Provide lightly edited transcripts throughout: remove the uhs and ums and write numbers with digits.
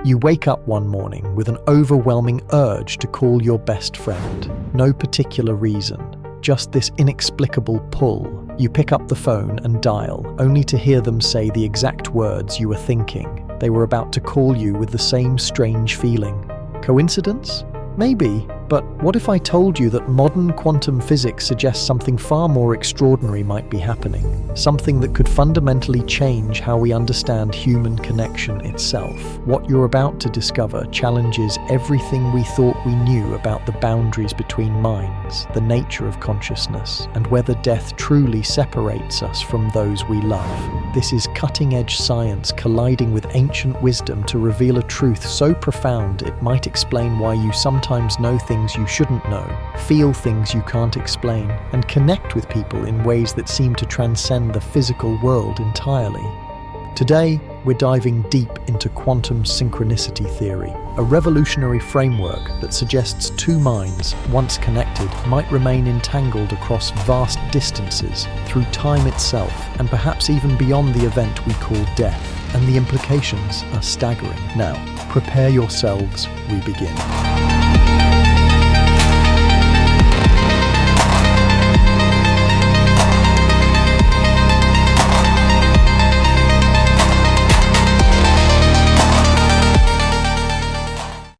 You wake up one morning with an overwhelming urge to call your best friend. No particular reason, just this inexplicable pull. You pick up the phone and dial, only to hear them say the exact words you were thinking. They were about to call you with the same strange feeling. Coincidence? Maybe, but what if I told you that modern quantum physics suggests something far more extraordinary might be happening? Something that could fundamentally change how we understand human connection itself. What you're about to discover challenges everything we thought we knew about the boundaries between minds, the nature of consciousness, and whether death truly separates us from those we love. This is cutting-edge science colliding with ancient wisdom to reveal a truth so profound it might explain why you sometimes know things you shouldn't know, feel things you can't explain, and connect with people in ways that seem to transcend the physical world entirely. Today, we're diving deep into Quantum Synchronicity Theory, a revolutionary framework that suggests two minds, once connected, might remain entangled across vast distances, through time itself, and perhaps even beyond the event we call death. And the implications are staggering. Now, prepare yourselves, we begin.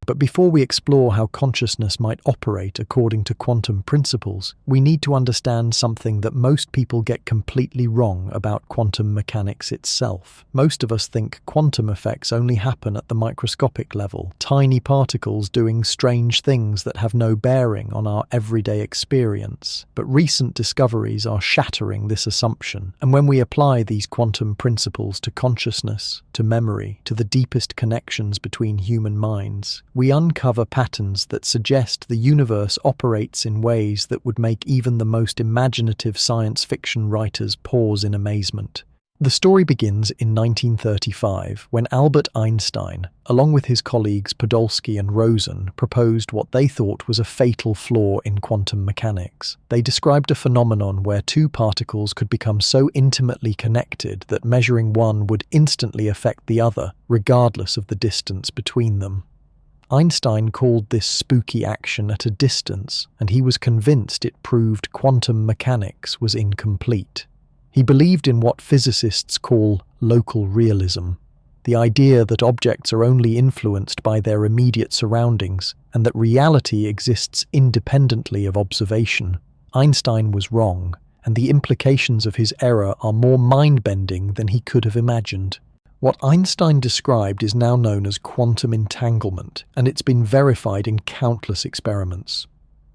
But before we explore how consciousness might operate according to quantum principles, we need to understand something that most people get completely wrong about quantum mechanics itself. Most of us think quantum effects only happen at the microscopic level, tiny particles doing strange things that have no bearing on our everyday experience. But recent discoveries are shattering this assumption, and when we apply these quantum principles to consciousness, to memory, to the deepest connections between human minds, we uncover patterns that suggest the universe operates in ways that would make even the most imaginative science fiction writers pause in amazement. The story begins in 1935, when Albert Einstein, along with his colleagues Podolsky and Rosen, proposed what they thought was a fatal flaw in quantum mechanics. They described a phenomenon where two particles could become so intimately connected that measuring one would instantly affect the other, regardless of the distance between them. Einstein called this spooky action at a distance, and he was convinced it proved quantum mechanics was incomplete. He believed in what physicists call local realism, the idea that objects are only influenced by their immediate surroundings and that reality exists independently of observation. Einstein was wrong, and the implications of his error are more mind-bending than he could have imagined. What Einstein described is now known as quantum entanglement, and it's been verified in countless experiments.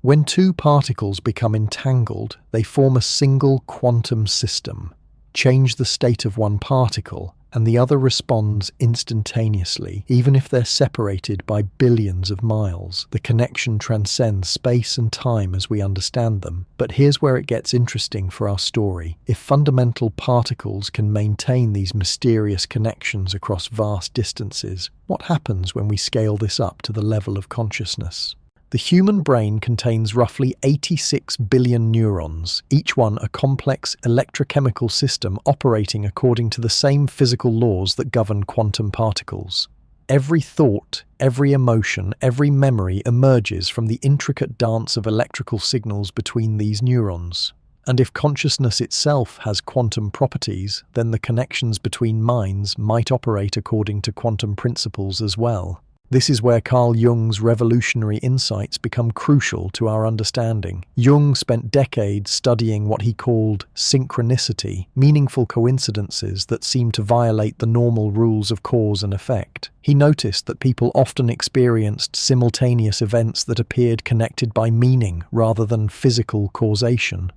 When two particles become entangled, they form a single quantum system. Change the state of one particle, and the other responds instantaneously, even if they're separated by billions of miles. The connection transcends space and time as we understand them. But here's where it gets interesting for our story. If fundamental particles can maintain these mysterious connections across vast distances, what happens when we scale this up to the level of consciousness? The human brain contains roughly 86 billion neurons, each one a complex electrochemical system operating according to the same physical laws that govern quantum particles. Every thought, every emotion, every memory emerges from the intricate dance of electrical signals between these neurons. And if consciousness itself has quantum properties, then the connections between minds might operate according to quantum principles as well. This is where Carl Jung's revolutionary insights become crucial to our understanding. Jung spent decades studying what he called synchronicity, meaningful coincidences that seem to violate the normal rules of cause and effect. He noticed that people often experienced simultaneous events that appeared connected by meaning rather than physical causation.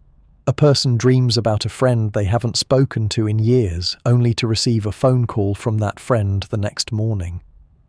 A person dreams about a friend they haven't spoken to in years, only to receive a phone call from that friend the next morning.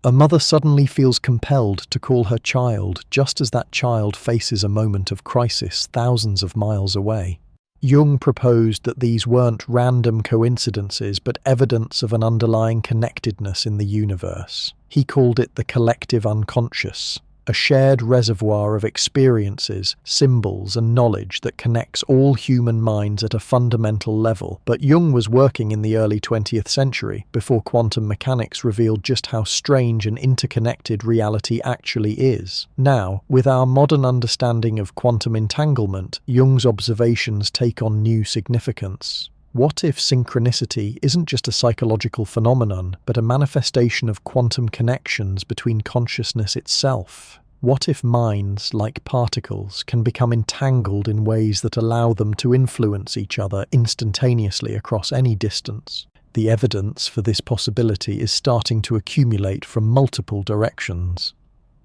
A mother suddenly feels compelled to call her child just as that child faces a moment of crisis thousands of miles away. Jung proposed that these weren't random coincidences but evidence of an underlying connectedness in the universe. He called it the collective unconscious. a shared reservoir of experiences, symbols, and knowledge that connects all human minds at a fundamental level. But Jung was working in the early 20th century, before quantum mechanics revealed just how strange and interconnected reality actually is. Now, with our modern understanding of quantum entanglement, Jung's observations take on new significance. What if synchronicity isn't just a psychological phenomenon, but a manifestation of quantum connections between consciousness itself? What if minds, like particles, can become entangled in ways that allow them to influence each other instantaneously across any distance? The evidence for this possibility is starting to accumulate from multiple directions.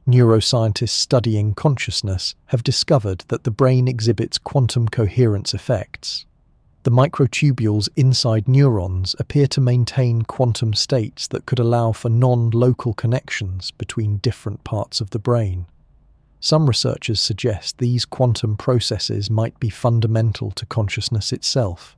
Neuroscientists studying consciousness have discovered that the brain exhibits quantum coherence effects. The microtubules inside neurons appear to maintain quantum states that could allow for non-local connections between different parts of the brain. Some researchers suggest these quantum processes might be fundamental to consciousness itself,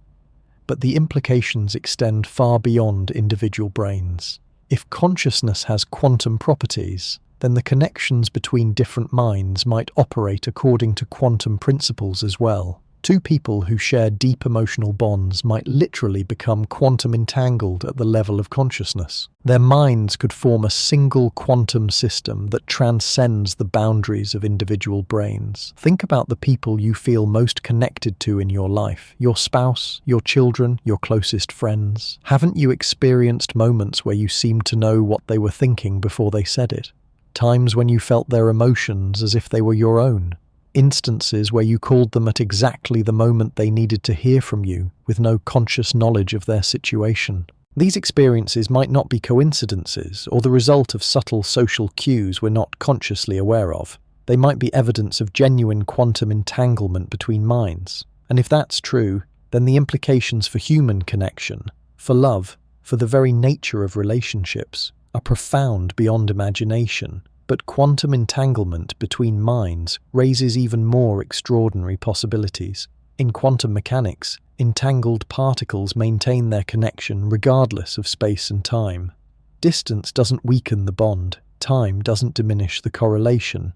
but the implications extend far beyond individual brains. If consciousness has quantum properties, then the connections between different minds might operate according to quantum principles as well. Two people who share deep emotional bonds might literally become quantum entangled at the level of consciousness. Their minds could form a single quantum system that transcends the boundaries of individual brains. Think about the people you feel most connected to in your life: your spouse, your children, your closest friends. Haven't you experienced moments where you seemed to know what they were thinking before they said it? Times when you felt their emotions as if they were your own? Instances where you called them at exactly the moment they needed to hear from you, with no conscious knowledge of their situation. These experiences might not be coincidences or the result of subtle social cues we're not consciously aware of. They might be evidence of genuine quantum entanglement between minds. And if that's true, then the implications for human connection, for love, for the very nature of relationships, are profound beyond imagination. But quantum entanglement between minds raises even more extraordinary possibilities. In quantum mechanics, entangled particles maintain their connection regardless of space and time. Distance doesn't weaken the bond, time doesn't diminish the correlation.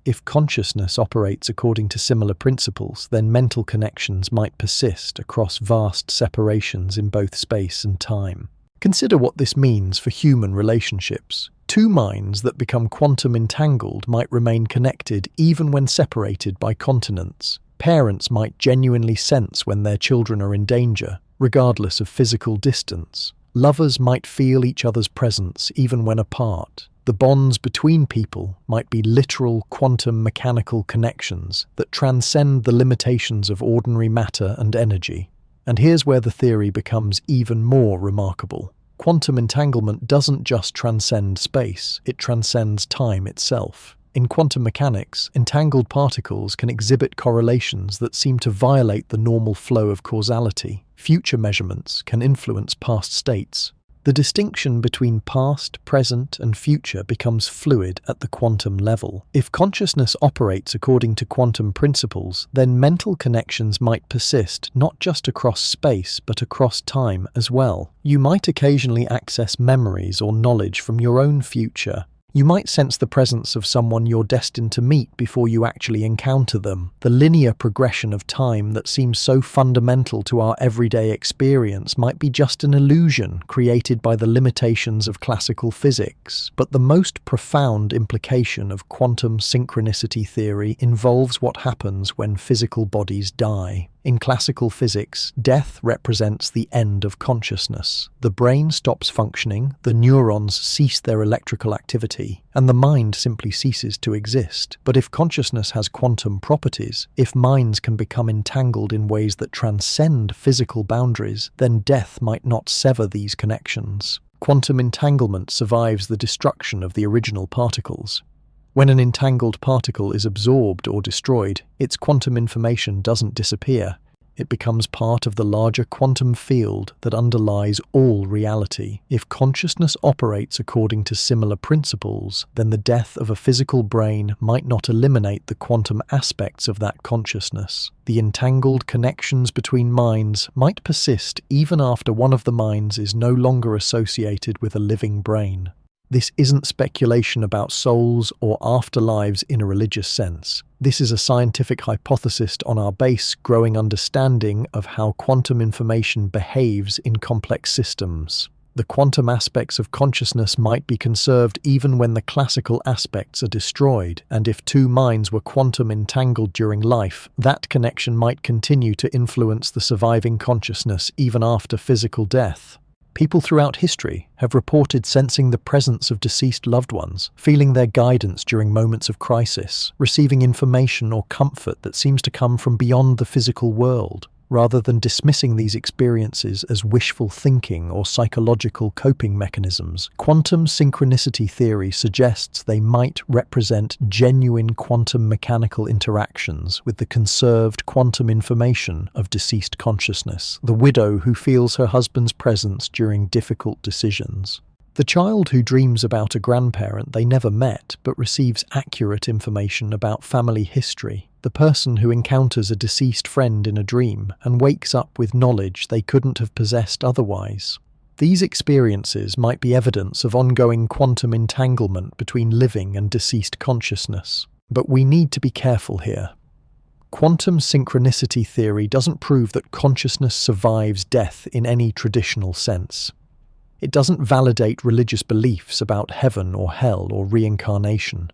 If consciousness operates according to similar principles, then mental connections might persist across vast separations in both space and time. Consider what this means for human relationships. Two minds that become quantum entangled might remain connected even when separated by continents. Parents might genuinely sense when their children are in danger, regardless of physical distance. Lovers might feel each other's presence even when apart. The bonds between people might be literal quantum mechanical connections that transcend the limitations of ordinary matter and energy. And here's where the theory becomes even more remarkable. Quantum entanglement doesn't just transcend space, it transcends time itself. In quantum mechanics, entangled particles can exhibit correlations that seem to violate the normal flow of causality. Future measurements can influence past states. The distinction between past, present, and future becomes fluid at the quantum level. If consciousness operates according to quantum principles, then mental connections might persist not just across space but across time as well. You might occasionally access memories or knowledge from your own future. You might sense the presence of someone you're destined to meet before you actually encounter them. The linear progression of time that seems so fundamental to our everyday experience might be just an illusion created by the limitations of classical physics. But the most profound implication of quantum synchronicity theory involves what happens when physical bodies die. In classical physics, death represents the end of consciousness. The brain stops functioning, the neurons cease their electrical activity, and the mind simply ceases to exist. But if consciousness has quantum properties, if minds can become entangled in ways that transcend physical boundaries, then death might not sever these connections. Quantum entanglement survives the destruction of the original particles. When an entangled particle is absorbed or destroyed, its quantum information doesn't disappear. It becomes part of the larger quantum field that underlies all reality. If consciousness operates according to similar principles, then the death of a physical brain might not eliminate the quantum aspects of that consciousness. The entangled connections between minds might persist even after one of the minds is no longer associated with a living brain. This isn't speculation about souls or afterlives in a religious sense. This is a scientific hypothesis on our base growing understanding of how quantum information behaves in complex systems. The quantum aspects of consciousness might be conserved even when the classical aspects are destroyed, and if two minds were quantum entangled during life, that connection might continue to influence the surviving consciousness even after physical death. People throughout history have reported sensing the presence of deceased loved ones, feeling their guidance during moments of crisis, receiving information or comfort that seems to come from beyond the physical world. Rather than dismissing these experiences as wishful thinking or psychological coping mechanisms, quantum synchronicity theory suggests they might represent genuine quantum mechanical interactions with the conserved quantum information of deceased consciousness, the widow who feels her husband's presence during difficult decisions. The child who dreams about a grandparent they never met but receives accurate information about family history. The person who encounters a deceased friend in a dream and wakes up with knowledge they couldn't have possessed otherwise. These experiences might be evidence of ongoing quantum entanglement between living and deceased consciousness. But we need to be careful here. Quantum synchronicity theory doesn't prove that consciousness survives death in any traditional sense. It doesn't validate religious beliefs about heaven or hell or reincarnation.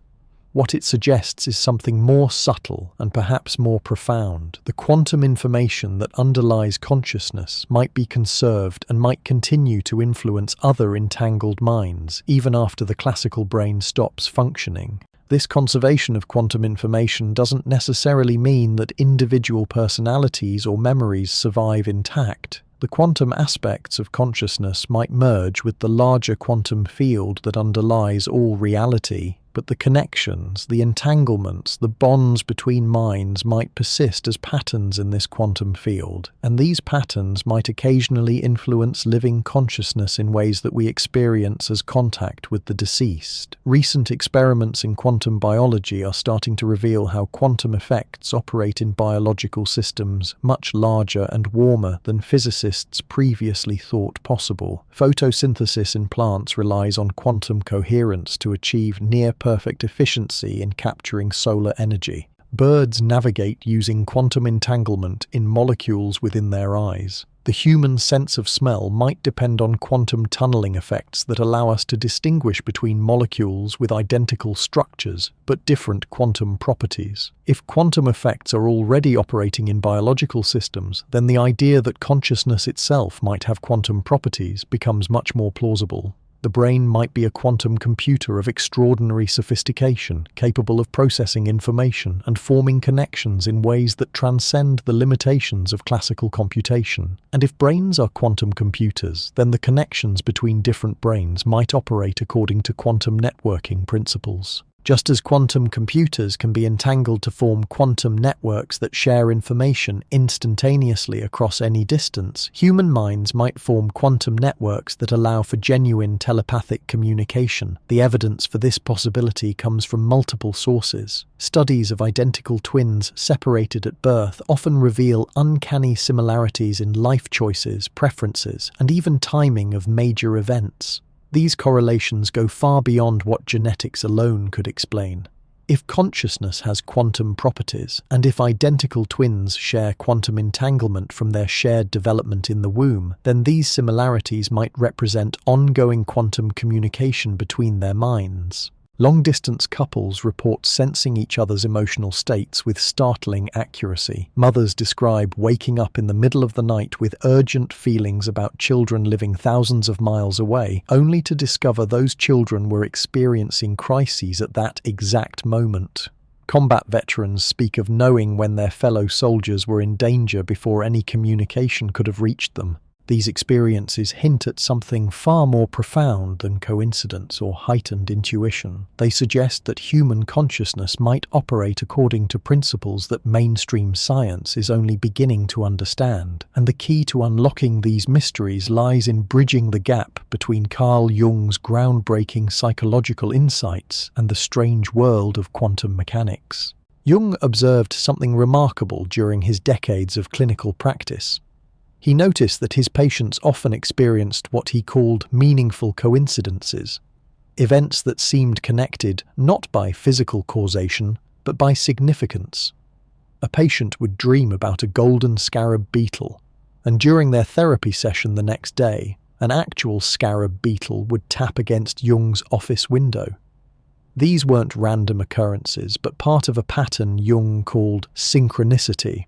What it suggests is something more subtle and perhaps more profound. The quantum information that underlies consciousness might be conserved and might continue to influence other entangled minds, even after the classical brain stops functioning. This conservation of quantum information doesn't necessarily mean that individual personalities or memories survive intact. The quantum aspects of consciousness might merge with the larger quantum field that underlies all reality, but the connections, the entanglements, the bonds between minds might persist as patterns in this quantum field, and these patterns might occasionally influence living consciousness in ways that we experience as contact with the deceased. Recent experiments in quantum biology are starting to reveal how quantum effects operate in biological systems much larger and warmer than physicists previously thought possible. Photosynthesis in plants relies on quantum coherence to achieve near-perfect efficiency in capturing solar energy. Birds navigate using quantum entanglement in molecules within their eyes. The human sense of smell might depend on quantum tunneling effects that allow us to distinguish between molecules with identical structures but different quantum properties. If quantum effects are already operating in biological systems, then the idea that consciousness itself might have quantum properties becomes much more plausible. The brain might be a quantum computer of extraordinary sophistication, capable of processing information and forming connections in ways that transcend the limitations of classical computation. And if brains are quantum computers, then the connections between different brains might operate according to quantum networking principles. Just as quantum computers can be entangled to form quantum networks that share information instantaneously across any distance, human minds might form quantum networks that allow for genuine telepathic communication. The evidence for this possibility comes from multiple sources. Studies of identical twins separated at birth often reveal uncanny similarities in life choices, preferences, and even timing of major events. These correlations go far beyond what genetics alone could explain. If consciousness has quantum properties, and if identical twins share quantum entanglement from their shared development in the womb, then these similarities might represent ongoing quantum communication between their minds. Long-distance couples report sensing each other's emotional states with startling accuracy. Mothers describe waking up in the middle of the night with urgent feelings about children living thousands of miles away, only to discover those children were experiencing crises at that exact moment. Combat veterans speak of knowing when their fellow soldiers were in danger before any communication could have reached them. These experiences hint at something far more profound than coincidence or heightened intuition. They suggest that human consciousness might operate according to principles that mainstream science is only beginning to understand, and the key to unlocking these mysteries lies in bridging the gap between Carl Jung's groundbreaking psychological insights and the strange world of quantum mechanics. Jung observed something remarkable during his decades of clinical practice. He noticed that his patients often experienced what he called meaningful coincidences. events that seemed connected not by physical causation, but by significance. A patient would dream about a golden scarab beetle, and during their therapy session the next day, an actual scarab beetle would tap against Jung's office window. These weren't random occurrences, but part of a pattern Jung called synchronicity.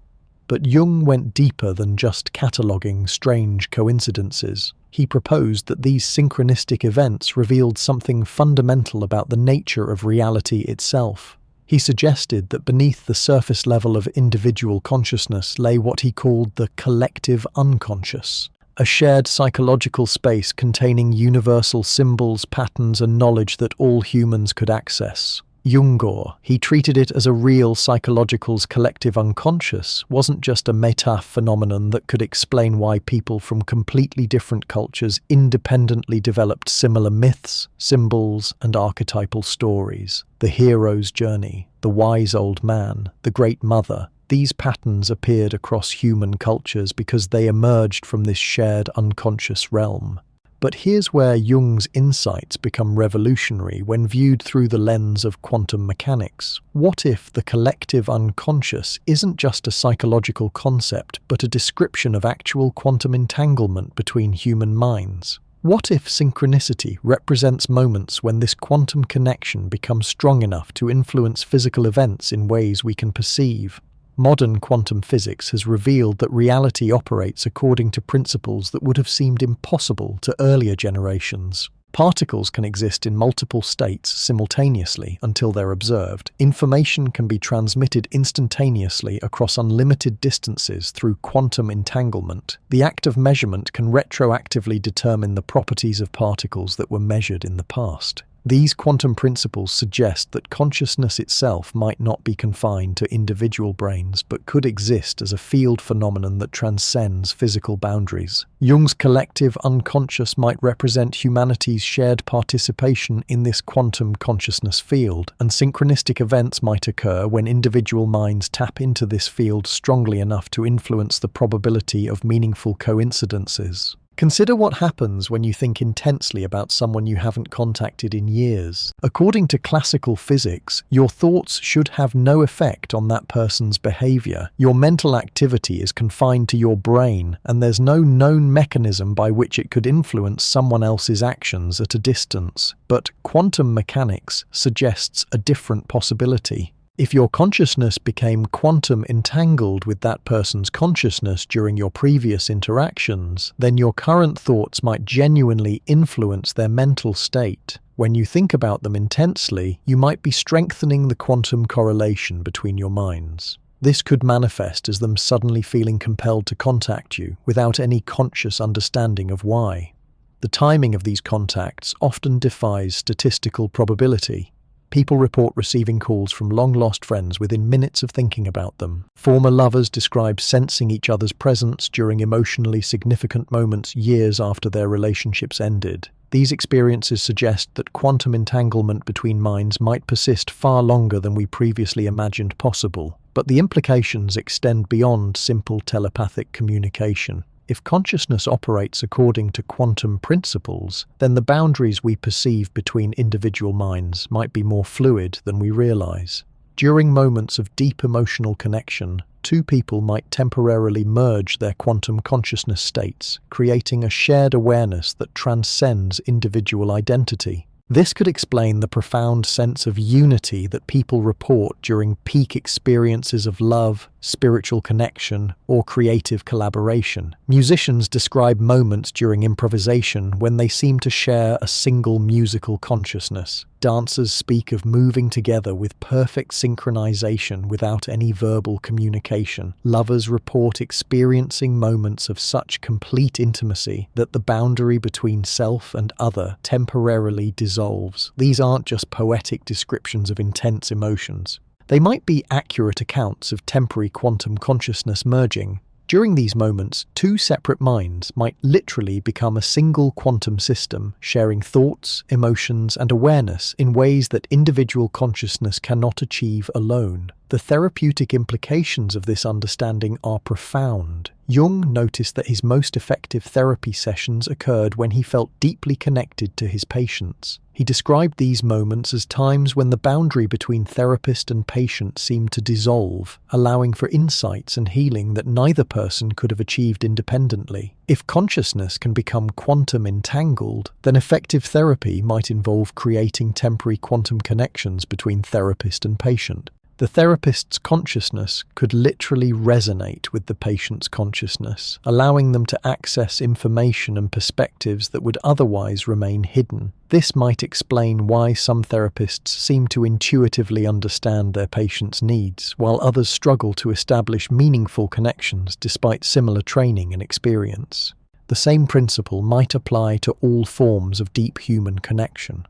But Jung went deeper than just cataloguing strange coincidences. He proposed that these synchronistic events revealed something fundamental about the nature of reality itself. He suggested that beneath the surface level of individual consciousness lay what he called the collective unconscious, a shared psychological space containing universal symbols, patterns, and knowledge that all humans could access. Jungor, he treated it as a real psychological's collective unconscious, wasn't just a meta-phenomenon that could explain why people from completely different cultures independently developed similar myths, symbols, and archetypal stories. The hero's journey, the wise old man, the great mother. These patterns appeared across human cultures because they emerged from this shared unconscious realm. But here's where Jung's insights become revolutionary when viewed through the lens of quantum mechanics. What if the collective unconscious isn't just a psychological concept, but a description of actual quantum entanglement between human minds? What if synchronicity represents moments when this quantum connection becomes strong enough to influence physical events in ways we can perceive? Modern quantum physics has revealed that reality operates according to principles that would have seemed impossible to earlier generations. Particles can exist in multiple states simultaneously until they're observed. Information can be transmitted instantaneously across unlimited distances through quantum entanglement. The act of measurement can retroactively determine the properties of particles that were measured in the past. These quantum principles suggest that consciousness itself might not be confined to individual brains, but could exist as a field phenomenon that transcends physical boundaries. Jung's collective unconscious might represent humanity's shared participation in this quantum consciousness field, and synchronistic events might occur when individual minds tap into this field strongly enough to influence the probability of meaningful coincidences. Consider what happens when you think intensely about someone you haven't contacted in years. According to classical physics, your thoughts should have no effect on that person's behavior. Your mental activity is confined to your brain, and there's no known mechanism by which it could influence someone else's actions at a distance. But quantum mechanics suggests a different possibility. If your consciousness became quantum entangled with that person's consciousness during your previous interactions, then your current thoughts might genuinely influence their mental state. When you think about them intensely, you might be strengthening the quantum correlation between your minds. This could manifest as them suddenly feeling compelled to contact you without any conscious understanding of why. The timing of these contacts often defies statistical probability. People report receiving calls from long-lost friends within minutes of thinking about them. Former lovers describe sensing each other's presence during emotionally significant moments years after their relationships ended. These experiences suggest that quantum entanglement between minds might persist far longer than we previously imagined possible. But the implications extend beyond simple telepathic communication. If consciousness operates according to quantum principles, then the boundaries we perceive between individual minds might be more fluid than we realize. During moments of deep emotional connection, two people might temporarily merge their quantum consciousness states, creating a shared awareness that transcends individual identity. This could explain the profound sense of unity that people report during peak experiences of love, spiritual connection, or creative collaboration. Musicians describe moments during improvisation when they seem to share a single musical consciousness. Dancers speak of moving together with perfect synchronization without any verbal communication. Lovers report experiencing moments of such complete intimacy that the boundary between self and other temporarily dissolves. These aren't just poetic descriptions of intense emotions. They might be accurate accounts of temporary quantum consciousness merging. During these moments, two separate minds might literally become a single quantum system, sharing thoughts, emotions, and awareness in ways that individual consciousness cannot achieve alone. The therapeutic implications of this understanding are profound. Jung noticed that his most effective therapy sessions occurred when he felt deeply connected to his patients. He described these moments as times when the boundary between therapist and patient seemed to dissolve, allowing for insights and healing that neither person could have achieved independently. If consciousness can become quantum entangled, then effective therapy might involve creating temporary quantum connections between therapist and patient. The therapist's consciousness could literally resonate with the patient's consciousness, allowing them to access information and perspectives that would otherwise remain hidden. This might explain why some therapists seem to intuitively understand their patients' needs, while others struggle to establish meaningful connections despite similar training and experience. The same principle might apply to all forms of deep human connection.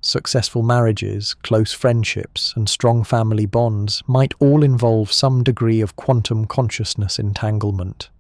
Successful marriages, close friendships, and strong family bonds might all involve some degree of quantum consciousness entanglement.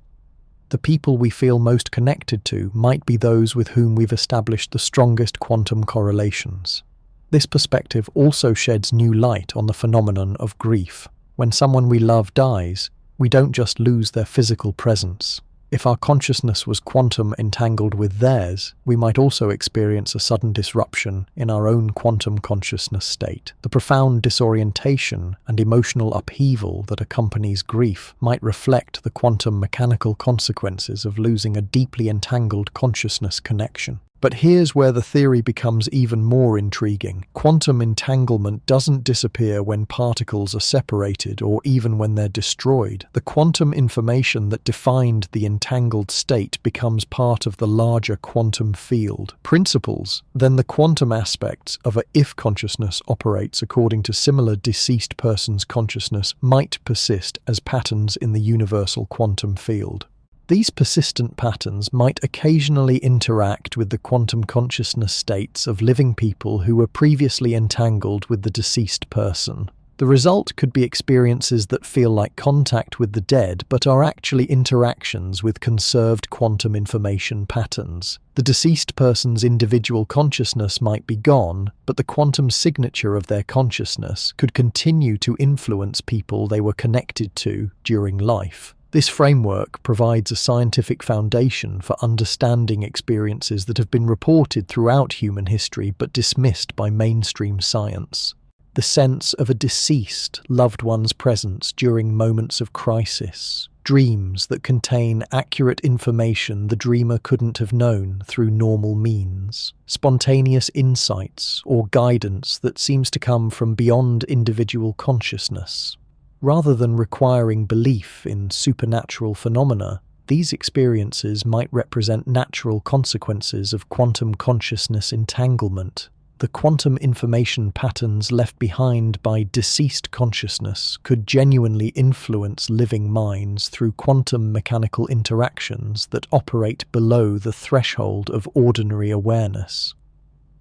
The people we feel most connected to might be those with whom we've established the strongest quantum correlations. This perspective also sheds new light on the phenomenon of grief. When someone we love dies, we don't just lose their physical presence. If our consciousness was quantum entangled with theirs, we might also experience a sudden disruption in our own quantum consciousness state. The profound disorientation and emotional upheaval that accompanies grief might reflect the quantum mechanical consequences of losing a deeply entangled consciousness connection. But here's where the theory becomes even more intriguing. Quantum entanglement doesn't disappear when particles are separated or even when they're destroyed. The quantum information that defined the entangled state becomes part of the larger quantum field. Principles, then the quantum aspects of a if consciousness operates according to similar deceased person's consciousness might persist as patterns in the universal quantum field. These persistent patterns might occasionally interact with the quantum consciousness states of living people who were previously entangled with the deceased person. The result could be experiences that feel like contact with the dead but are actually interactions with conserved quantum information patterns. The deceased person's individual consciousness might be gone, but the quantum signature of their consciousness could continue to influence people they were connected to during life. This framework provides a scientific foundation for understanding experiences that have been reported throughout human history but dismissed by mainstream science. The sense of a deceased loved one's presence during moments of crisis. Dreams that contain accurate information the dreamer couldn't have known through normal means. Spontaneous insights or guidance that seems to come from beyond individual consciousness. Rather than requiring belief in supernatural phenomena, these experiences might represent natural consequences of quantum consciousness entanglement. The quantum information patterns left behind by deceased consciousness could genuinely influence living minds through quantum mechanical interactions that operate below the threshold of ordinary awareness.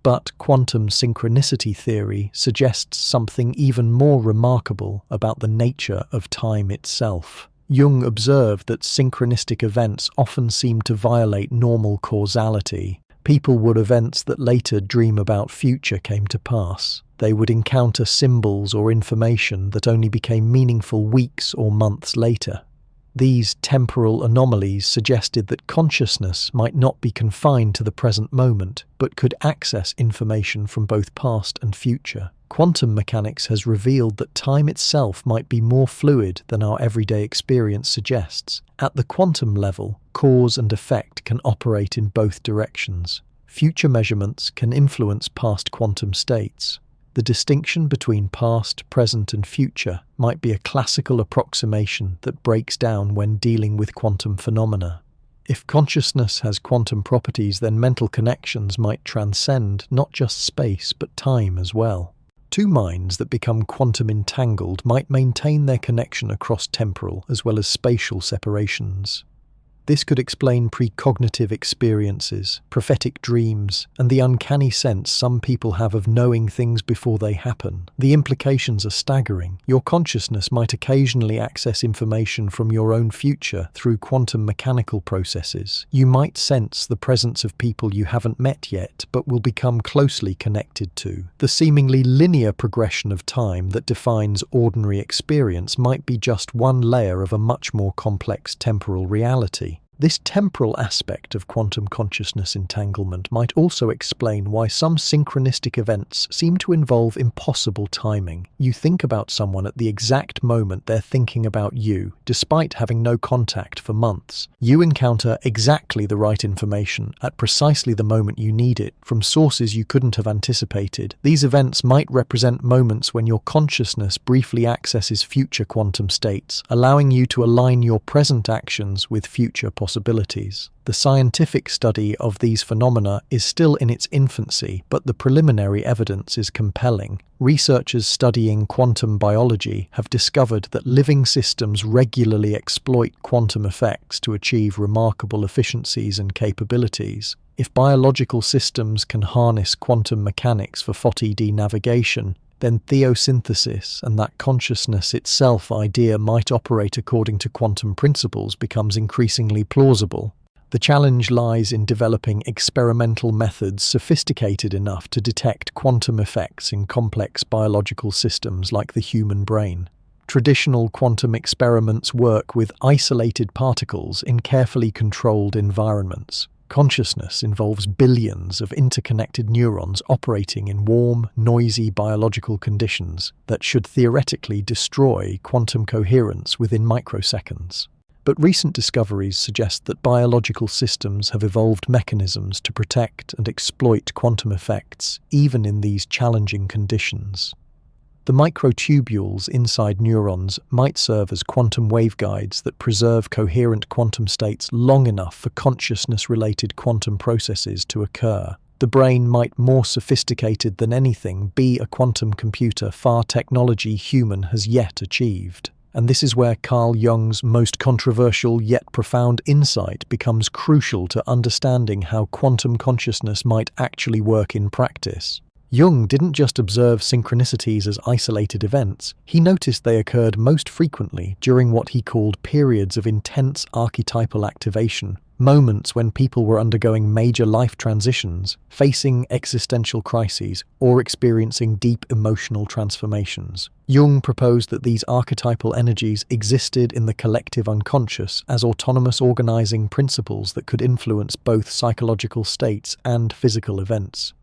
But quantum synchronicity theory suggests something even more remarkable about the nature of time itself. Jung observed that synchronistic events often seem to violate normal causality. People would events that later dream about future came to pass. They would encounter symbols or information that only became meaningful weeks or months later. These temporal anomalies suggested that consciousness might not be confined to the present moment, but could access information from both past and future. Quantum mechanics has revealed that time itself might be more fluid than our everyday experience suggests. At the quantum level, cause and effect can operate in both directions. Future measurements can influence past quantum states. The distinction between past, present, and future might be a classical approximation that breaks down when dealing with quantum phenomena. If consciousness has quantum properties, then mental connections might transcend not just space but time as well. Two minds that become quantum entangled might maintain their connection across temporal as well as spatial separations. This could explain precognitive experiences, prophetic dreams, and the uncanny sense some people have of knowing things before they happen. The implications are staggering. Your consciousness might occasionally access information from your own future through quantum mechanical processes. You might sense the presence of people you haven't met yet, but will become closely connected to. The seemingly linear progression of time that defines ordinary experience might be just one layer of a much more complex temporal reality. This temporal aspect of quantum consciousness entanglement might also explain why some synchronistic events seem to involve impossible timing. You think about someone at the exact moment they're thinking about you, despite having no contact for months. You encounter exactly the right information at precisely the moment you need it from sources you couldn't have anticipated. These events might represent moments when your consciousness briefly accesses future quantum states, allowing you to align your present actions with future possibilities. The scientific study of these phenomena is still in its infancy, but the preliminary evidence is compelling. Researchers studying quantum biology have discovered that living systems regularly exploit quantum effects to achieve remarkable efficiencies and capabilities. If biological systems can harness quantum mechanics for FOTD navigation, then theosynthesis and that consciousness itself idea might operate according to quantum principles becomes increasingly plausible. The challenge lies in developing experimental methods sophisticated enough to detect quantum effects in complex biological systems like the human brain. Traditional quantum experiments work with isolated particles in carefully controlled environments. Consciousness involves billions of interconnected neurons operating in warm, noisy biological conditions that should theoretically destroy quantum coherence within microseconds. But recent discoveries suggest that biological systems have evolved mechanisms to protect and exploit quantum effects, even in these challenging conditions. The microtubules inside neurons might serve as quantum waveguides that preserve coherent quantum states long enough for consciousness-related quantum processes to occur. The brain might, more sophisticated than anything, be a quantum computer far technology human has yet achieved. And this is where Carl Jung's most controversial yet profound insight becomes crucial to understanding how quantum consciousness might actually work in practice. Jung didn't just observe synchronicities as isolated events, he noticed they occurred most frequently during what he called periods of intense archetypal activation, moments when people were undergoing major life transitions, facing existential crises, or experiencing deep emotional transformations. Jung proposed that these archetypal energies existed in the collective unconscious as autonomous organizing principles that could influence both psychological states and physical events.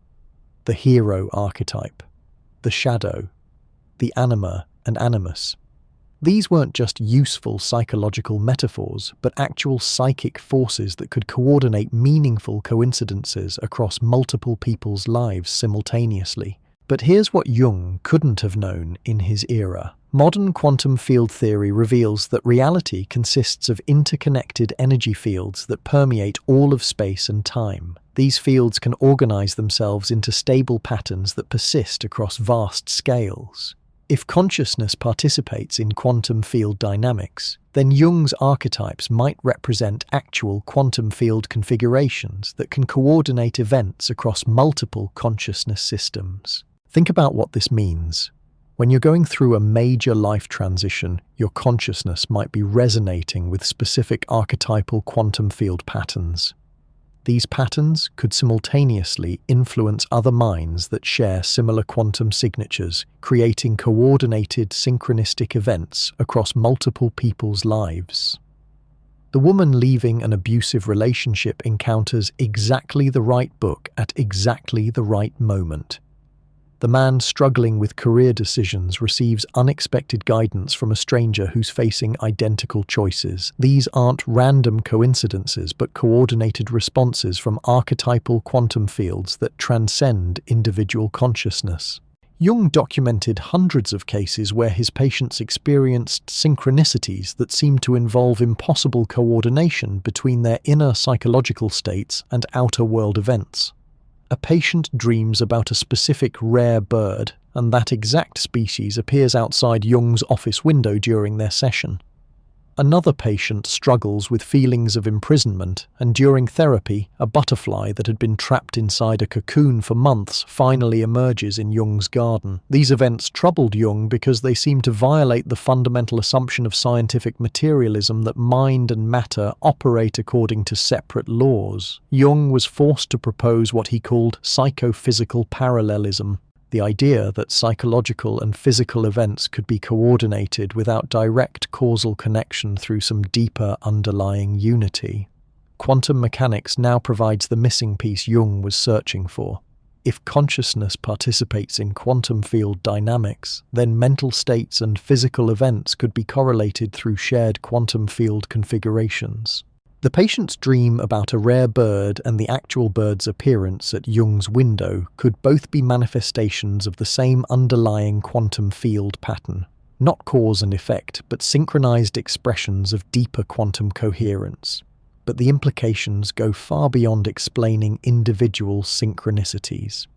The hero archetype, the shadow, the anima and animus. These weren't just useful psychological metaphors, but actual psychic forces that could coordinate meaningful coincidences across multiple people's lives simultaneously. But here's what Jung couldn't have known in his era. Modern quantum field theory reveals that reality consists of interconnected energy fields that permeate all of space and time. These fields can organize themselves into stable patterns that persist across vast scales. If consciousness participates in quantum field dynamics, then Jung's archetypes might represent actual quantum field configurations that can coordinate events across multiple consciousness systems. Think about what this means. When you're going through a major life transition, your consciousness might be resonating with specific archetypal quantum field patterns. These patterns could simultaneously influence other minds that share similar quantum signatures, creating coordinated synchronistic events across multiple people's lives. The woman leaving an abusive relationship encounters exactly the right book at exactly the right moment. The man struggling with career decisions receives unexpected guidance from a stranger who's facing identical choices. These aren't random coincidences, but coordinated responses from archetypal quantum fields that transcend individual consciousness. Jung documented hundreds of cases where his patients experienced synchronicities that seemed to involve impossible coordination between their inner psychological states and outer world events. A patient dreams about a specific rare bird, and that exact species appears outside Jung's office window during their session. Another patient struggles with feelings of imprisonment, and during therapy, a butterfly that had been trapped inside a cocoon for months finally emerges in Jung's garden. These events troubled Jung because they seemed to violate the fundamental assumption of scientific materialism that mind and matter operate according to separate laws. Jung was forced to propose what he called psychophysical parallelism, the idea that psychological and physical events could be coordinated without direct causal connection through some deeper underlying unity. Quantum mechanics now provides the missing piece Jung was searching for. If consciousness participates in quantum field dynamics, then mental states and physical events could be correlated through shared quantum field configurations. The patient's dream about a rare bird and the actual bird's appearance at Jung's window could both be manifestations of the same underlying quantum field pattern. Not cause and effect, but synchronized expressions of deeper quantum coherence. But the implications go far beyond explaining individual synchronicities.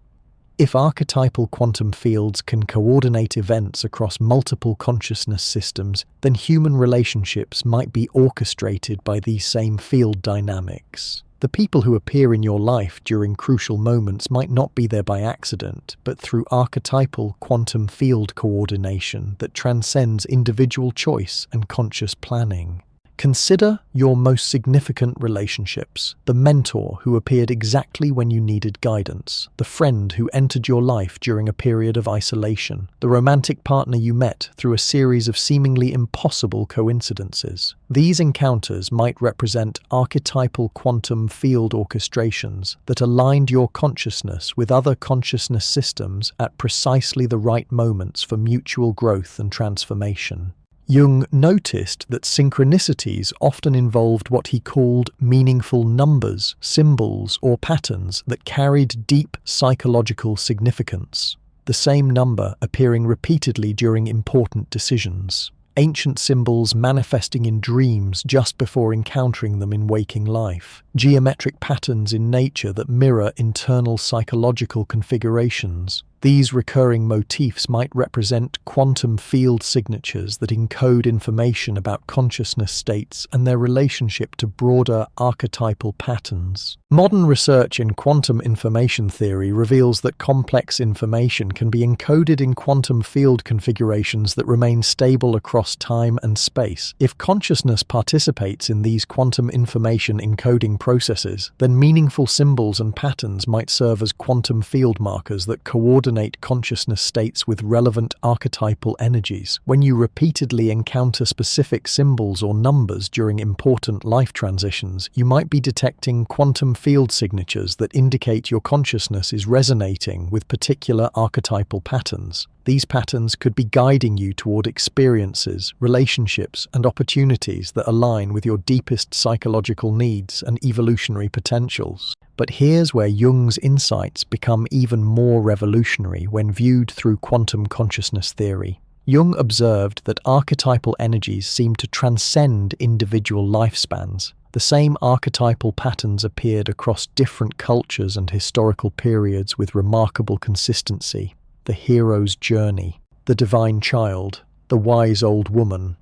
If archetypal quantum fields can coordinate events across multiple consciousness systems, then human relationships might be orchestrated by these same field dynamics. The people who appear in your life during crucial moments might not be there by accident, but through archetypal quantum field coordination that transcends individual choice and conscious planning. Consider your most significant relationships: the mentor who appeared exactly when you needed guidance, the friend who entered your life during a period of isolation, the romantic partner you met through a series of seemingly impossible coincidences. These encounters might represent archetypal quantum field orchestrations that aligned your consciousness with other consciousness systems at precisely the right moments for mutual growth and transformation. Jung noticed that synchronicities often involved what he called meaningful numbers, symbols, or patterns that carried deep psychological significance, the same number appearing repeatedly during important decisions. Ancient symbols manifesting in dreams just before encountering them in waking life, geometric patterns in nature that mirror internal psychological configurations. These recurring motifs might represent quantum field signatures that encode information about consciousness states and their relationship to broader archetypal patterns. Modern research in quantum information theory reveals that complex information can be encoded in quantum field configurations that remain stable across time and space. If consciousness participates in these quantum information encoding processes, then meaningful symbols and patterns might serve as quantum field markers that coordinate consciousness states with relevant archetypal energies. When you repeatedly encounter specific symbols or numbers during important life transitions, you might be detecting quantum field signatures that indicate your consciousness is resonating with particular archetypal patterns. These patterns could be guiding you toward experiences, relationships, and opportunities that align with your deepest psychological needs and evolutionary potentials. But here's where Jung's insights become even more revolutionary when viewed through quantum consciousness theory. Jung observed that archetypal energies seem to transcend individual lifespans. The same archetypal patterns appeared across different cultures and historical periods with remarkable consistency. The hero's journey, the divine child, the wise old woman.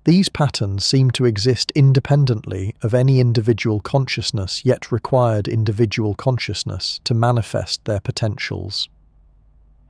These patterns seem to exist independently of any individual consciousness, yet required individual consciousness to manifest their potentials.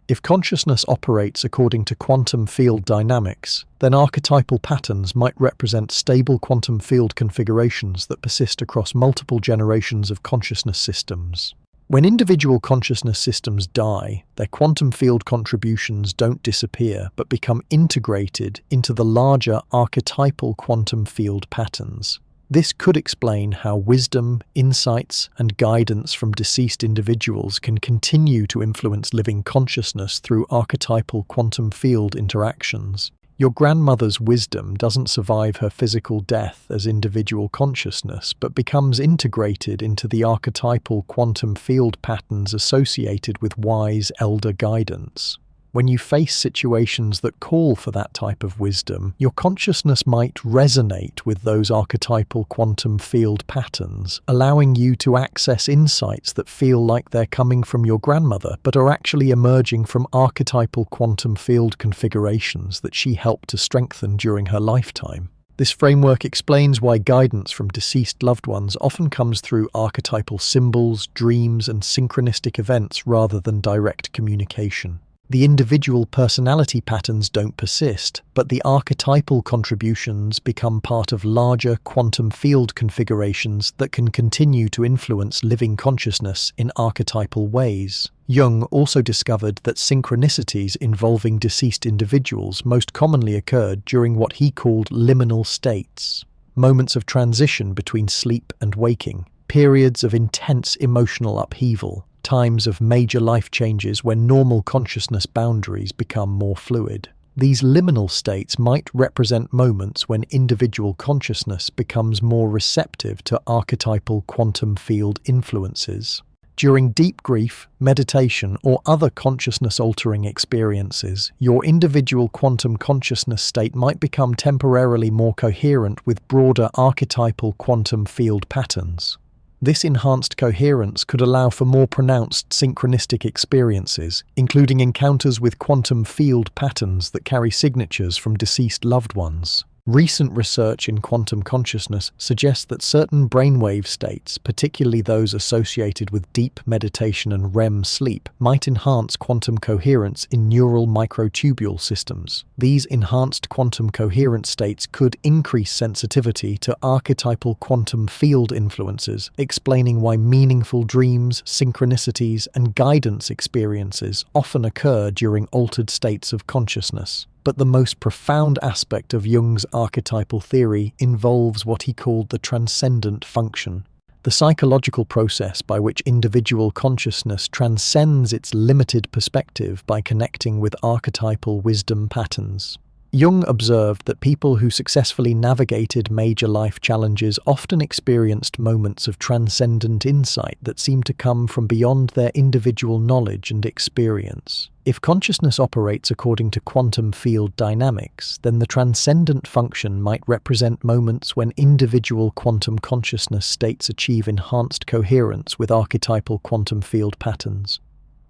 If consciousness operates according to quantum field dynamics, then archetypal patterns might represent stable quantum field configurations that persist across multiple generations of consciousness systems. When individual consciousness systems die, their quantum field contributions don't disappear but become integrated into the larger archetypal quantum field patterns. This could explain how wisdom, insights, and guidance from deceased individuals can continue to influence living consciousness through archetypal quantum field interactions. Your grandmother's wisdom doesn't survive her physical death as individual consciousness, but becomes integrated into the archetypal quantum field patterns associated with wise elder guidance. When you face situations that call for that type of wisdom, your consciousness might resonate with those archetypal quantum field patterns, allowing you to access insights that feel like they're coming from your grandmother, but are actually emerging from archetypal quantum field configurations that she helped to strengthen during her lifetime. This framework explains why guidance from deceased loved ones often comes through archetypal symbols, dreams, and synchronistic events rather than direct communication. The individual personality patterns don't persist, but the archetypal contributions become part of larger quantum field configurations that can continue to influence living consciousness in archetypal ways. Jung also discovered that synchronicities involving deceased individuals most commonly occurred during what he called liminal states. moments of transition between sleep and waking, periods of intense emotional upheaval, times of major life changes when normal consciousness boundaries become more fluid. These liminal states might represent moments when individual consciousness becomes more receptive to archetypal quantum field influences. During deep grief, meditation, or other consciousness-altering experiences, your individual quantum consciousness state might become temporarily more coherent with broader archetypal quantum field patterns. This enhanced coherence could allow for more pronounced synchronistic experiences, including encounters with quantum field patterns that carry signatures from deceased loved ones. Recent research in quantum consciousness suggests that certain brainwave states, particularly those associated with deep meditation and REM sleep, might enhance quantum coherence in neural microtubule systems. These enhanced quantum coherence states could increase sensitivity to archetypal quantum field influences, explaining why meaningful dreams, synchronicities, and guidance experiences often occur during altered states of consciousness. But the most profound aspect of Jung's archetypal theory involves what he called the transcendent function, the psychological process by which individual consciousness transcends its limited perspective by connecting with archetypal wisdom patterns. Jung observed that people who successfully navigated major life challenges often experienced moments of transcendent insight that seemed to come from beyond their individual knowledge and experience. If consciousness operates according to quantum field dynamics, then the transcendent function might represent moments when individual quantum consciousness states achieve enhanced coherence with archetypal quantum field patterns.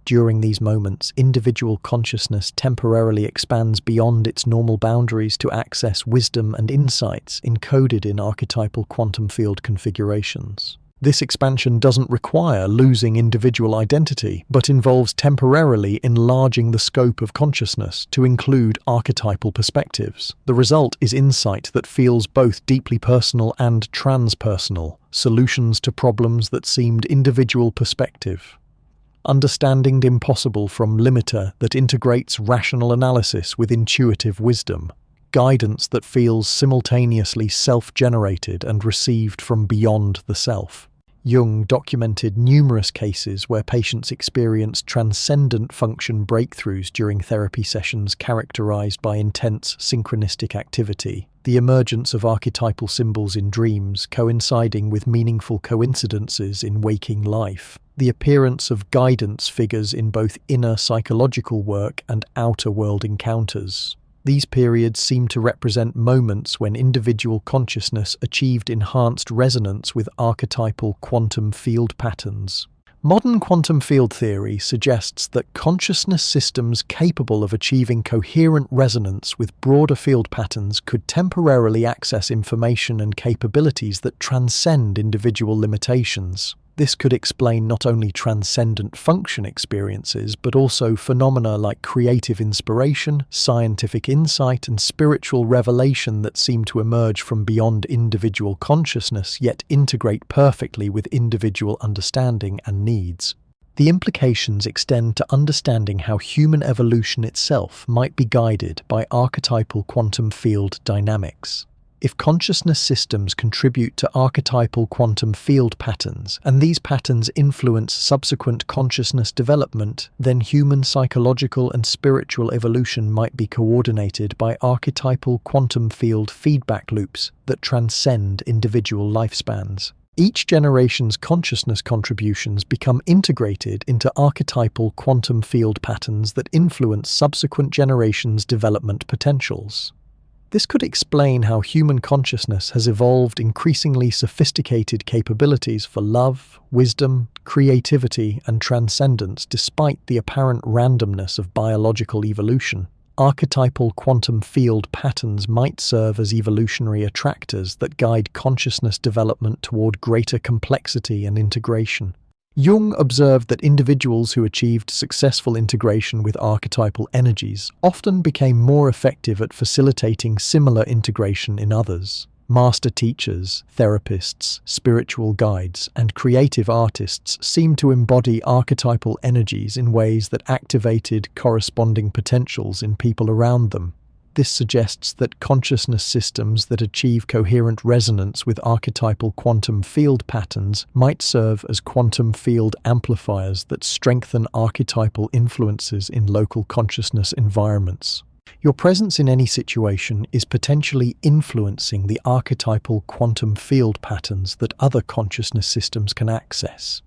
During these moments, individual consciousness temporarily expands beyond its normal boundaries to access wisdom and insights encoded in archetypal quantum field configurations. This expansion doesn't require losing individual identity, but involves temporarily enlarging the scope of consciousness to include archetypal perspectives. The result is insight that feels both deeply personal and transpersonal, solutions to problems that seemed individual perspective. Understanding the impossible from limiter that integrates rational analysis with intuitive wisdom, guidance that feels simultaneously self-generated and received from beyond the self. Jung documented numerous cases where patients experienced transcendent function breakthroughs during therapy sessions characterized by intense synchronistic activity, the emergence of archetypal symbols in dreams coinciding with meaningful coincidences in waking life, the appearance of guidance figures in both inner psychological work and outer world encounters. These periods seem to represent moments when individual consciousness achieved enhanced resonance with archetypal quantum field patterns. Modern quantum field theory suggests that consciousness systems capable of achieving coherent resonance with broader field patterns could temporarily access information and capabilities that transcend individual limitations. This could explain not only transcendent function experiences, but also phenomena like creative inspiration, scientific insight, and spiritual revelation that seem to emerge from beyond individual consciousness yet integrate perfectly with individual understanding and needs. The implications extend to understanding how human evolution itself might be guided by archetypal quantum field dynamics. If consciousness systems contribute to archetypal quantum field patterns, and these patterns influence subsequent consciousness development, then human psychological and spiritual evolution might be coordinated by archetypal quantum field feedback loops that transcend individual lifespans. Each generation's consciousness contributions become integrated into archetypal quantum field patterns that influence subsequent generations' development potentials. This could explain how human consciousness has evolved increasingly sophisticated capabilities for love, wisdom, creativity, and transcendence despite the apparent randomness of biological evolution. Archetypal quantum field patterns might serve as evolutionary attractors that guide consciousness development toward greater complexity and integration. Jung observed that individuals who achieved successful integration with archetypal energies often became more effective at facilitating similar integration in others. Master teachers, therapists, spiritual guides, and creative artists seemed to embody archetypal energies in ways that activated corresponding potentials in people around them. This suggests that consciousness systems that achieve coherent resonance with archetypal quantum field patterns might serve as quantum field amplifiers that strengthen archetypal influences in local consciousness environments. Your presence in any situation is potentially influencing the archetypal quantum field patterns that other consciousness systems can access.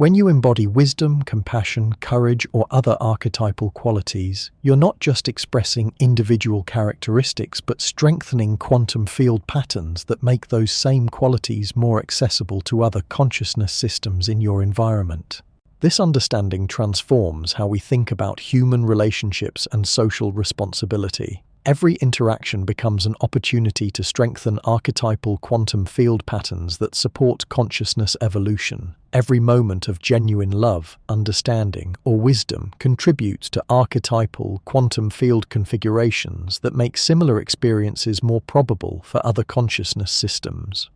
When you embody wisdom, compassion, courage, or other archetypal qualities, you're not just expressing individual characteristics but strengthening quantum field patterns that make those same qualities more accessible to other consciousness systems in your environment. This understanding transforms how we think about human relationships and social responsibility. Every interaction becomes an opportunity to strengthen archetypal quantum field patterns that support consciousness evolution. Every moment of genuine love, understanding, or wisdom contributes to archetypal quantum field configurations that make similar experiences more probable for other consciousness systems.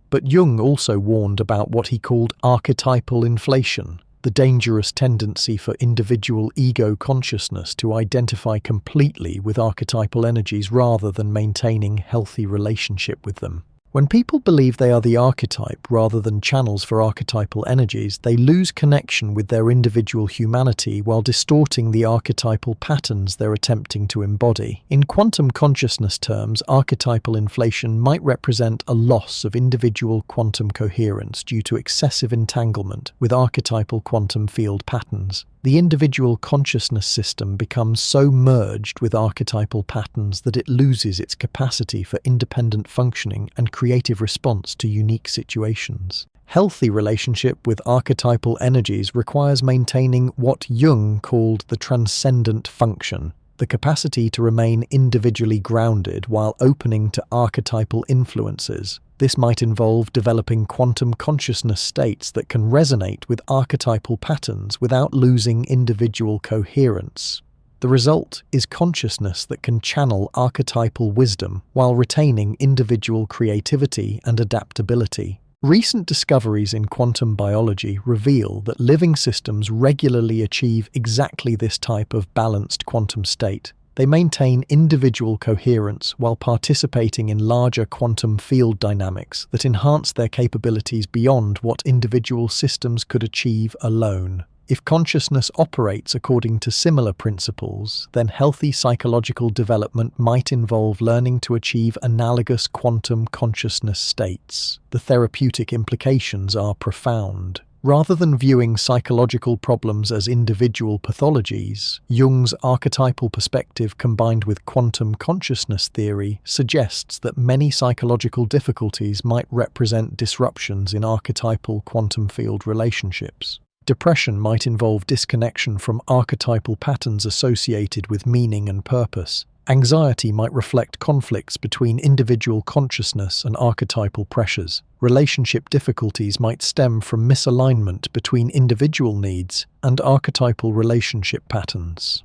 But Jung also warned about what he called archetypal inflation, the dangerous tendency for individual ego consciousness to identify completely with archetypal energies rather than maintaining healthy relationship with them. When people believe they are the archetype rather than channels for archetypal energies, they lose connection with their individual humanity while distorting the archetypal patterns they're attempting to embody. In quantum consciousness terms, archetypal inflation might represent a loss of individual quantum coherence due to excessive entanglement with archetypal quantum field patterns. The individual consciousness system becomes so merged with archetypal patterns that it loses its capacity for independent functioning and creative response to unique situations. Healthy relationship with archetypal energies requires maintaining what Jung called the transcendent function, the capacity to remain individually grounded while opening to archetypal influences. This might involve developing quantum consciousness states that can resonate with archetypal patterns without losing individual coherence. The result is consciousness that can channel archetypal wisdom while retaining individual creativity and adaptability. Recent discoveries in quantum biology reveal that living systems regularly achieve exactly this type of balanced quantum state. They maintain individual coherence while participating in larger quantum field dynamics that enhance their capabilities beyond what individual systems could achieve alone. If consciousness operates according to similar principles, then healthy psychological development might involve learning to achieve analogous quantum consciousness states. The therapeutic implications are profound. Rather than viewing psychological problems as individual pathologies, Jung's archetypal perspective combined with quantum consciousness theory suggests that many psychological difficulties might represent disruptions in archetypal quantum field relationships. Depression might involve disconnection from archetypal patterns associated with meaning and purpose. Anxiety might reflect conflicts between individual consciousness and archetypal pressures. Relationship difficulties might stem from misalignment between individual needs and archetypal relationship patterns.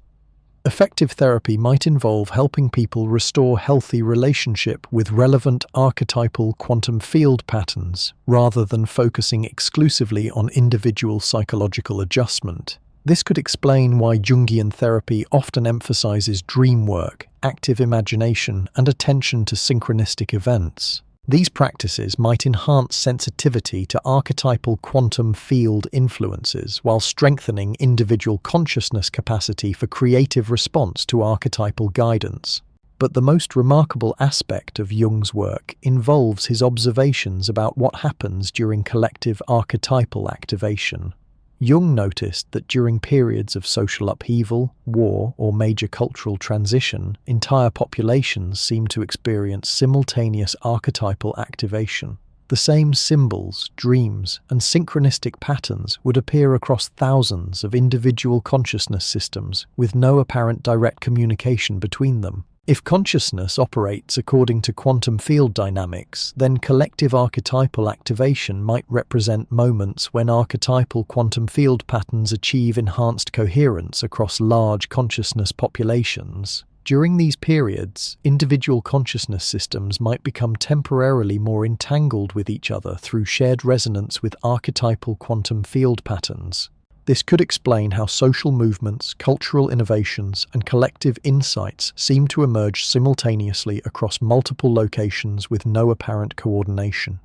Effective therapy might involve helping people restore healthy relationship with relevant archetypal quantum field patterns, rather than focusing exclusively on individual psychological adjustment. This could explain why Jungian therapy often emphasizes dream work, active imagination, and attention to synchronistic events. These practices might enhance sensitivity to archetypal quantum field influences while strengthening individual consciousness capacity for creative response to archetypal guidance. But the most remarkable aspect of Jung's work involves his observations about what happens during collective archetypal activation. Jung noticed that during periods of social upheaval, war, or major cultural transition, entire populations seem to experience simultaneous archetypal activation. The same symbols, dreams, and synchronistic patterns would appear across thousands of individual consciousness systems with no apparent direct communication between them. If consciousness operates according to quantum field dynamics, then collective archetypal activation might represent moments when archetypal quantum field patterns achieve enhanced coherence across large consciousness populations. During these periods, individual consciousness systems might become temporarily more entangled with each other through shared resonance with archetypal quantum field patterns. This could explain how social movements, cultural innovations, and collective insights seem to emerge simultaneously across multiple locations with no apparent coordination.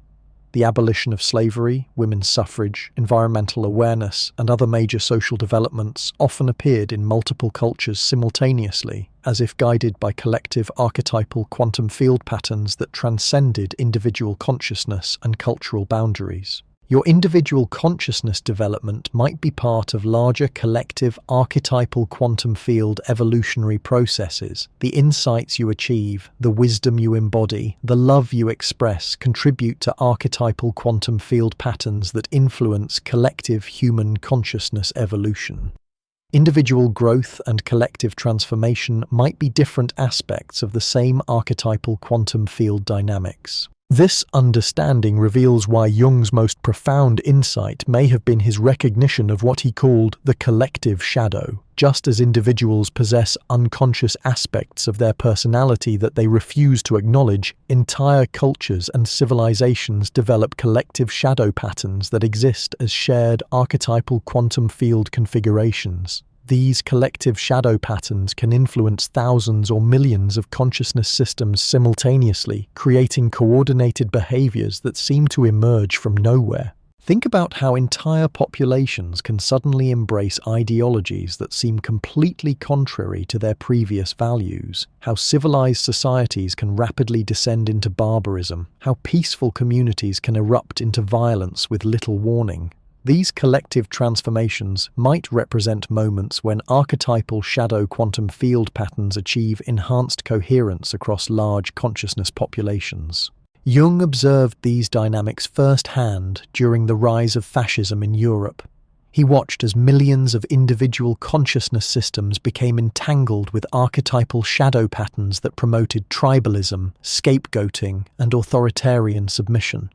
The abolition of slavery, women's suffrage, environmental awareness, and other major social developments often appeared in multiple cultures simultaneously, as if guided by collective archetypal quantum field patterns that transcended individual consciousness and cultural boundaries. Your individual consciousness development might be part of larger collective archetypal quantum field evolutionary processes. The insights you achieve, the wisdom you embody, the love you express contribute to archetypal quantum field patterns that influence collective human consciousness evolution. Individual growth and collective transformation might be different aspects of the same archetypal quantum field dynamics. This understanding reveals why Jung's most profound insight may have been his recognition of what he called the collective shadow. Just as individuals possess unconscious aspects of their personality that they refuse to acknowledge, entire cultures and civilizations develop collective shadow patterns that exist as shared archetypal quantum field configurations. These collective shadow patterns can influence thousands or millions of consciousness systems simultaneously, creating coordinated behaviors that seem to emerge from nowhere. Think about how entire populations can suddenly embrace ideologies that seem completely contrary to their previous values, how civilized societies can rapidly descend into barbarism, how peaceful communities can erupt into violence with little warning. These collective transformations might represent moments when archetypal shadow quantum field patterns achieve enhanced coherence across large consciousness populations. Jung observed these dynamics firsthand during the rise of fascism in Europe. He watched as millions of individual consciousness systems became entangled with archetypal shadow patterns that promoted tribalism, scapegoating, and authoritarian submission.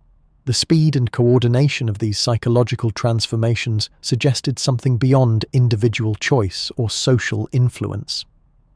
The speed and coordination of these psychological transformations suggested something beyond individual choice or social influence.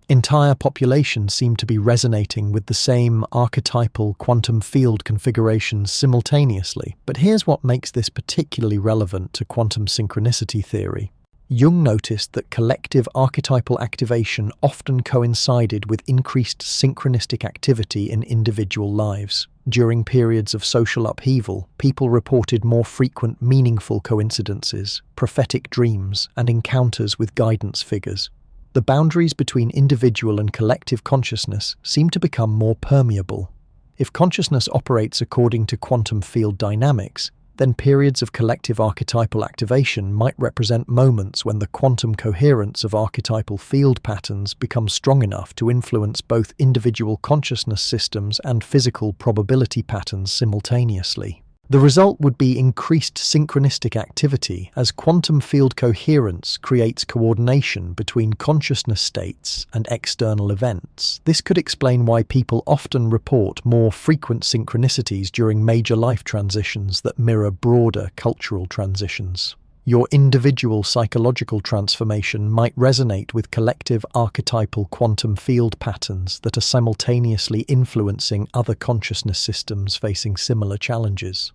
Entire populations seemed to be resonating with the same archetypal quantum field configurations simultaneously. But here's what makes this particularly relevant to quantum synchronicity theory. Jung noticed that collective archetypal activation often coincided with increased synchronistic activity in individual lives. During periods of social upheaval, people reported more frequent meaningful coincidences, prophetic dreams, and encounters with guidance figures. The boundaries between individual and collective consciousness seem to become more permeable. If consciousness operates according to quantum field dynamics, then periods of collective archetypal activation might represent moments when the quantum coherence of archetypal field patterns becomes strong enough to influence both individual consciousness systems and physical probability patterns simultaneously. The result would be increased synchronistic activity as quantum field coherence creates coordination between consciousness states and external events. This could explain why people often report more frequent synchronicities during major life transitions that mirror broader cultural transitions. Your individual psychological transformation might resonate with collective archetypal quantum field patterns that are simultaneously influencing other consciousness systems facing similar challenges.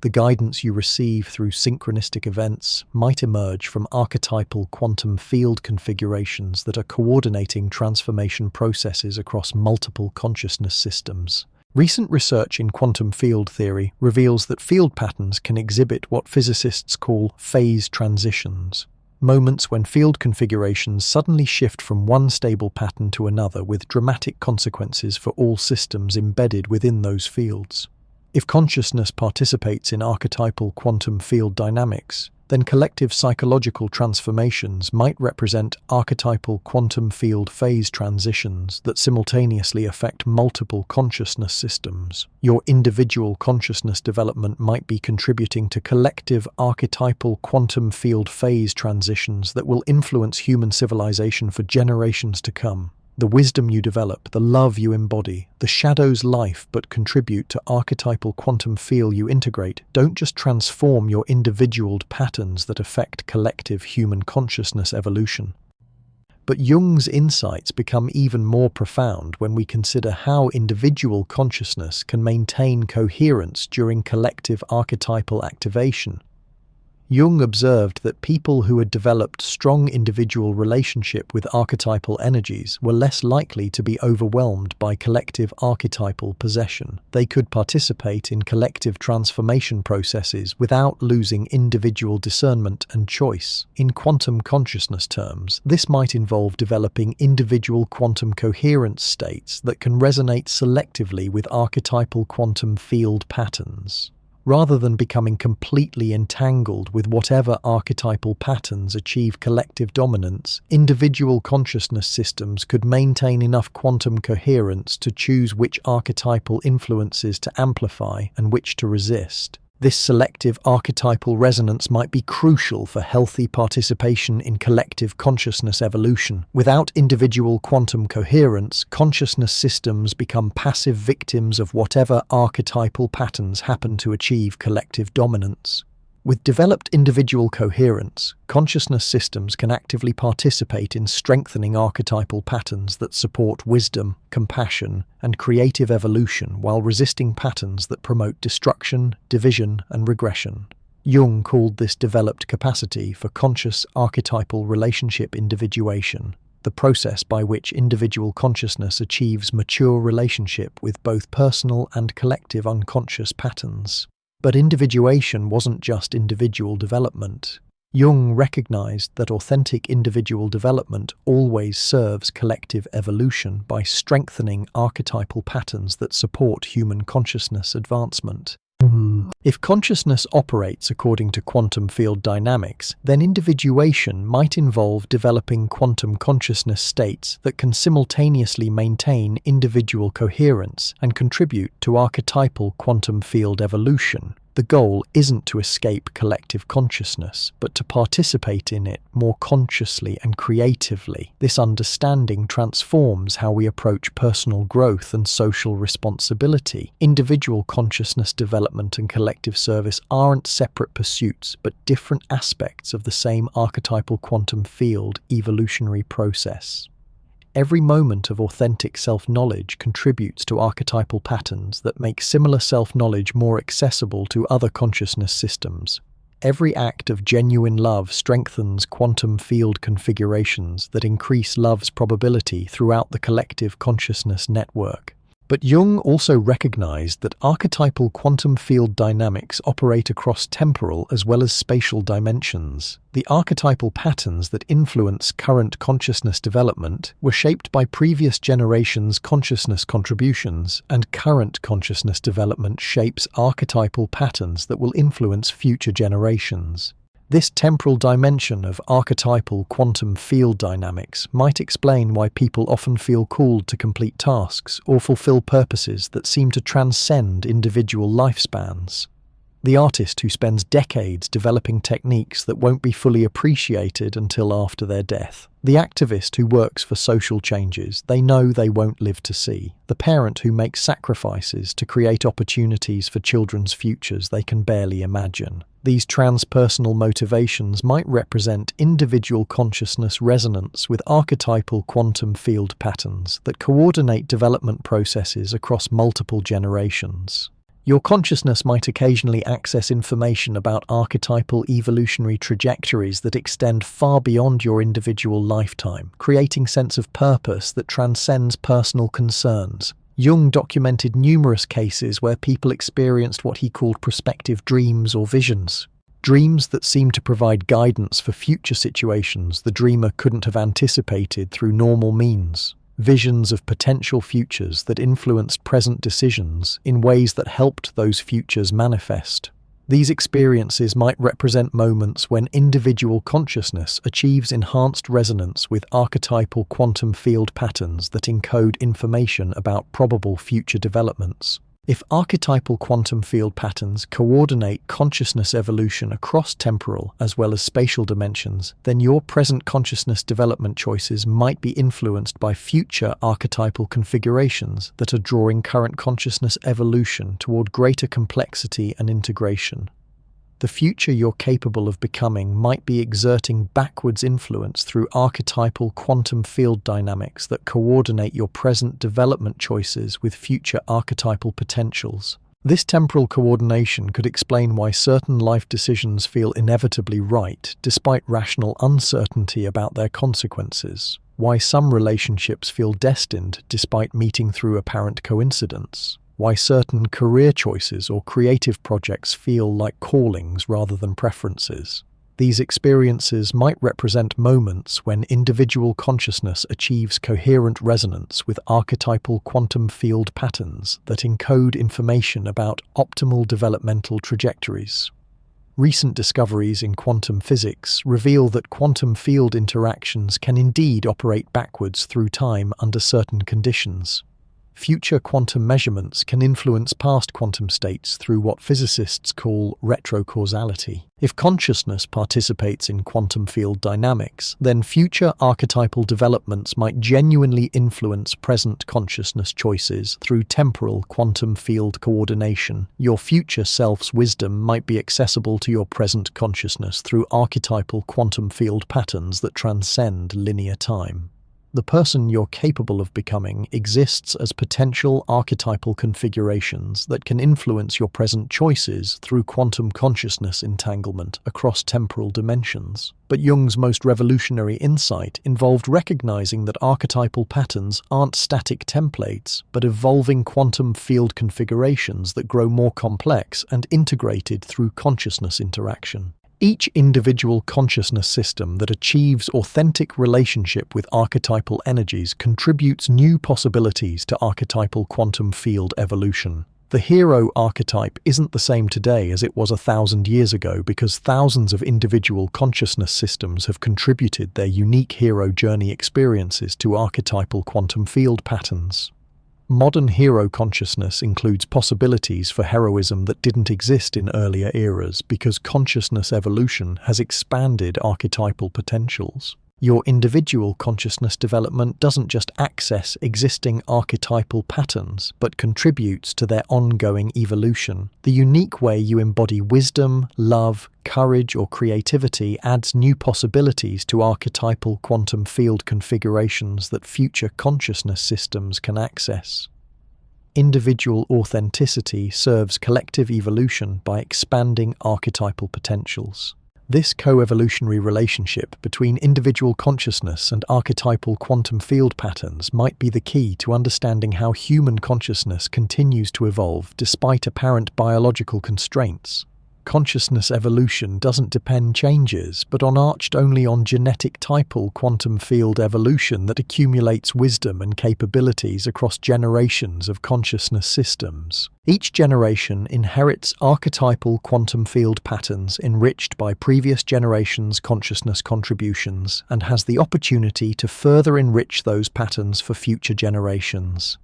The guidance you receive through synchronistic events might emerge from archetypal quantum field configurations that are coordinating transformation processes across multiple consciousness systems. Recent research in quantum field theory reveals that field patterns can exhibit what physicists call phase transitions, moments when field configurations suddenly shift from one stable pattern to another with dramatic consequences for all systems embedded within those fields. If consciousness participates in archetypal quantum field dynamics, then collective psychological transformations might represent archetypal quantum field phase transitions that simultaneously affect multiple consciousness systems. Your individual consciousness development might be contributing to collective archetypal quantum field phase transitions that will influence human civilization for generations to come. The wisdom you develop, the love you embody, the shadows life but contribute to archetypal quantum field you integrate don't just transform your individual patterns that affect collective human consciousness evolution. But Jung's insights become even more profound when we consider how individual consciousness can maintain coherence during collective archetypal activation. Jung observed that people who had developed strong individual relationship with archetypal energies were less likely to be overwhelmed by collective archetypal possession. They could participate in collective transformation processes without losing individual discernment and choice. In quantum consciousness terms, this might involve developing individual quantum coherence states that can resonate selectively with archetypal quantum field patterns. Rather than becoming completely entangled with whatever archetypal patterns achieve collective dominance, individual consciousness systems could maintain enough quantum coherence to choose which archetypal influences to amplify and which to resist. This selective archetypal resonance might be crucial for healthy participation in collective consciousness evolution. Without individual quantum coherence, consciousness systems become passive victims of whatever archetypal patterns happen to achieve collective dominance. With developed individual coherence, consciousness systems can actively participate in strengthening archetypal patterns that support wisdom, compassion, and creative evolution while resisting patterns that promote destruction, division, and regression. Jung called this developed capacity for conscious archetypal relationship individuation, the process by which individual consciousness achieves mature relationship with both personal and collective unconscious patterns. But individuation wasn't just individual development. Jung recognized that authentic individual development always serves collective evolution by strengthening archetypal patterns that support human consciousness advancement. If consciousness operates according to quantum field dynamics, then individuation might involve developing quantum consciousness states that can simultaneously maintain individual coherence and contribute to archetypal quantum field evolution. The goal isn't to escape collective consciousness, but to participate in it more consciously and creatively. This understanding transforms how we approach personal growth and social responsibility. Individual consciousness development and collective service aren't separate pursuits, but different aspects of the same archetypal quantum field evolutionary process. Every moment of authentic self-knowledge contributes to archetypal patterns that make similar self-knowledge more accessible to other consciousness systems. Every act of genuine love strengthens quantum field configurations that increase love's probability throughout the collective consciousness network. But Jung also recognized that archetypal quantum field dynamics operate across temporal as well as spatial dimensions. The archetypal patterns that influence current consciousness development were shaped by previous generations' consciousness contributions, and current consciousness development shapes archetypal patterns that will influence future generations. This temporal dimension of archetypal quantum field dynamics might explain why people often feel called to complete tasks or fulfill purposes that seem to transcend individual lifespans. The artist who spends decades developing techniques that won't be fully appreciated until after their death. The activist who works for social changes they know they won't live to see. The parent who makes sacrifices to create opportunities for children's futures they can barely imagine. These transpersonal motivations might represent individual consciousness resonance with archetypal quantum field patterns that coordinate development processes across multiple generations. Your consciousness might occasionally access information about archetypal evolutionary trajectories that extend far beyond your individual lifetime, creating a sense of purpose that transcends personal concerns. Jung documented numerous cases where people experienced what he called prospective dreams or visions. Dreams that seemed to provide guidance for future situations the dreamer couldn't have anticipated through normal means. Visions of potential futures that influenced present decisions in ways that helped those futures manifest. These experiences might represent moments when individual consciousness achieves enhanced resonance with archetypal quantum field patterns that encode information about probable future developments. If archetypal quantum field patterns coordinate consciousness evolution across temporal as well as spatial dimensions, then your present consciousness development choices might be influenced by future archetypal configurations that are drawing current consciousness evolution toward greater complexity and integration. The future you're capable of becoming might be exerting backwards influence through archetypal quantum field dynamics that coordinate your present development choices with future archetypal potentials. This temporal coordination could explain why certain life decisions feel inevitably right despite rational uncertainty about their consequences, why some relationships feel destined despite meeting through apparent coincidence, why certain career choices or creative projects feel like callings rather than preferences. These experiences might represent moments when individual consciousness achieves coherent resonance with archetypal quantum field patterns that encode information about optimal developmental trajectories. Recent discoveries in quantum physics reveal that quantum field interactions can indeed operate backwards through time under certain conditions. Future quantum measurements can influence past quantum states through what physicists call retrocausality. If consciousness participates in quantum field dynamics, then future archetypal developments might genuinely influence present consciousness choices through temporal quantum field coordination. Your future self's wisdom might be accessible to your present consciousness through archetypal quantum field patterns that transcend linear time. The person you're capable of becoming exists as potential archetypal configurations that can influence your present choices through quantum consciousness entanglement across temporal dimensions. But Jung's most revolutionary insight involved recognizing that archetypal patterns aren't static templates, but evolving quantum field configurations that grow more complex and integrated through consciousness interaction. Each individual consciousness system that achieves authentic relationship with archetypal energies contributes new possibilities to archetypal quantum field evolution. The hero archetype isn't the same today as it was 1,000 years ago because thousands of individual consciousness systems have contributed their unique hero journey experiences to archetypal quantum field patterns. Modern hero consciousness includes possibilities for heroism that didn't exist in earlier eras because consciousness evolution has expanded archetypal potentials. Your individual consciousness development doesn't just access existing archetypal patterns, but contributes to their ongoing evolution. The unique way you embody wisdom, love, courage, or creativity adds new possibilities to archetypal quantum field configurations that future consciousness systems can access. Individual authenticity serves collective evolution by expanding archetypal potentials. This co-evolutionary relationship between individual consciousness and archetypal quantum field patterns might be the key to understanding how human consciousness continues to evolve despite apparent biological constraints. Consciousness evolution doesn't depend changes, but arched only on genetic typal quantum field evolution that accumulates wisdom and capabilities across generations of consciousness systems. Each generation inherits archetypal quantum field patterns enriched by previous generations' consciousness contributions and has the opportunity to further enrich those patterns for future generations.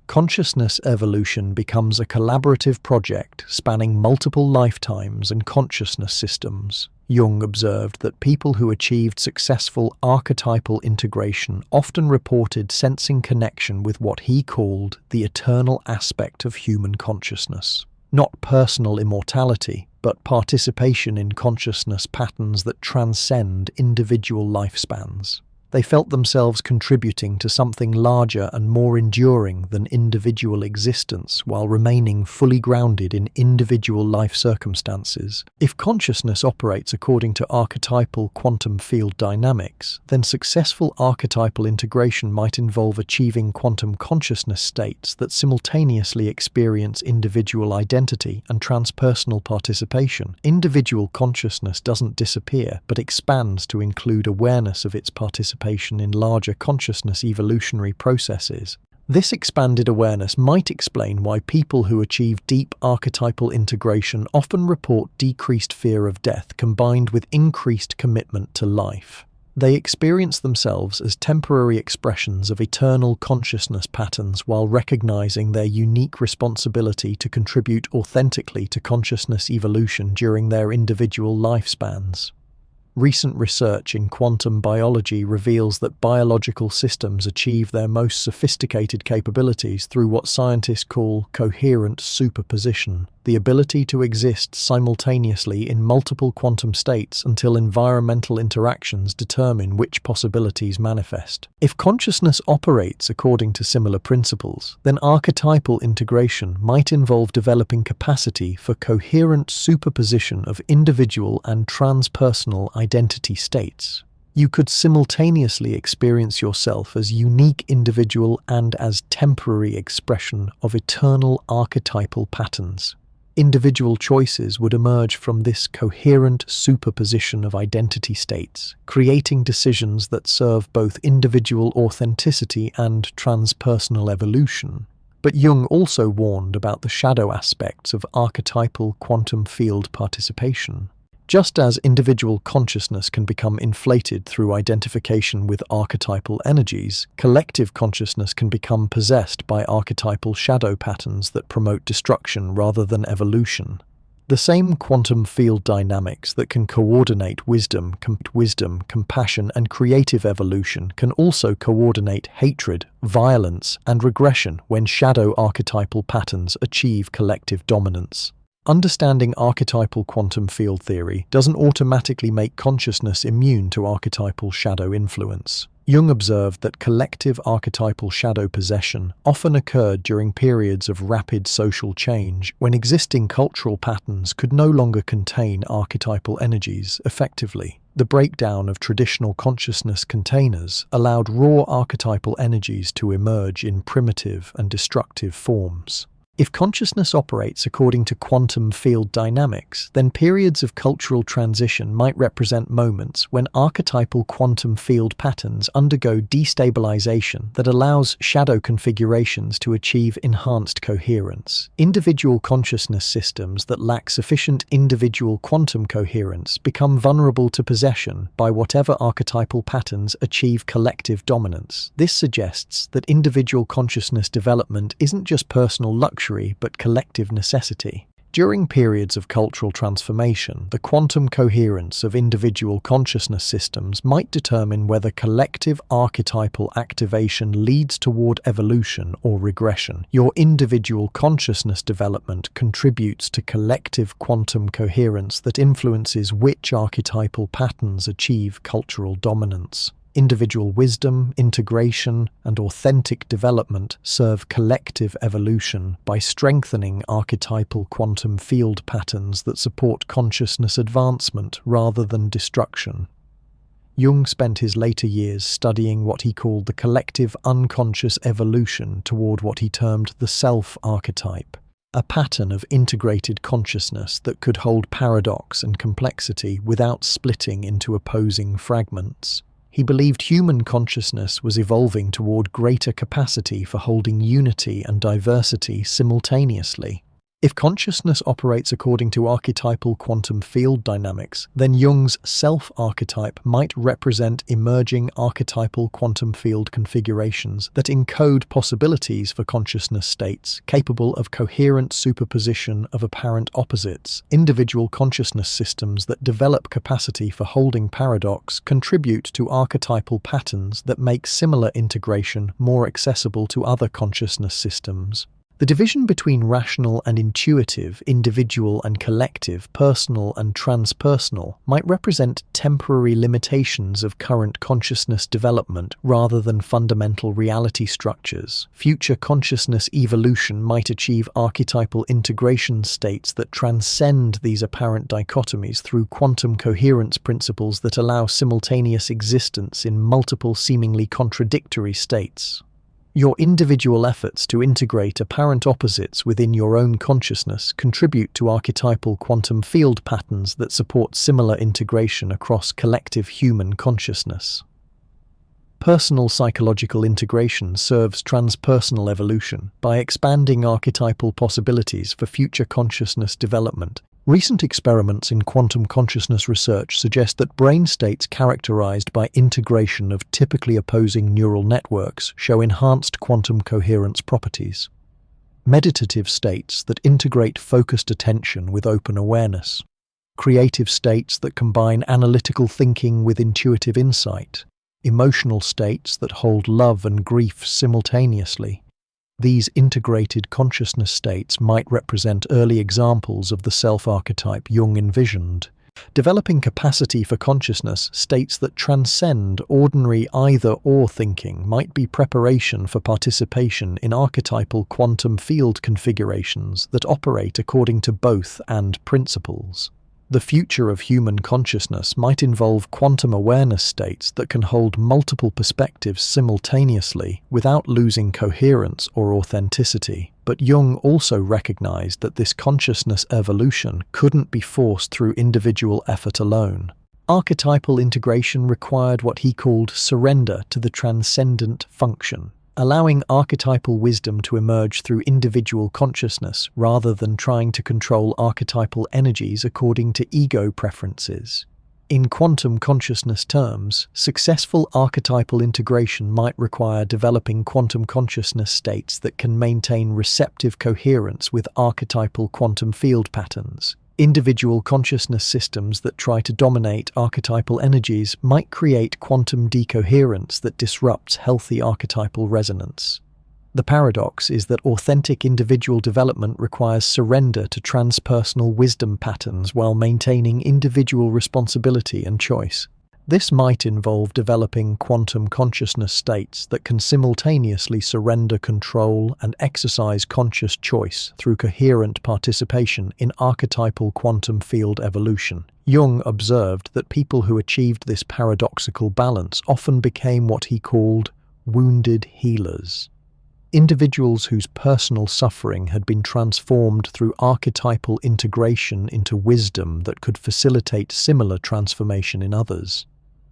Consciousness evolution becomes a collaborative project spanning multiple lifetimes and consciousness systems. Jung observed that people who achieved successful archetypal integration often reported sensing connection with what he called the eternal aspect of human consciousness. Not personal immortality, but participation in consciousness patterns that transcend individual lifespans. They felt themselves contributing to something larger and more enduring than individual existence while remaining fully grounded in individual life circumstances. If consciousness operates according to archetypal quantum field dynamics, then successful archetypal integration might involve achieving quantum consciousness states that simultaneously experience individual identity and transpersonal participation. Individual consciousness doesn't disappear, but expands to include awareness of its participation in larger consciousness evolutionary processes. This expanded awareness might explain why people who achieve deep archetypal integration often report decreased fear of death combined with increased commitment to life. They experience themselves as temporary expressions of eternal consciousness patterns while recognizing their unique responsibility to contribute authentically to consciousness evolution during their individual lifespans. Recent research in quantum biology reveals that biological systems achieve their most sophisticated capabilities through what scientists call coherent superposition. The the ability to exist simultaneously in multiple quantum states until environmental interactions determine which possibilities manifest. If consciousness operates according to similar principles, then archetypal integration might involve developing capacity for coherent superposition of individual and transpersonal identity states. You could simultaneously experience yourself as unique individual and as temporary expression of eternal archetypal patterns. Individual choices would emerge from this coherent superposition of identity states, creating decisions that serve both individual authenticity and transpersonal evolution. But Jung also warned about the shadow aspects of archetypal quantum field participation. Just as individual consciousness can become inflated through identification with archetypal energies, collective consciousness can become possessed by archetypal shadow patterns that promote destruction rather than evolution. The same quantum field dynamics that can coordinate wisdom, compassion, and creative evolution can also coordinate hatred, violence, and regression when shadow archetypal patterns achieve collective dominance. Understanding archetypal quantum field theory doesn't automatically make consciousness immune to archetypal shadow influence. Jung observed that collective archetypal shadow possession often occurred during periods of rapid social change when existing cultural patterns could no longer contain archetypal energies effectively. The breakdown of traditional consciousness containers allowed raw archetypal energies to emerge in primitive and destructive forms. If consciousness operates according to quantum field dynamics, then periods of cultural transition might represent moments when archetypal quantum field patterns undergo destabilization that allows shadow configurations to achieve enhanced coherence. Individual consciousness systems that lack sufficient individual quantum coherence become vulnerable to possession by whatever archetypal patterns achieve collective dominance. This suggests that individual consciousness development isn't just personal luxury, but collective necessity. During periods of cultural transformation, the quantum coherence of individual consciousness systems might determine whether collective archetypal activation leads toward evolution or regression. Your individual consciousness development contributes to collective quantum coherence that influences which archetypal patterns achieve cultural dominance. Individual wisdom, integration, and authentic development serve collective evolution by strengthening archetypal quantum field patterns that support consciousness advancement rather than destruction. Jung spent his later years studying what he called the collective unconscious evolution toward what he termed the self-archetype, a pattern of integrated consciousness that could hold paradox and complexity without splitting into opposing fragments. He believed human consciousness was evolving toward greater capacity for holding unity and diversity simultaneously. If consciousness operates according to archetypal quantum field dynamics, then Jung's self-archetype might represent emerging archetypal quantum field configurations that encode possibilities for consciousness states capable of coherent superposition of apparent opposites. Individual consciousness systems that develop capacity for holding paradox contribute to archetypal patterns that make similar integration more accessible to other consciousness systems. The division between rational and intuitive, individual and collective, personal and transpersonal, might represent temporary limitations of current consciousness development rather than fundamental reality structures. Future consciousness evolution might achieve archetypal integration states that transcend these apparent dichotomies through quantum coherence principles that allow simultaneous existence in multiple seemingly contradictory states. Your individual efforts to integrate apparent opposites within your own consciousness contribute to archetypal quantum field patterns that support similar integration across collective human consciousness. Personal psychological integration serves transpersonal evolution by expanding archetypal possibilities for future consciousness development. Recent experiments in quantum consciousness research suggest that brain states characterized by integration of typically opposing neural networks show enhanced quantum coherence properties. Meditative states that integrate focused attention with open awareness. Creative states that combine analytical thinking with intuitive insight. Emotional states that hold love and grief simultaneously. These integrated consciousness states might represent early examples of the self-archetype Jung envisioned. Developing capacity for consciousness states that transcend ordinary either-or thinking might be preparation for participation in archetypal quantum field configurations that operate according to both-and principles. The future of human consciousness might involve quantum awareness states that can hold multiple perspectives simultaneously without losing coherence or authenticity. But Jung also recognized that this consciousness evolution couldn't be forced through individual effort alone. Archetypal integration required what he called surrender to the transcendent function, allowing archetypal wisdom to emerge through individual consciousness rather than trying to control archetypal energies according to ego preferences. In quantum consciousness terms, successful archetypal integration might require developing quantum consciousness states that can maintain receptive coherence with archetypal quantum field patterns. Individual consciousness systems that try to dominate archetypal energies might create quantum decoherence that disrupts healthy archetypal resonance. The paradox is that authentic individual development requires surrender to transpersonal wisdom patterns while maintaining individual responsibility and choice. This might involve developing quantum consciousness states that can simultaneously surrender control and exercise conscious choice through coherent participation in archetypal quantum field evolution. Jung observed that people who achieved this paradoxical balance often became what he called wounded healers. Individuals whose personal suffering had been transformed through archetypal integration into wisdom that could facilitate similar transformation in others.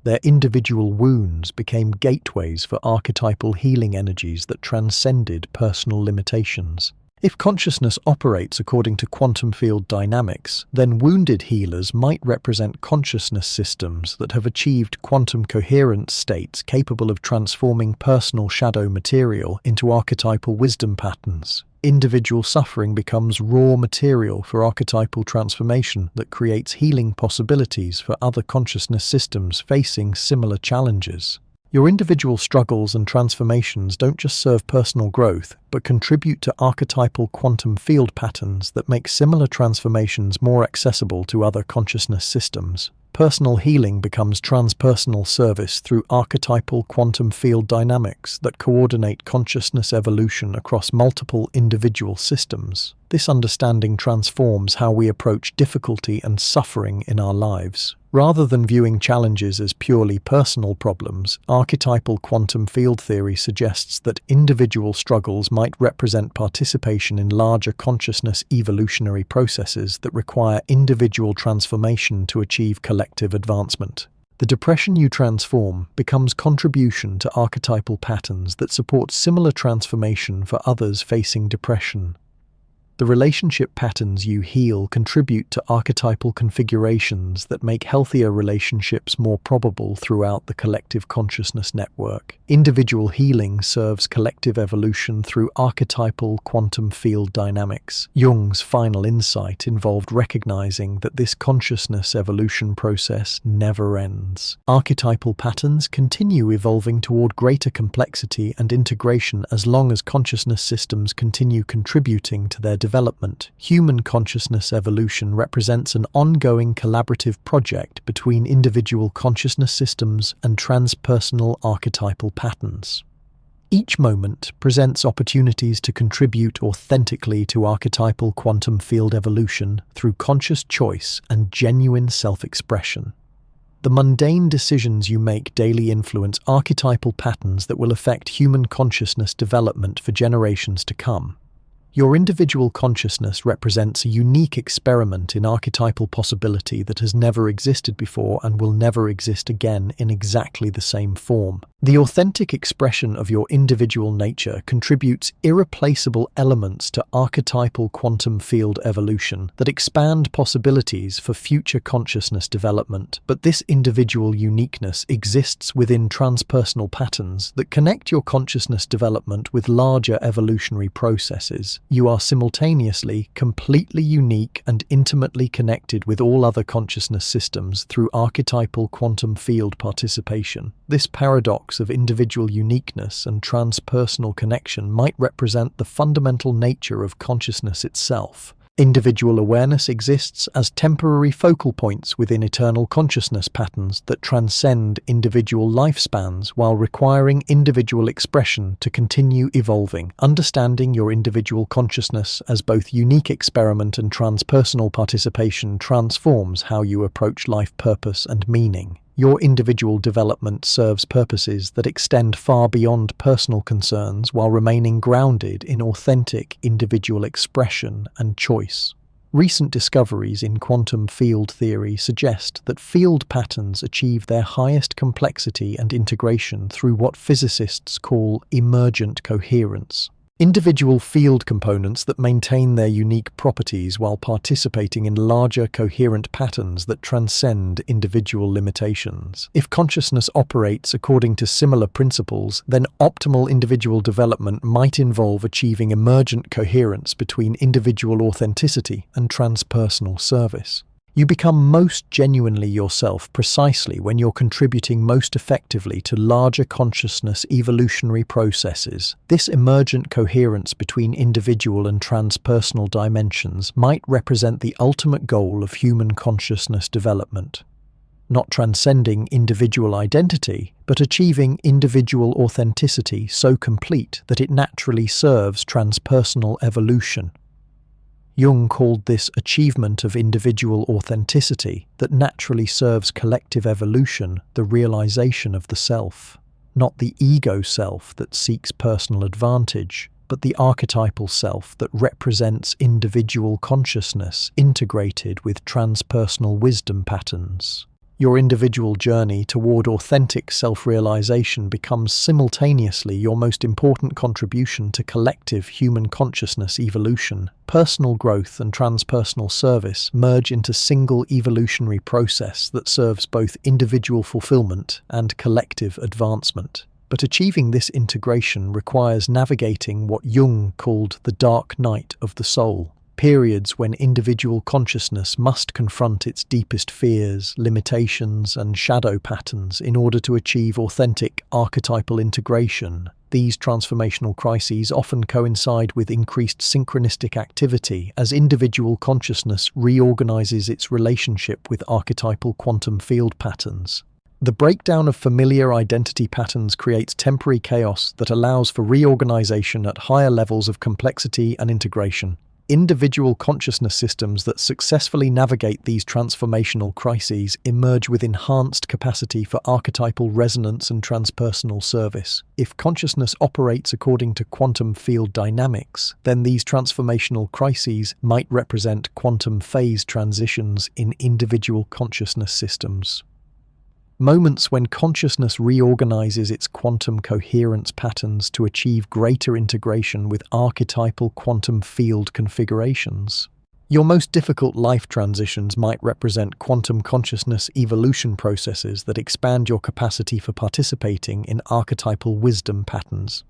Their individual wounds became gateways for archetypal healing energies that transcended personal limitations. If consciousness operates according to quantum field dynamics, then wounded healers might represent consciousness systems that have achieved quantum coherent states capable of transforming personal shadow material into archetypal wisdom patterns. Individual suffering becomes raw material for archetypal transformation that creates healing possibilities for other consciousness systems facing similar challenges. Your individual struggles and transformations don't just serve personal growth, but contribute to archetypal quantum field patterns that make similar transformations more accessible to other consciousness systems. Personal healing becomes transpersonal service through archetypal quantum field dynamics that coordinate consciousness evolution across multiple individual systems. This understanding transforms how we approach difficulty and suffering in our lives. Rather than viewing challenges as purely personal problems, archetypal quantum field theory suggests that individual struggles might represent participation in larger consciousness evolutionary processes that require individual transformation to achieve collective advancement. The depression you transform becomes contribution to archetypal patterns that support similar transformation for others facing depression. The relationship patterns you heal contribute to archetypal configurations that make healthier relationships more probable throughout the collective consciousness network. Individual healing serves collective evolution through archetypal quantum field dynamics. Jung's final insight involved recognizing that this consciousness evolution process never ends. Archetypal patterns continue evolving toward greater complexity and integration as long as consciousness systems continue contributing to their development. Human consciousness evolution represents an ongoing collaborative project between individual consciousness systems and transpersonal archetypal patterns. Each moment presents opportunities to contribute authentically to archetypal quantum field evolution through conscious choice and genuine self-expression. The mundane decisions you make daily influence archetypal patterns that will affect human consciousness development for generations to come. Your individual consciousness represents a unique experiment in archetypal possibility that has never existed before and will never exist again in exactly the same form. The authentic expression of your individual nature contributes irreplaceable elements to archetypal quantum field evolution that expand possibilities for future consciousness development. But this individual uniqueness exists within transpersonal patterns that connect your consciousness development with larger evolutionary processes. You are simultaneously completely unique and intimately connected with all other consciousness systems through archetypal quantum field participation. This paradox of individual uniqueness and transpersonal connection might represent the fundamental nature of consciousness itself. Individual awareness exists as temporary focal points within eternal consciousness patterns that transcend individual lifespans while requiring individual expression to continue evolving. Understanding your individual consciousness as both unique experiment and transpersonal participation transforms how you approach life purpose and meaning. Your individual development serves purposes that extend far beyond personal concerns while remaining grounded in authentic individual expression and choice. Recent discoveries in quantum field theory suggest that field patterns achieve their highest complexity and integration through what physicists call emergent coherence. Individual field components that maintain their unique properties while participating in larger coherent patterns that transcend individual limitations. If consciousness operates according to similar principles, then optimal individual development might involve achieving emergent coherence between individual authenticity and transpersonal service. You become most genuinely yourself precisely when you're contributing most effectively to larger consciousness evolutionary processes. This emergent coherence between individual and transpersonal dimensions might represent the ultimate goal of human consciousness development. Not transcending individual identity, but achieving individual authenticity so complete that it naturally serves transpersonal evolution. Jung called this achievement of individual authenticity that naturally serves collective evolution the realization of the self, not the ego self that seeks personal advantage, but the archetypal self that represents individual consciousness integrated with transpersonal wisdom patterns. Your individual journey toward authentic self-realization becomes simultaneously your most important contribution to collective human consciousness evolution. Personal growth and transpersonal service merge into single evolutionary process that serves both individual fulfillment and collective advancement. But achieving this integration requires navigating what Jung called the dark night of the soul. Periods when individual consciousness must confront its deepest fears, limitations, and shadow patterns in order to achieve authentic archetypal integration. These transformational crises often coincide with increased synchronistic activity as individual consciousness reorganizes its relationship with archetypal quantum field patterns. The breakdown of familiar identity patterns creates temporary chaos that allows for reorganization at higher levels of complexity and integration. Individual consciousness systems that successfully navigate these transformational crises emerge with enhanced capacity for archetypal resonance and transpersonal service. If consciousness operates according to quantum field dynamics, then these transformational crises might represent quantum phase transitions in individual consciousness systems. Moments when consciousness reorganizes its quantum coherence patterns to achieve greater integration with archetypal quantum field configurations. Your most difficult life transitions might represent quantum consciousness evolution processes that expand your capacity for participating in archetypal wisdom patterns.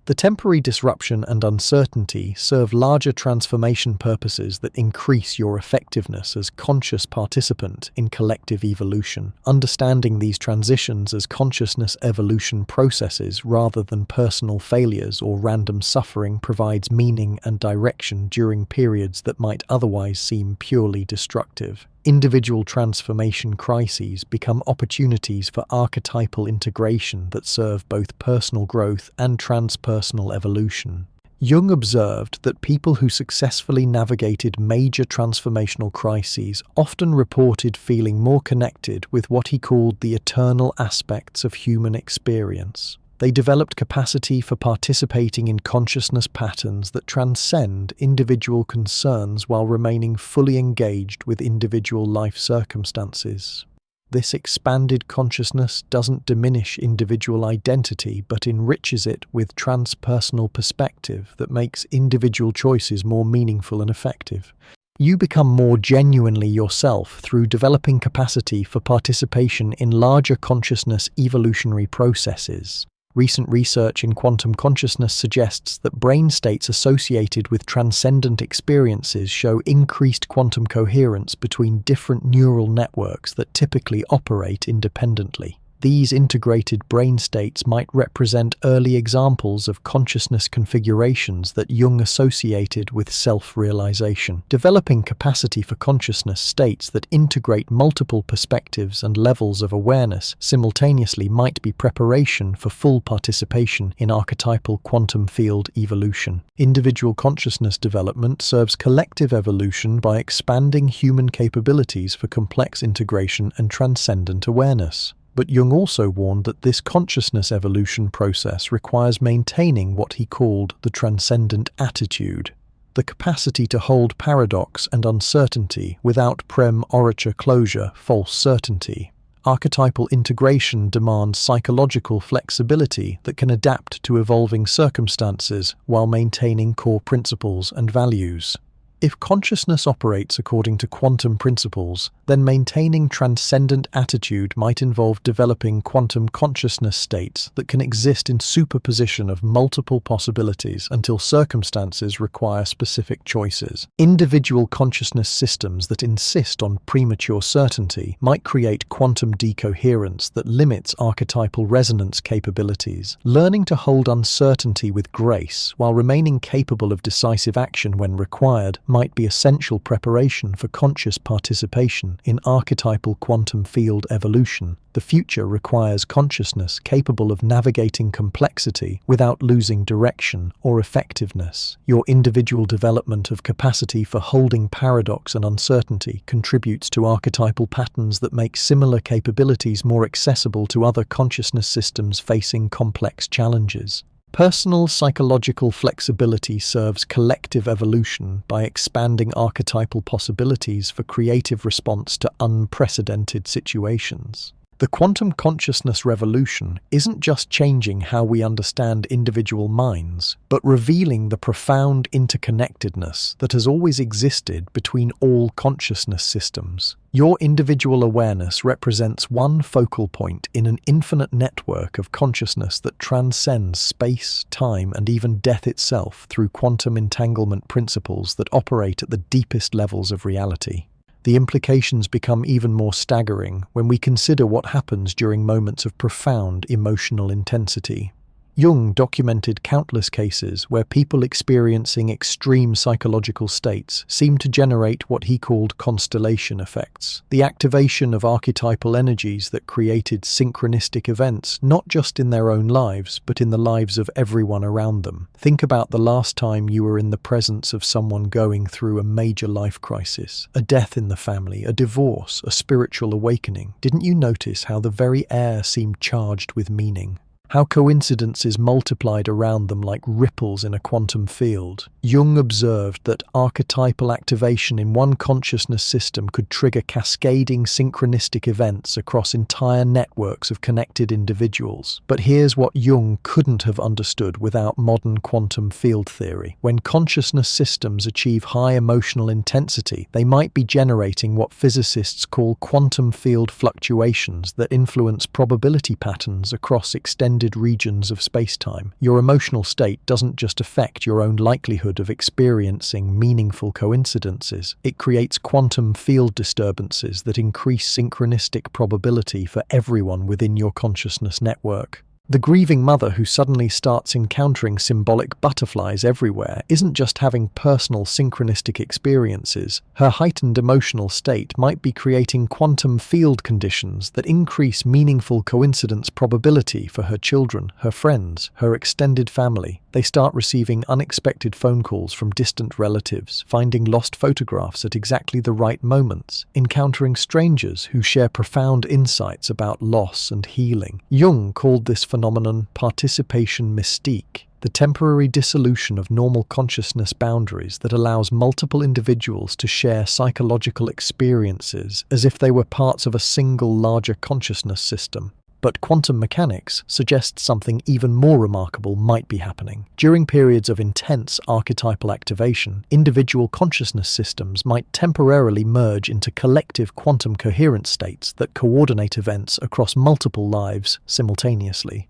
The temporary disruption and uncertainty serve larger transformation purposes that increase your effectiveness as conscious participant in collective evolution. Understanding these transitions as consciousness evolution processes rather than personal failures or random suffering provides meaning and direction during periods that might otherwise seem purely destructive. Individual transformation crises become opportunities for archetypal integration that serve both personal growth and transpersonal evolution. Jung observed that people who successfully navigated major transformational crises often reported feeling more connected with what he called the eternal aspects of human experience. They developed capacity for participating in consciousness patterns that transcend individual concerns while remaining fully engaged with individual life circumstances. This expanded consciousness doesn't diminish individual identity but enriches it with transpersonal perspective that makes individual choices more meaningful and effective. You become more genuinely yourself through developing capacity for participation in larger consciousness evolutionary processes. Recent research in quantum consciousness suggests that brain states associated with transcendent experiences show increased quantum coherence between different neural networks that typically operate independently. These integrated brain states might represent early examples of consciousness configurations that Jung associated with self-realization. Developing capacity for consciousness states that integrate multiple perspectives and levels of awareness simultaneously might be preparation for full participation in archetypal quantum field evolution. Individual consciousness development serves collective evolution by expanding human capabilities for complex integration and transcendent awareness. But Jung also warned that this consciousness evolution process requires maintaining what he called the transcendent attitude, the capacity to hold paradox and uncertainty without orature closure, false certainty. Archetypal integration demands psychological flexibility that can adapt to evolving circumstances while maintaining core principles and values. If consciousness operates according to quantum principles, then maintaining transcendent attitude might involve developing quantum consciousness states that can exist in superposition of multiple possibilities until circumstances require specific choices. Individual consciousness systems that insist on premature certainty might create quantum decoherence that limits archetypal resonance capabilities. Learning to hold uncertainty with grace while remaining capable of decisive action when required might be essential preparation for conscious participation in archetypal quantum field evolution. The future requires consciousness capable of navigating complexity without losing direction or effectiveness. Your individual development of capacity for holding paradox and uncertainty contributes to archetypal patterns that make similar capabilities more accessible to other consciousness systems facing complex challenges. Personal psychological flexibility serves collective evolution by expanding archetypal possibilities for creative response to unprecedented situations. The quantum consciousness revolution isn't just changing how we understand individual minds, but revealing the profound interconnectedness that has always existed between all consciousness systems. Your individual awareness represents one focal point in an infinite network of consciousness that transcends space, time, and even death itself through quantum entanglement principles that operate at the deepest levels of reality. The implications become even more staggering when we consider what happens during moments of profound emotional intensity. Jung documented countless cases where people experiencing extreme psychological states seemed to generate what he called constellation effects, the activation of archetypal energies that created synchronistic events not just in their own lives, but in the lives of everyone around them. Think about the last time you were in the presence of someone going through a major life crisis, a death in the family, a divorce, a spiritual awakening. Didn't you notice how the very air seemed charged with meaning? How coincidences multiplied around them like ripples in a quantum field. Jung observed that archetypal activation in one consciousness system could trigger cascading synchronistic events across entire networks of connected individuals. But here's what Jung couldn't have understood without modern quantum field theory. When consciousness systems achieve high emotional intensity, they might be generating what physicists call quantum field fluctuations that influence probability patterns across extended regions of space-time. Your emotional state doesn't just affect your own likelihood of experiencing meaningful coincidences. It creates quantum field disturbances that increase synchronistic probability for everyone within your consciousness network. The grieving mother who suddenly starts encountering symbolic butterflies everywhere isn't just having personal synchronistic experiences. Her heightened emotional state might be creating quantum field conditions that increase meaningful coincidence probability for her children, her friends, her extended family. They start receiving unexpected phone calls from distant relatives, finding lost photographs at exactly the right moments, encountering strangers who share profound insights about loss and healing. Jung called this phenomenon participation mystique, the temporary dissolution of normal consciousness boundaries that allows multiple individuals to share psychological experiences as if they were parts of a single larger consciousness system. But quantum mechanics suggests something even more remarkable might be happening. During periods of intense archetypal activation, individual consciousness systems might temporarily merge into collective quantum coherence states that coordinate events across multiple lives simultaneously.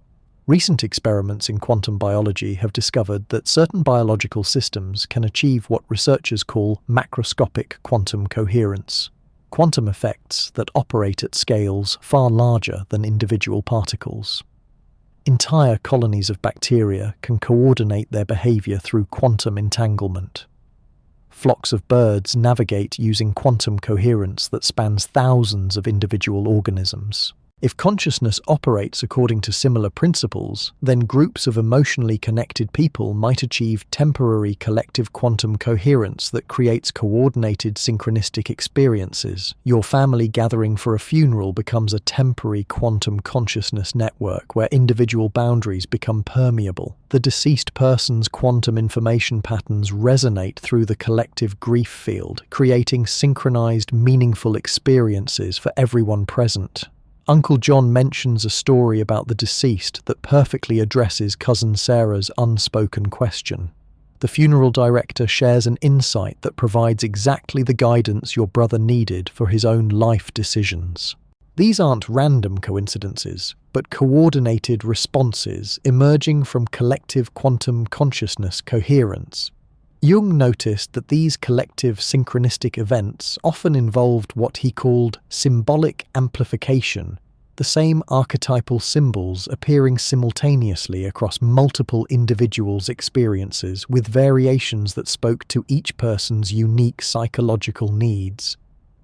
Recent experiments in quantum biology have discovered that certain biological systems can achieve what researchers call macroscopic quantum coherence, quantum effects that operate at scales far larger than individual particles. Entire colonies of bacteria can coordinate their behavior through quantum entanglement. Flocks of birds navigate using quantum coherence that spans thousands of individual organisms. If consciousness operates according to similar principles, then groups of emotionally connected people might achieve temporary collective quantum coherence that creates coordinated synchronistic experiences. Your family gathering for a funeral becomes a temporary quantum consciousness network where individual boundaries become permeable. The deceased person's quantum information patterns resonate through the collective grief field, creating synchronized, meaningful experiences for everyone present. Uncle John mentions a story about the deceased that perfectly addresses Cousin Sarah's unspoken question. The funeral director shares an insight that provides exactly the guidance your brother needed for his own life decisions. These aren't random coincidences, but coordinated responses emerging from collective quantum consciousness coherence. Jung noticed that these collective synchronistic events often involved what he called symbolic amplification, the same archetypal symbols appearing simultaneously across multiple individuals' experiences with variations that spoke to each person's unique psychological needs.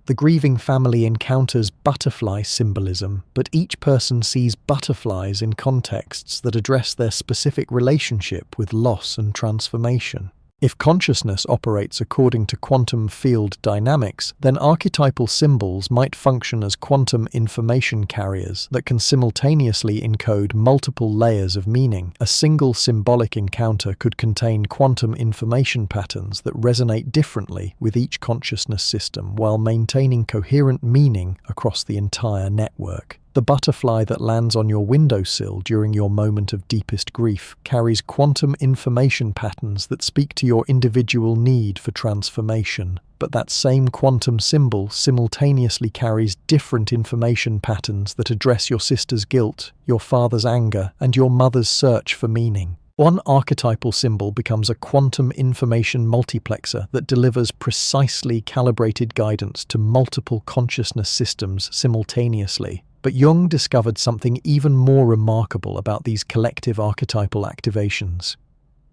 The grieving family encounters butterfly symbolism, but each person sees butterflies in contexts that address their specific relationship with loss and transformation. If consciousness operates according to quantum field dynamics, then archetypal symbols might function as quantum information carriers that can simultaneously encode multiple layers of meaning. A single symbolic encounter could contain quantum information patterns that resonate differently with each consciousness system while maintaining coherent meaning across the entire network. The butterfly that lands on your windowsill during your moment of deepest grief carries quantum information patterns that speak to your individual need for transformation. But that same quantum symbol simultaneously carries different information patterns that address your sister's guilt, your father's anger, and your mother's search for meaning. One archetypal symbol becomes a quantum information multiplexer that delivers precisely calibrated guidance to multiple consciousness systems simultaneously. But Jung discovered something even more remarkable about these collective archetypal activations.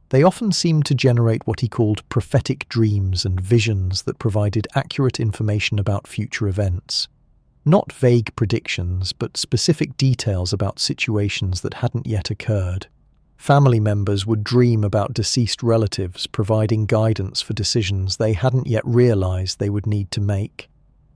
They often seemed to generate what he called prophetic dreams and visions that provided accurate information about future events. Not vague predictions, but specific details about situations that hadn't yet occurred. Family members would dream about deceased relatives, providing guidance for decisions they hadn't yet realized they would need to make.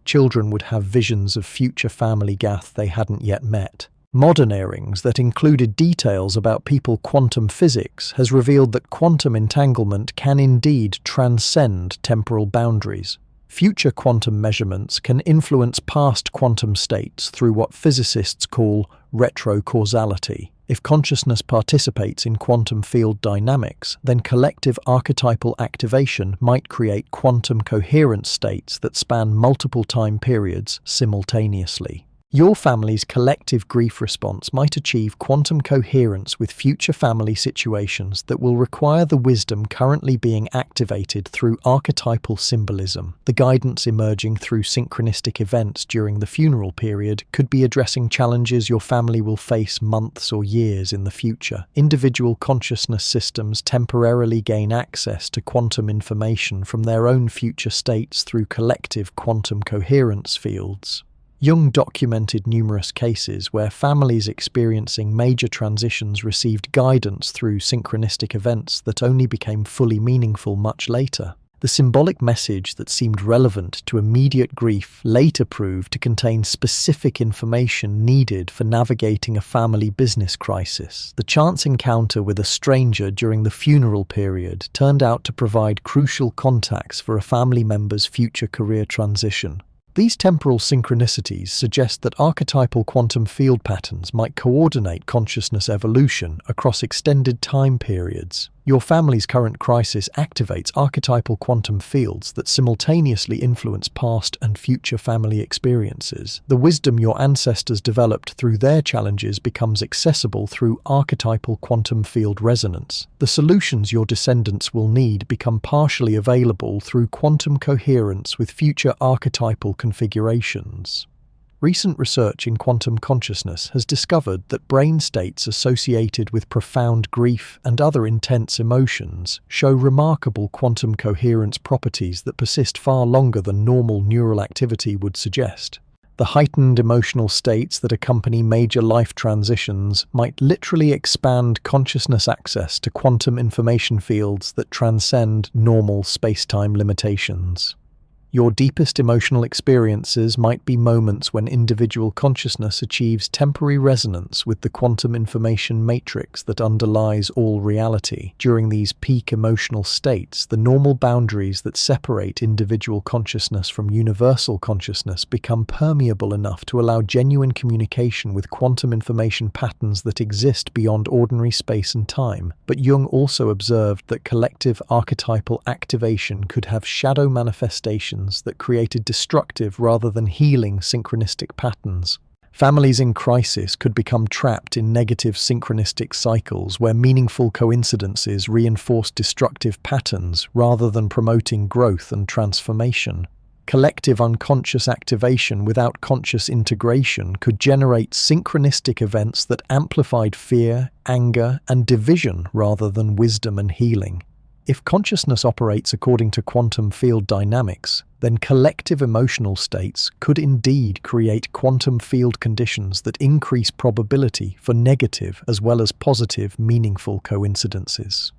Children would have visions of future family gath they hadn't yet met. Modern airings that included details about people quantum physics has revealed that quantum entanglement can indeed transcend temporal boundaries. Future quantum measurements can influence past quantum states through what physicists call retrocausality. If consciousness participates in quantum field dynamics, then collective archetypal activation might create quantum coherence states that span multiple time periods simultaneously. Your family's collective grief response might achieve quantum coherence with future family situations that will require the wisdom currently being activated through archetypal symbolism. The guidance emerging through synchronistic events during the funeral period could be addressing challenges your family will face months or years in the future. Individual consciousness systems temporarily gain access to quantum information from their own future states through collective quantum coherence fields. Jung documented numerous cases where families experiencing major transitions received guidance through synchronistic events that only became fully meaningful much later. The symbolic message that seemed relevant to immediate grief later proved to contain specific information needed for navigating a family business crisis. The chance encounter with a stranger during the funeral period turned out to provide crucial contacts for a family member's future career transition. These temporal synchronicities suggest that archetypal quantum field patterns might coordinate consciousness evolution across extended time periods. Your family's current crisis activates archetypal quantum fields that simultaneously influence past and future family experiences. The wisdom your ancestors developed through their challenges becomes accessible through archetypal quantum field resonance. The solutions your descendants will need become partially available through quantum coherence with future archetypal configurations. Recent research in quantum consciousness has discovered that brain states associated with profound grief and other intense emotions show remarkable quantum coherence properties that persist far longer than normal neural activity would suggest. The heightened emotional states that accompany major life transitions might literally expand consciousness access to quantum information fields that transcend normal space-time limitations. Your deepest emotional experiences might be moments when individual consciousness achieves temporary resonance with the quantum information matrix that underlies all reality. During these peak emotional states, the normal boundaries that separate individual consciousness from universal consciousness become permeable enough to allow genuine communication with quantum information patterns that exist beyond ordinary space and time. But Jung also observed that collective archetypal activation could have shadow manifestations that created destructive rather than healing synchronistic patterns. Families in crisis could become trapped in negative synchronistic cycles where meaningful coincidences reinforce destructive patterns rather than promoting growth and transformation. Collective unconscious activation without conscious integration could generate synchronistic events that amplified fear, anger, and division rather than wisdom and healing. If consciousness operates according to quantum field dynamics, then collective emotional states could indeed create quantum field conditions that increase probability for negative as well as positive, meaningful coincidences.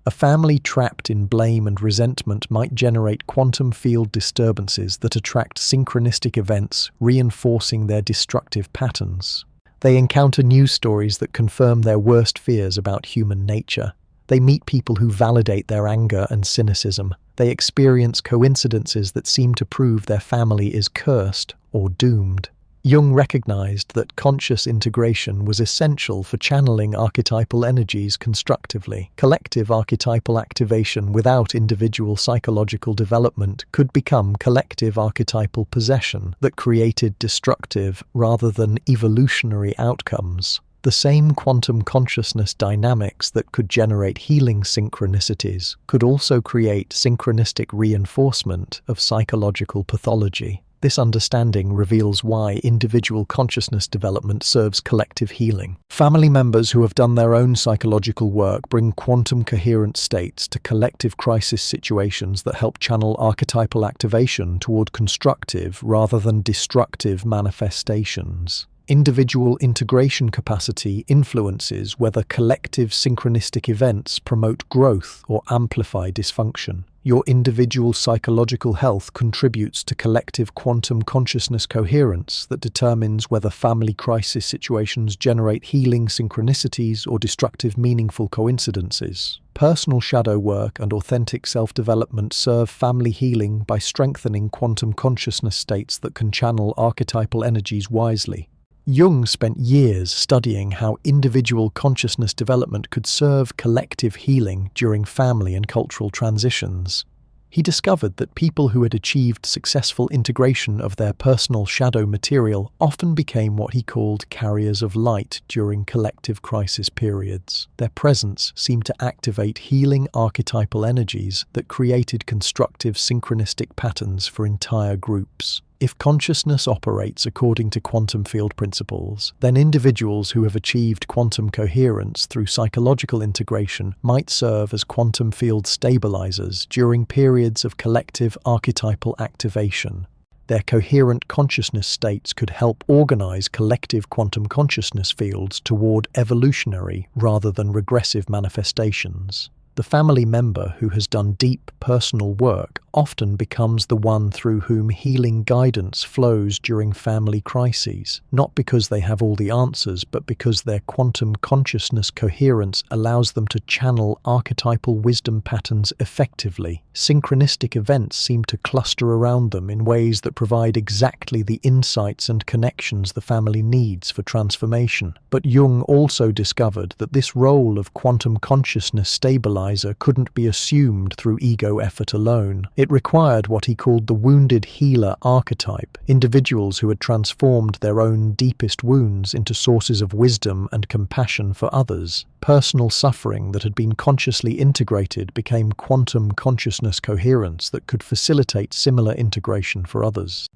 A family trapped in blame and resentment might generate quantum field disturbances that attract synchronistic events, reinforcing their destructive patterns. They encounter news stories that confirm their worst fears about human nature. They meet people who validate their anger and cynicism. They experience coincidences that seem to prove their family is cursed or doomed. Jung recognized that conscious integration was essential for channeling archetypal energies constructively. Collective archetypal activation without individual psychological development could become collective archetypal possession that created destructive rather than evolutionary outcomes. The same quantum consciousness dynamics that could generate healing synchronicities could also create synchronistic reinforcement of psychological pathology. This understanding reveals why individual consciousness development serves collective healing. Family members who have done their own psychological work bring quantum coherent states to collective crisis situations that help channel archetypal activation toward constructive rather than destructive manifestations. Individual integration capacity influences whether collective synchronistic events promote growth or amplify dysfunction. Your individual psychological health contributes to collective quantum consciousness coherence that determines whether family crisis situations generate healing synchronicities or destructive meaningful coincidences. Personal shadow work and authentic self-development serve family healing by strengthening quantum consciousness states that can channel archetypal energies wisely. Jung spent years studying how individual consciousness development could serve collective healing during family and cultural transitions. He discovered that people who had achieved successful integration of their personal shadow material often became what he called carriers of light during collective crisis periods. Their presence seemed to activate healing archetypal energies that created constructive synchronistic patterns for entire groups. If consciousness operates according to quantum field principles, then individuals who have achieved quantum coherence through psychological integration might serve as quantum field stabilizers during periods of collective archetypal activation. Their coherent consciousness states could help organize collective quantum consciousness fields toward evolutionary rather than regressive manifestations. The family member who has done deep personal work often becomes the one through whom healing guidance flows during family crises, not because they have all the answers, but because their quantum consciousness coherence allows them to channel archetypal wisdom patterns effectively. Synchronistic events seem to cluster around them in ways that provide exactly the insights and connections the family needs for transformation. But Jung also discovered that this role of quantum consciousness stabilizer couldn't be assumed through ego effort alone. It required what he called the wounded healer archetype, individuals who had transformed their own deepest wounds into sources of wisdom and compassion for others. Personal suffering that had been consciously integrated became quantum consciousness coherence that could facilitate similar integration for others.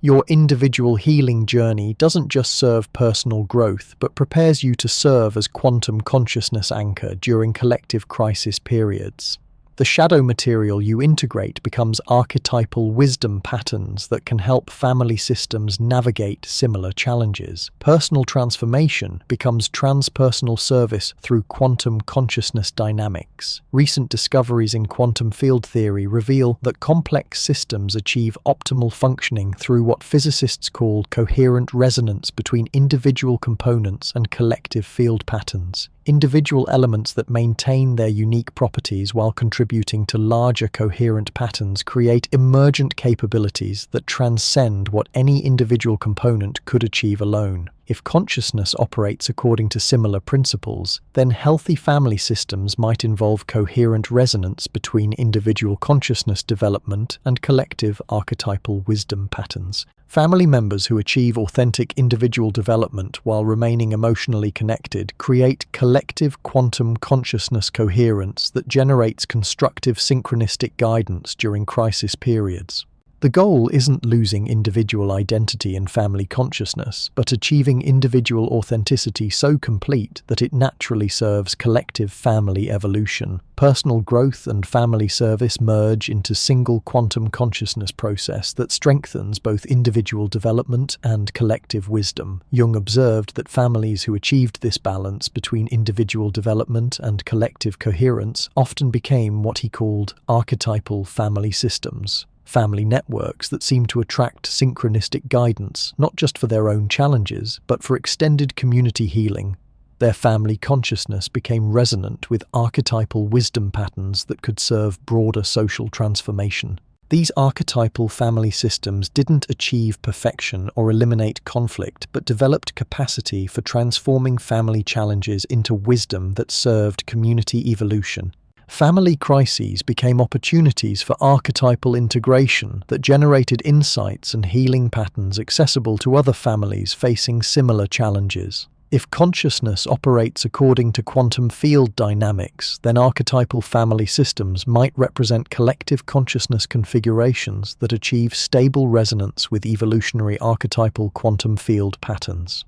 Your individual healing journey doesn't just serve personal growth, but prepares you to serve as quantum consciousness anchor during collective crisis periods. The shadow material you integrate becomes archetypal wisdom patterns that can help family systems navigate similar challenges. Personal transformation becomes transpersonal service through quantum consciousness dynamics. Recent discoveries in quantum field theory reveal that complex systems achieve optimal functioning through what physicists call coherent resonance between individual components and collective field patterns. Individual elements that maintain their unique properties while contributing to larger coherent patterns create emergent capabilities that transcend what any individual component could achieve alone. If consciousness operates according to similar principles, then healthy family systems might involve coherent resonance between individual consciousness development and collective archetypal wisdom patterns. Family members who achieve authentic individual development while remaining emotionally connected create collective quantum consciousness coherence that generates constructive synchronistic guidance during crisis periods. The goal isn't losing individual identity and family consciousness, but achieving individual authenticity so complete that it naturally serves collective family evolution. Personal growth and family service merge into single quantum consciousness process that strengthens both individual development and collective wisdom. Jung observed that families who achieved this balance between individual development and collective coherence often became what he called archetypal family systems. Family networks that seem to attract synchronistic guidance, not just for their own challenges, but for extended community healing. Their family consciousness became resonant with archetypal wisdom patterns that could serve broader social transformation. These archetypal family systems didn't achieve perfection or eliminate conflict, but developed capacity for transforming family challenges into wisdom that served community evolution. Family crises became opportunities for archetypal integration that generated insights and healing patterns accessible to other families facing similar challenges. If consciousness operates according to quantum field dynamics, then archetypal family systems might represent collective consciousness configurations that achieve stable resonance with evolutionary archetypal quantum field patterns.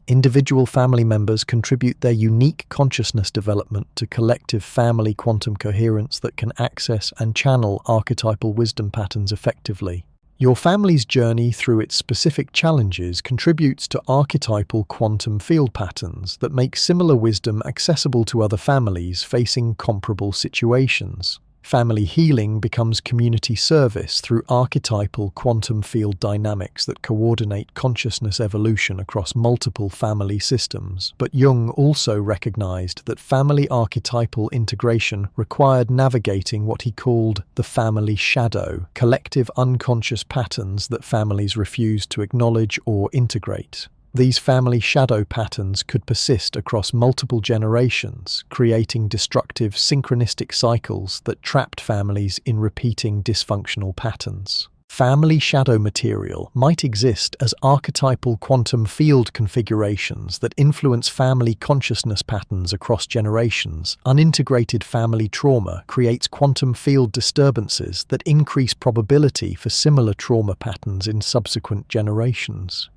Individual family members contribute their unique consciousness development to collective family quantum coherence that can access and channel archetypal wisdom patterns effectively. Your family's journey through its specific challenges contributes to archetypal quantum field patterns that make similar wisdom accessible to other families facing comparable situations. Family healing becomes community service through archetypal quantum field dynamics that coordinate consciousness evolution across multiple family systems. But Jung also recognized that family archetypal integration required navigating what he called the family shadow, collective unconscious patterns that families refused to acknowledge or integrate. These family shadow patterns could persist across multiple generations, creating destructive synchronistic cycles that trapped families in repeating dysfunctional patterns. Family shadow material might exist as archetypal quantum field configurations that influence family consciousness patterns across generations. Unintegrated family trauma creates quantum field disturbances that increase probability for similar trauma patterns in subsequent generations.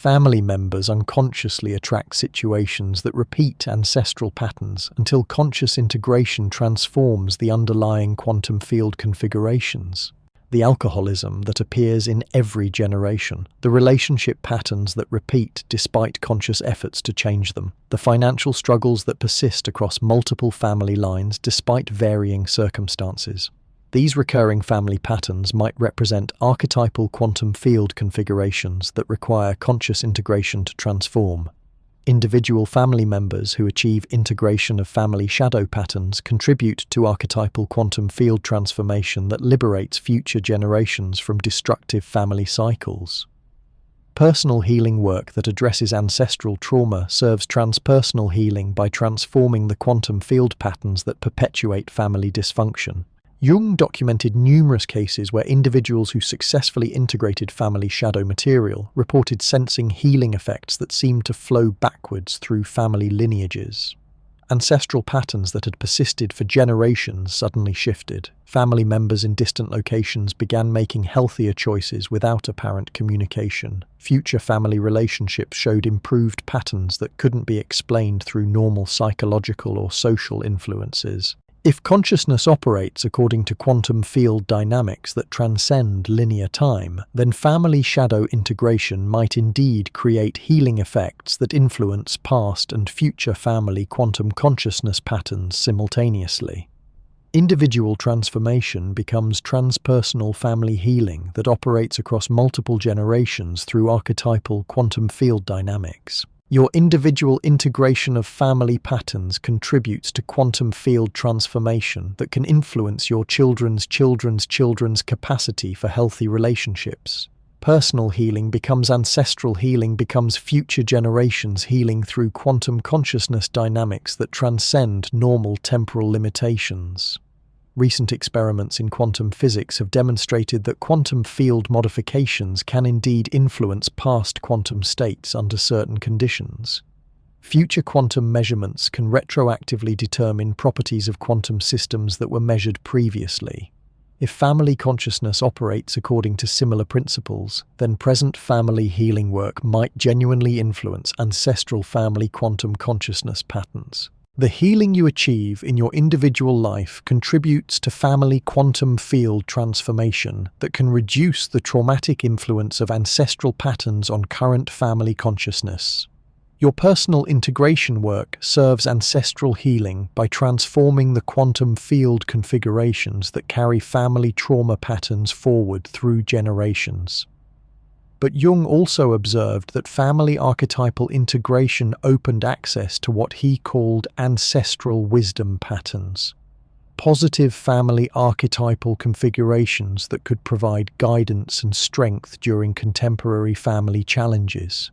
Family members unconsciously attract situations that repeat ancestral patterns until conscious integration transforms the underlying quantum field configurations. The alcoholism that appears in every generation, the relationship patterns that repeat despite conscious efforts to change them, the financial struggles that persist across multiple family lines despite varying circumstances. These recurring family patterns might represent archetypal quantum field configurations that require conscious integration to transform. Individual family members who achieve integration of family shadow patterns contribute to archetypal quantum field transformation that liberates future generations from destructive family cycles. Personal healing work that addresses ancestral trauma serves transpersonal healing by transforming the quantum field patterns that perpetuate family dysfunction. Jung documented numerous cases where individuals who successfully integrated family shadow material reported sensing healing effects that seemed to flow backwards through family lineages. Ancestral patterns that had persisted for generations suddenly shifted. Family members in distant locations began making healthier choices without apparent communication. Future family relationships showed improved patterns that couldn't be explained through normal psychological or social influences. If consciousness operates according to quantum field dynamics that transcend linear time, then family shadow integration might indeed create healing effects that influence past and future family quantum consciousness patterns simultaneously. Individual transformation becomes transpersonal family healing that operates across multiple generations through archetypal quantum field dynamics. Your individual integration of family patterns contributes to quantum field transformation that can influence your children's capacity for healthy relationships. Personal healing becomes ancestral healing, becomes future generations healing through quantum consciousness dynamics that transcend normal temporal limitations. Recent experiments in quantum physics have demonstrated that quantum field modifications can indeed influence past quantum states under certain conditions. Future quantum measurements can retroactively determine properties of quantum systems that were measured previously. If family consciousness operates according to similar principles, then present family healing work might genuinely influence ancestral family quantum consciousness patterns. The healing you achieve in your individual life contributes to family quantum field transformation that can reduce the traumatic influence of ancestral patterns on current family consciousness. Your personal integration work serves ancestral healing by transforming the quantum field configurations that carry family trauma patterns forward through generations. But Jung also observed that family archetypal integration opened access to what he called ancestral wisdom patterns, positive family archetypal configurations that could provide guidance and strength during contemporary family challenges.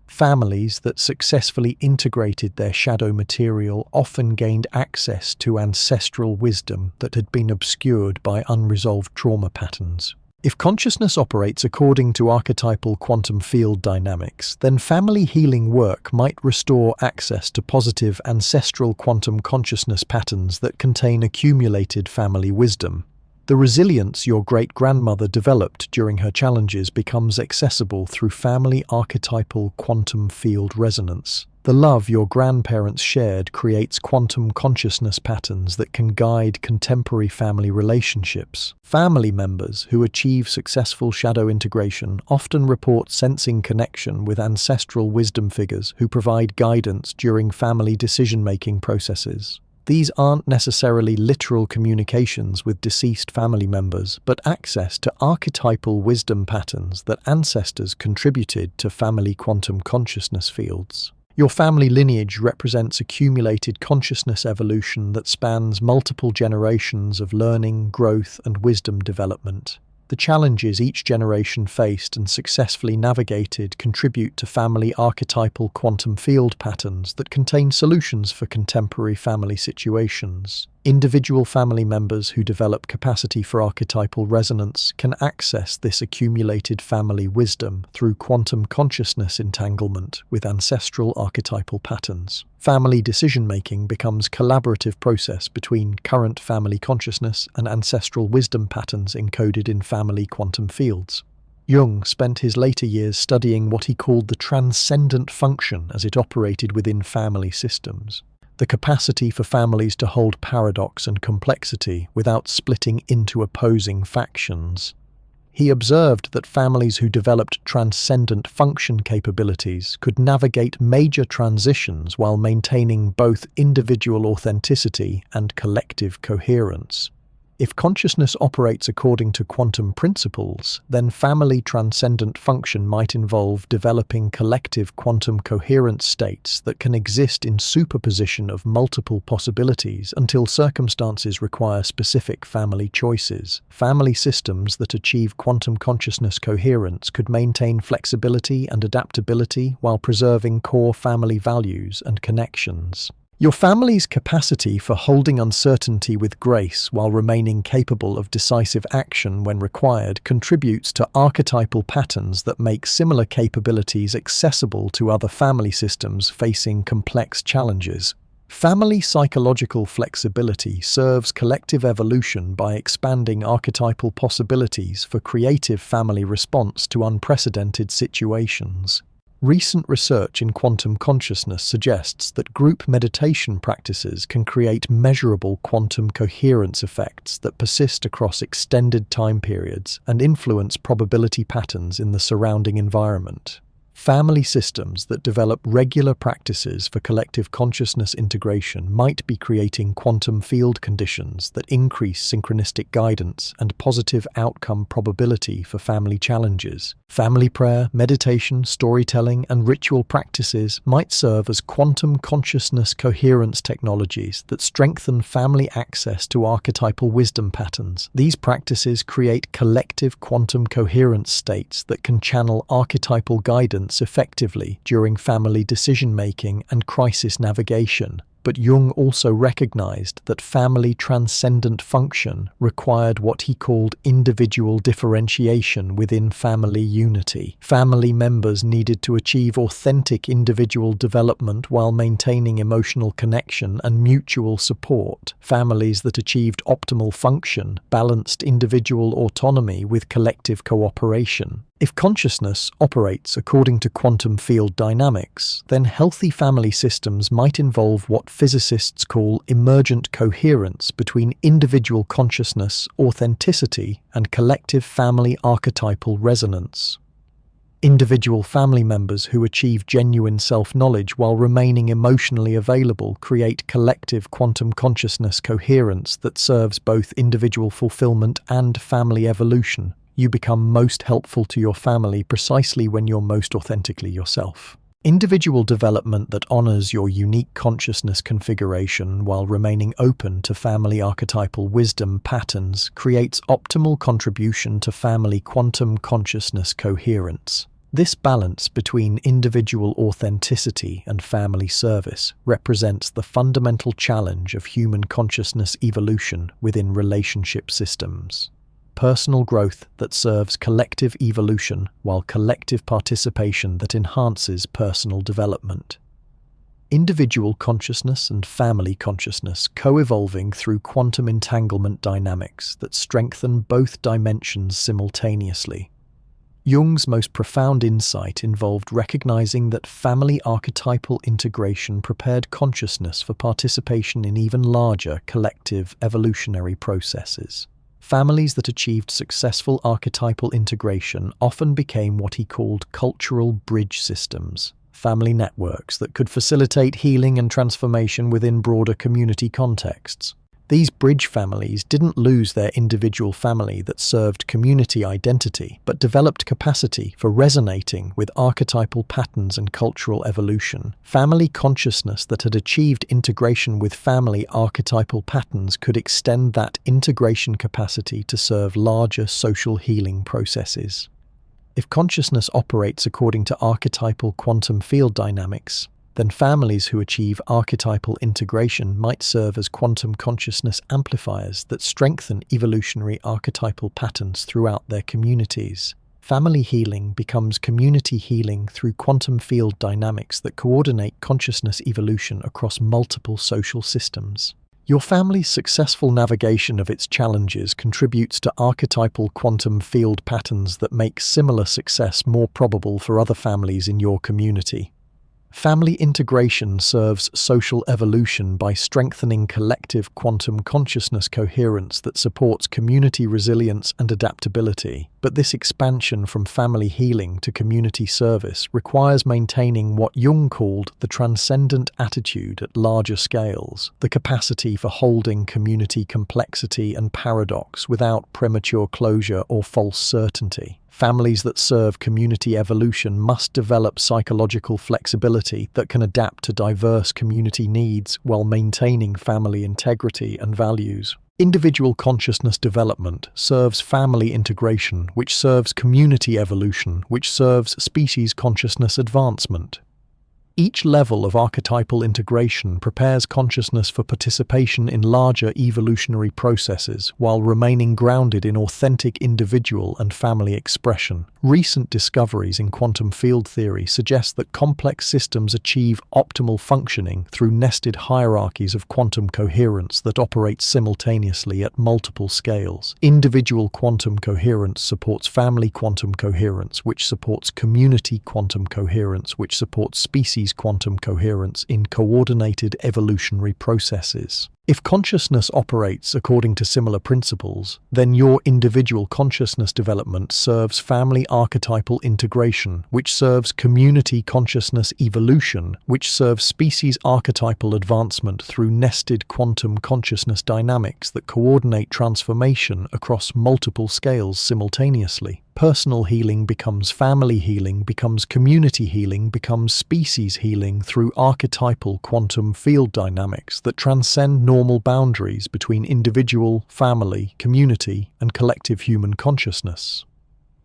Families that successfully integrated their shadow material often gained access to ancestral wisdom that had been obscured by unresolved trauma patterns. If consciousness operates according to archetypal quantum field dynamics, then family healing work might restore access to positive ancestral quantum consciousness patterns that contain accumulated family wisdom. The resilience your great-grandmother developed during her challenges becomes accessible through family archetypal quantum field resonance. The love your grandparents shared creates quantum consciousness patterns that can guide contemporary family relationships. Family members who achieve successful shadow integration often report sensing connection with ancestral wisdom figures who provide guidance during family decision-making processes. These aren't necessarily literal communications with deceased family members, but access to archetypal wisdom patterns that ancestors contributed to family quantum consciousness fields. Your family lineage represents accumulated consciousness evolution that spans multiple generations of learning, growth, and wisdom development. The challenges each generation faced and successfully navigated contribute to family archetypal quantum field patterns that contain solutions for contemporary family situations. Individual family members who develop capacity for archetypal resonance can access this accumulated family wisdom through quantum consciousness entanglement with ancestral archetypal patterns. Family decision-making becomes a collaborative process between current family consciousness and ancestral wisdom patterns encoded in family quantum fields. Jung spent his later years studying what he called the transcendent function as it operated within family systems. The capacity for families to hold paradox and complexity without splitting into opposing factions. He observed that families who developed transcendent function capabilities could navigate major transitions while maintaining both individual authenticity and collective coherence. If consciousness operates according to quantum principles, then family transcendent function might involve developing collective quantum coherence states that can exist in superposition of multiple possibilities until circumstances require specific family choices. Family systems that achieve quantum consciousness coherence could maintain flexibility and adaptability while preserving core family values and connections. Your family's capacity for holding uncertainty with grace while remaining capable of decisive action when required contributes to archetypal patterns that make similar capabilities accessible to other family systems facing complex challenges. Family psychological flexibility serves collective evolution by expanding archetypal possibilities for creative family response to unprecedented situations. Recent research in quantum consciousness suggests that group meditation practices can create measurable quantum coherence effects that persist across extended time periods and influence probability patterns in the surrounding environment. Family systems that develop regular practices for collective consciousness integration might be creating quantum field conditions that increase synchronistic guidance and positive outcome probability for family challenges. Family prayer, meditation, storytelling, and ritual practices might serve as quantum consciousness coherence technologies that strengthen family access to archetypal wisdom patterns. These practices create collective quantum coherence states that can channel archetypal guidance effectively during family decision-making and crisis navigation. But Jung also recognized that family transcendent function required what he called individual differentiation within family unity. Family members needed to achieve authentic individual development while maintaining emotional connection and mutual support. Families that achieved optimal function balanced individual autonomy with collective cooperation. If consciousness operates according to quantum field dynamics, then healthy family systems might involve what physicists call emergent coherence between individual consciousness, authenticity, and collective family archetypal resonance. Individual family members who achieve genuine self-knowledge while remaining emotionally available create collective quantum consciousness coherence that serves both individual fulfillment and family evolution. You become most helpful to your family precisely when you're most authentically yourself. Individual development that honors your unique consciousness configuration while remaining open to family archetypal wisdom patterns creates optimal contribution to family quantum consciousness coherence. This balance between individual authenticity and family service represents the fundamental challenge of human consciousness evolution within relationship systems. Personal growth that serves collective evolution while collective participation that enhances personal development. Individual consciousness and family consciousness co-evolving through quantum entanglement dynamics that strengthen both dimensions simultaneously. Jung's most profound insight involved recognizing that family archetypal integration prepared consciousness for participation in even larger collective evolutionary processes. Families that achieved successful archetypal integration often became what he called cultural bridge systems, family networks that could facilitate healing and transformation within broader community contexts. These bridge families didn't lose their individual family that served community identity, but developed capacity for resonating with archetypal patterns and cultural evolution. Family consciousness that had achieved integration with family archetypal patterns could extend that integration capacity to serve larger social healing processes. If consciousness operates according to archetypal quantum field dynamics, then families who achieve archetypal integration might serve as quantum consciousness amplifiers that strengthen evolutionary archetypal patterns throughout their communities. Family healing becomes community healing through quantum field dynamics that coordinate consciousness evolution across multiple social systems. Your family's successful navigation of its challenges contributes to archetypal quantum field patterns that make similar success more probable for other families in your community. Family integration serves social evolution by strengthening collective quantum consciousness coherence that supports community resilience and adaptability. But this expansion from family healing to community service requires maintaining what Jung called the transcendent attitude at larger scales, the capacity for holding community complexity and paradox without premature closure or false certainty. Families that serve community evolution must develop psychological flexibility that can adapt to diverse community needs while maintaining family integrity and values. Individual consciousness development serves family integration, which serves community evolution, which serves species consciousness advancement. Each level of archetypal integration prepares consciousness for participation in larger evolutionary processes while remaining grounded in authentic individual and family expression. Recent discoveries in quantum field theory suggest that complex systems achieve optimal functioning through nested hierarchies of quantum coherence that operate simultaneously at multiple scales. Individual quantum coherence supports family quantum coherence, which supports community quantum coherence, which supports species quantum coherence in coordinated evolutionary processes. If consciousness operates according to similar principles, then your individual consciousness development serves family archetypal integration, which serves community consciousness evolution, which serves species archetypal advancement through nested quantum consciousness dynamics that coordinate transformation across multiple scales simultaneously. Personal healing becomes family healing, becomes community healing, becomes species healing through archetypal quantum field dynamics that transcend normal boundaries between individual, family, community, and collective human consciousness.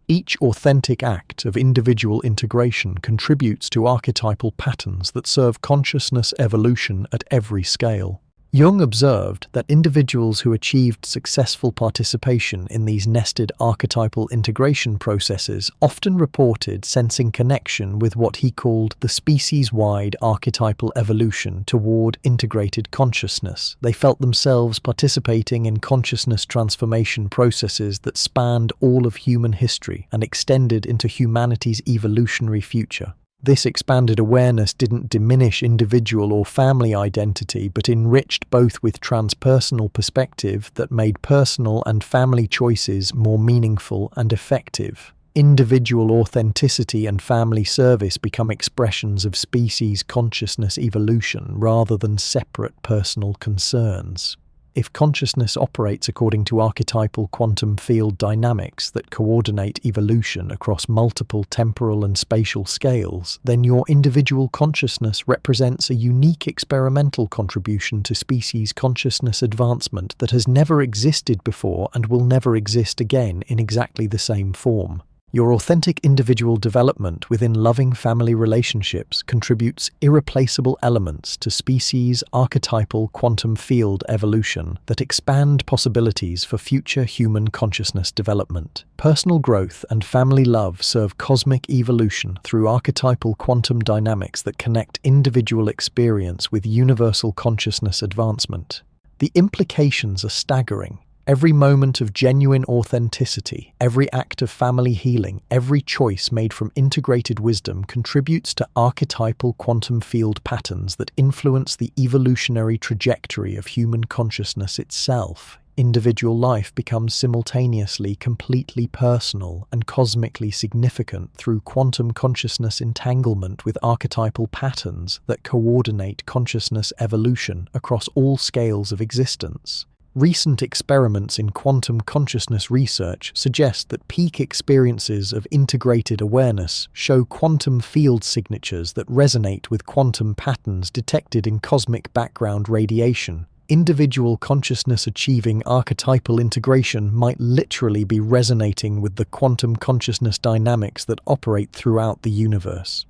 Each authentic act of individual integration contributes to archetypal patterns that serve consciousness evolution at every scale. Jung observed that individuals who achieved successful participation in these nested archetypal integration processes often reported sensing connection with what he called the species-wide archetypal evolution toward integrated consciousness. They felt themselves participating in consciousness transformation processes that spanned all of human history and extended into humanity's evolutionary future. This expanded awareness didn't diminish individual or family identity, but enriched both with transpersonal perspective that made personal and family choices more meaningful and effective. Individual authenticity and family service become expressions of species consciousness evolution rather than separate personal concerns. If consciousness operates according to archetypal quantum field dynamics that coordinate evolution across multiple temporal and spatial scales, then your individual consciousness represents a unique experimental contribution to species consciousness advancement that has never existed before and will never exist again in exactly the same form. Your authentic individual development within loving family relationships contributes irreplaceable elements to species archetypal quantum field evolution that expand possibilities for future human consciousness development. Personal growth and family love serve cosmic evolution through archetypal quantum dynamics that connect individual experience with universal consciousness advancement. The implications are staggering. Every moment of genuine authenticity, every act of family healing, every choice made from integrated wisdom contributes to archetypal quantum field patterns that influence the evolutionary trajectory of human consciousness itself. Individual life becomes simultaneously completely personal and cosmically significant through quantum consciousness entanglement with archetypal patterns that coordinate consciousness evolution across all scales of existence. Recent experiments in quantum consciousness research suggest that peak experiences of integrated awareness show quantum field signatures that resonate with quantum patterns detected in cosmic background radiation. Individual consciousness achieving archetypal integration might literally be resonating with the quantum consciousness dynamics that operate throughout the universe.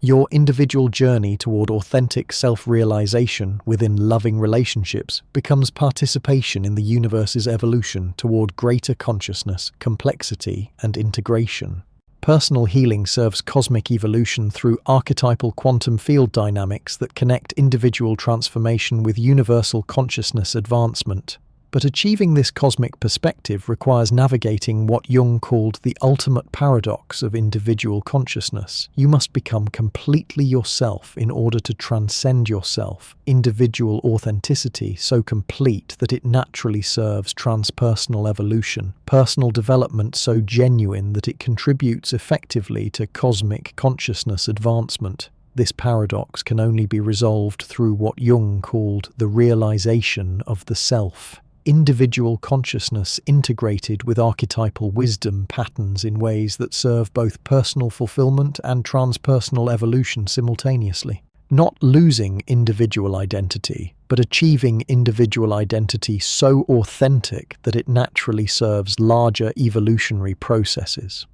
Your individual journey toward authentic self-realization within loving relationships becomes participation in the universe's evolution toward greater consciousness, complexity, and integration. Personal healing serves cosmic evolution through archetypal quantum field dynamics that connect individual transformation with universal consciousness advancement. But achieving this cosmic perspective requires navigating what Jung called the ultimate paradox of individual consciousness. You must become completely yourself in order to transcend yourself, individual authenticity so complete that it naturally serves transpersonal evolution, personal development so genuine that it contributes effectively to cosmic consciousness advancement. This paradox can only be resolved through what Jung called the realization of the self. Individual consciousness integrated with archetypal wisdom patterns in ways that serve both personal fulfillment and transpersonal evolution simultaneously. Not losing individual identity, but achieving individual identity so authentic that it naturally serves larger evolutionary processes.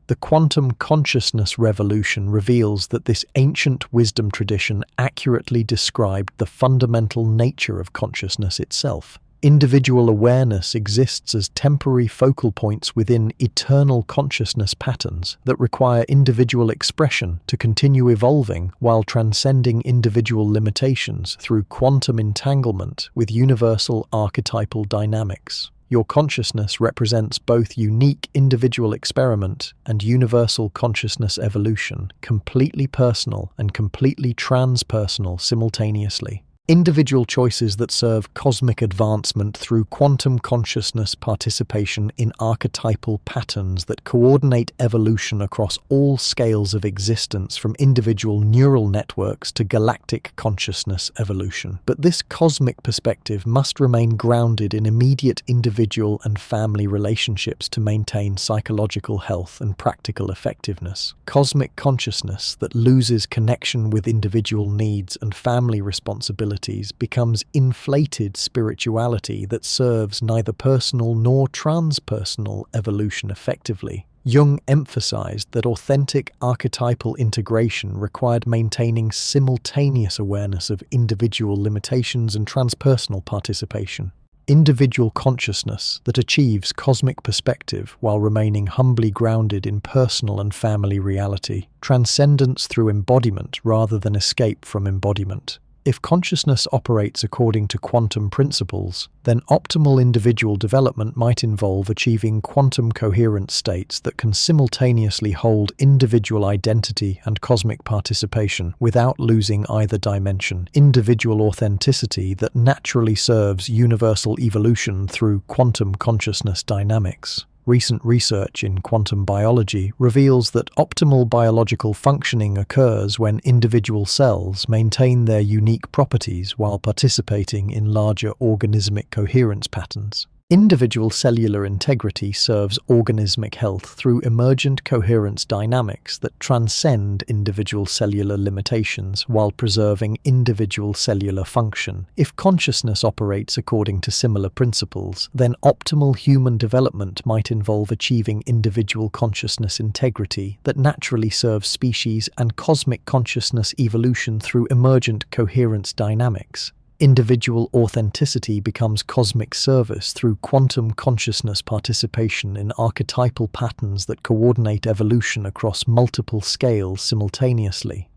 The quantum consciousness revolution reveals that this ancient wisdom tradition accurately described the fundamental nature of consciousness itself. Individual awareness exists as temporary focal points within eternal consciousness patterns that require individual expression to continue evolving while transcending individual limitations through quantum entanglement with universal archetypal dynamics. Your consciousness represents both unique individual experiment and universal consciousness evolution, completely personal and completely transpersonal simultaneously. Individual choices that serve cosmic advancement through quantum consciousness participation in archetypal patterns that coordinate evolution across all scales of existence from individual neural networks to galactic consciousness evolution. But this cosmic perspective must remain grounded in immediate individual and family relationships to maintain psychological health and practical effectiveness. Cosmic consciousness that loses connection with individual needs and family responsibilities becomes inflated spirituality that serves neither personal nor transpersonal evolution effectively. Jung emphasized that authentic archetypal integration required maintaining simultaneous awareness of individual limitations and transpersonal participation. Individual consciousness that achieves cosmic perspective while remaining humbly grounded in personal and family reality. Transcendence through embodiment rather than escape from embodiment. If consciousness operates according to quantum principles, then optimal individual development might involve achieving quantum coherent states that can simultaneously hold individual identity and cosmic participation without losing either dimension. Individual authenticity that naturally serves universal evolution through quantum consciousness dynamics. Recent research in quantum biology reveals that optimal biological functioning occurs when individual cells maintain their unique properties while participating in larger organismic coherence patterns. Individual cellular integrity serves organismic health through emergent coherence dynamics that transcend individual cellular limitations while preserving individual cellular function. If consciousness operates according to similar principles, then optimal human development might involve achieving individual consciousness integrity that naturally serves species and cosmic consciousness evolution through emergent coherence dynamics. Individual authenticity becomes cosmic service through quantum consciousness participation in archetypal patterns that coordinate evolution across multiple scales simultaneously.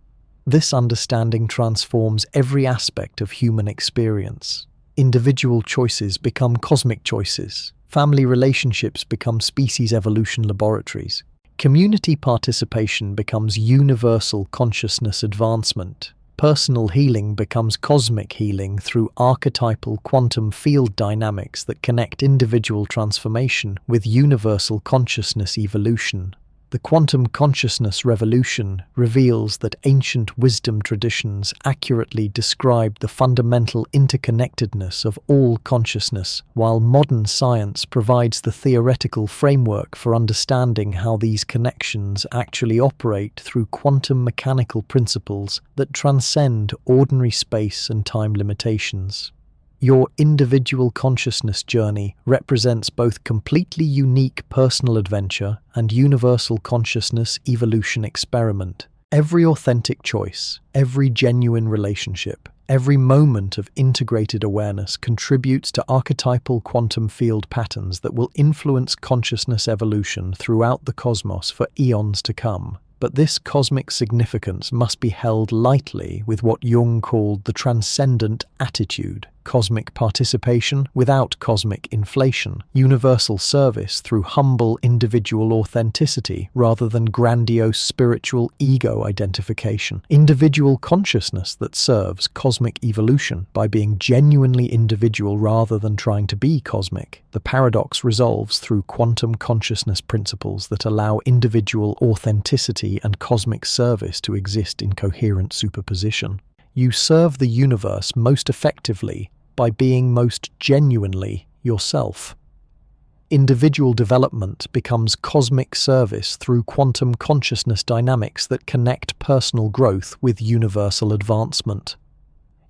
This understanding transforms every aspect of human experience. Individual choices become cosmic choices. Family relationships become species evolution laboratories. Community participation becomes universal consciousness advancement. Personal healing becomes cosmic healing through archetypal quantum field dynamics that connect individual transformation with universal consciousness evolution. The quantum consciousness revolution reveals that ancient wisdom traditions accurately described the fundamental interconnectedness of all consciousness, while modern science provides the theoretical framework for understanding how these connections actually operate through quantum mechanical principles that transcend ordinary space and time limitations. Your individual consciousness journey represents both completely unique personal adventure and universal consciousness evolution experiment. Every authentic choice, every genuine relationship, every moment of integrated awareness contributes to archetypal quantum field patterns that will influence consciousness evolution throughout the cosmos for eons to come. But this cosmic significance must be held lightly with what Jung called the transcendent attitude. cosmic participation without cosmic inflation, universal service through humble individual authenticity rather than grandiose spiritual ego identification, individual consciousness that serves cosmic evolution by being genuinely individual rather than trying to be cosmic. The paradox resolves through quantum consciousness principles that allow individual authenticity and cosmic service to exist in coherent superposition. You serve the universe most effectively by being most genuinely yourself. Individual development becomes cosmic service through quantum consciousness dynamics that connect personal growth with universal advancement.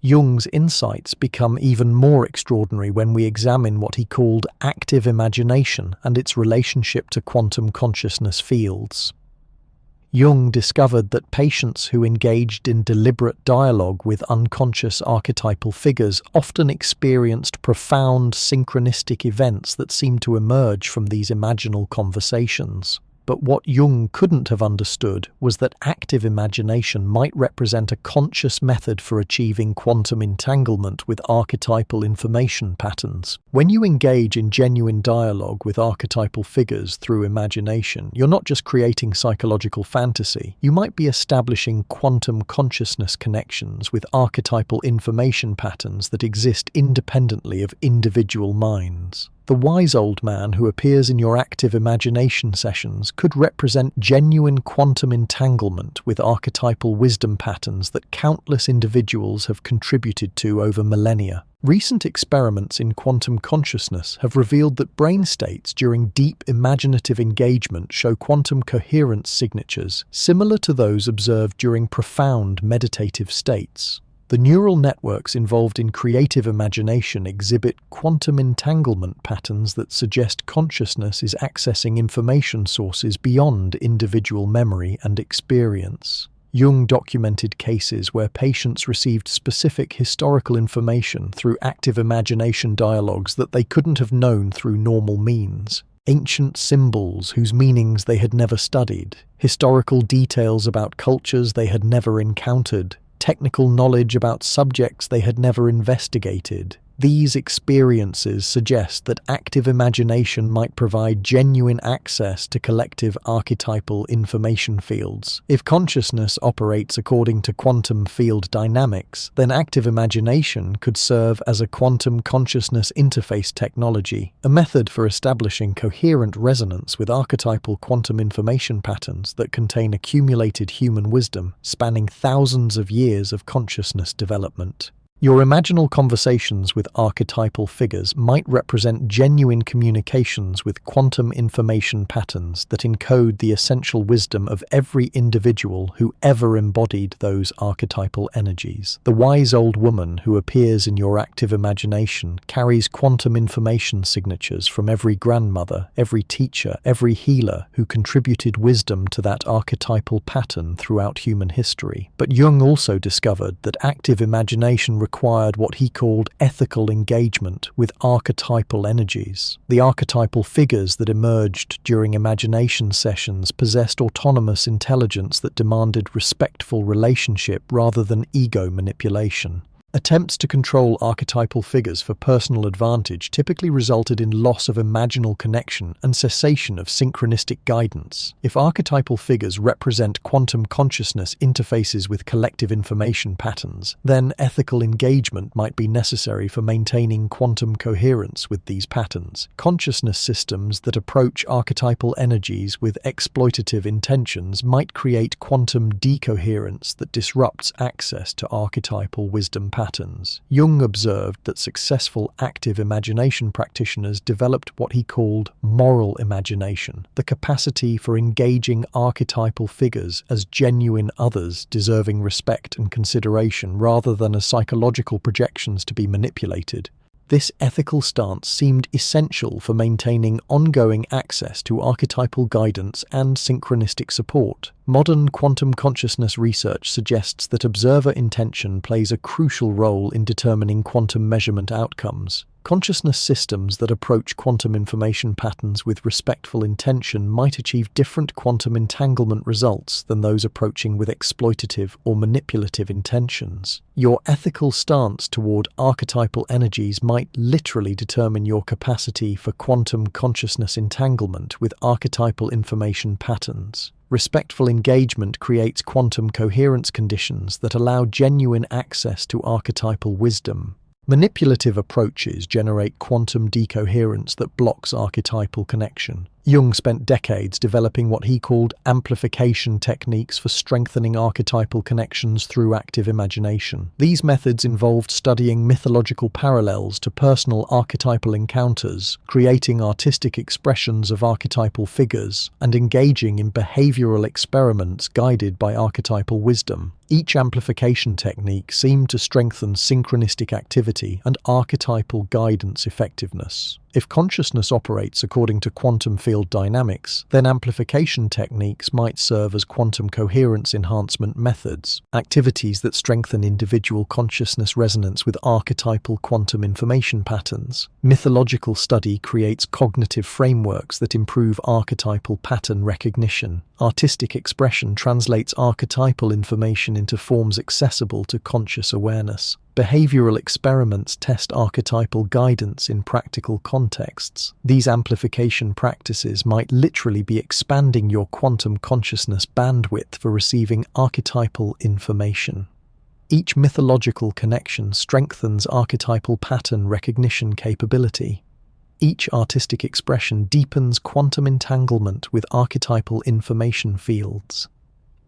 Jung's insights become even more extraordinary when we examine what he called active imagination and its relationship to quantum consciousness fields. Jung discovered that patients who engaged in deliberate dialogue with unconscious archetypal figures often experienced profound synchronistic events that seemed to emerge from these imaginal conversations. But what Jung couldn't have understood was that active imagination might represent a conscious method for achieving quantum entanglement with archetypal information patterns. When you engage in genuine dialogue with archetypal figures through imagination, you're not just creating psychological fantasy. You might be establishing quantum consciousness connections with archetypal information patterns that exist independently of individual minds. The wise old man who appears in your active imagination sessions could represent genuine quantum entanglement with archetypal wisdom patterns that countless individuals have contributed to over millennia. Recent experiments in quantum consciousness have revealed that brain states during deep imaginative engagement show quantum coherence signatures similar to those observed during profound meditative states. The neural networks involved in creative imagination exhibit quantum entanglement patterns that suggest consciousness is accessing information sources beyond individual memory and experience. Jung documented cases where patients received specific historical information through active imagination dialogues that they couldn't have known through normal means. Ancient symbols whose meanings they had never studied, historical details about cultures they had never encountered, technical knowledge about subjects they had never investigated. These experiences suggest that active imagination might provide genuine access to collective archetypal information fields. If consciousness operates according to quantum field dynamics, then active imagination could serve as a quantum consciousness interface technology, a method for establishing coherent resonance with archetypal quantum information patterns that contain accumulated human wisdom spanning thousands of years of consciousness development. Your imaginal conversations with archetypal figures might represent genuine communications with quantum information patterns that encode the essential wisdom of every individual who ever embodied those archetypal energies. The wise old woman who appears in your active imagination carries quantum information signatures from every grandmother, every teacher, every healer who contributed wisdom to that archetypal pattern throughout human history. But Jung also discovered that active imagination required what he called ethical engagement with archetypal energies. The archetypal figures that emerged during imagination sessions possessed autonomous intelligence that demanded respectful relationship rather than ego manipulation. Attempts to control archetypal figures for personal advantage typically resulted in loss of imaginal connection and cessation of synchronistic guidance. If archetypal figures represent quantum consciousness interfaces with collective information patterns, then ethical engagement might be necessary for maintaining quantum coherence with these patterns. Consciousness systems that approach archetypal energies with exploitative intentions might create quantum decoherence that disrupts access to archetypal wisdom patterns. Jung observed that successful active imagination practitioners developed what he called moral imagination, the capacity for engaging archetypal figures as genuine others deserving respect and consideration rather than as psychological projections to be manipulated. This ethical stance seemed essential for maintaining ongoing access to archetypal guidance and synchronistic support. Modern quantum consciousness research suggests that observer intention plays a crucial role in determining quantum measurement outcomes. Consciousness systems that approach quantum information patterns with respectful intention might achieve different quantum entanglement results than those approaching with exploitative or manipulative intentions. Your ethical stance toward archetypal energies might literally determine your capacity for quantum consciousness entanglement with archetypal information patterns. Respectful engagement creates quantum coherence conditions that allow genuine access to archetypal wisdom. Manipulative approaches generate quantum decoherence that blocks archetypal connection. Jung spent decades developing what he called amplification techniques for strengthening archetypal connections through active imagination. These methods involved studying mythological parallels to personal archetypal encounters, creating artistic expressions of archetypal figures, and engaging in behavioral experiments guided by archetypal wisdom. Each amplification technique seemed to strengthen synchronistic activity and archetypal guidance effectiveness. If consciousness operates according to quantum field dynamics, then amplification techniques might serve as quantum coherence enhancement methods, activities that strengthen individual consciousness resonance with archetypal quantum information patterns. Mythological study creates cognitive frameworks that improve archetypal pattern recognition. Artistic expression translates archetypal information into forms accessible to conscious awareness. Behavioral experiments test archetypal guidance in practical contexts. These amplification practices might literally be expanding your quantum consciousness bandwidth for receiving archetypal information. Each mythological connection strengthens archetypal pattern recognition capability. Each artistic expression deepens quantum entanglement with archetypal information fields.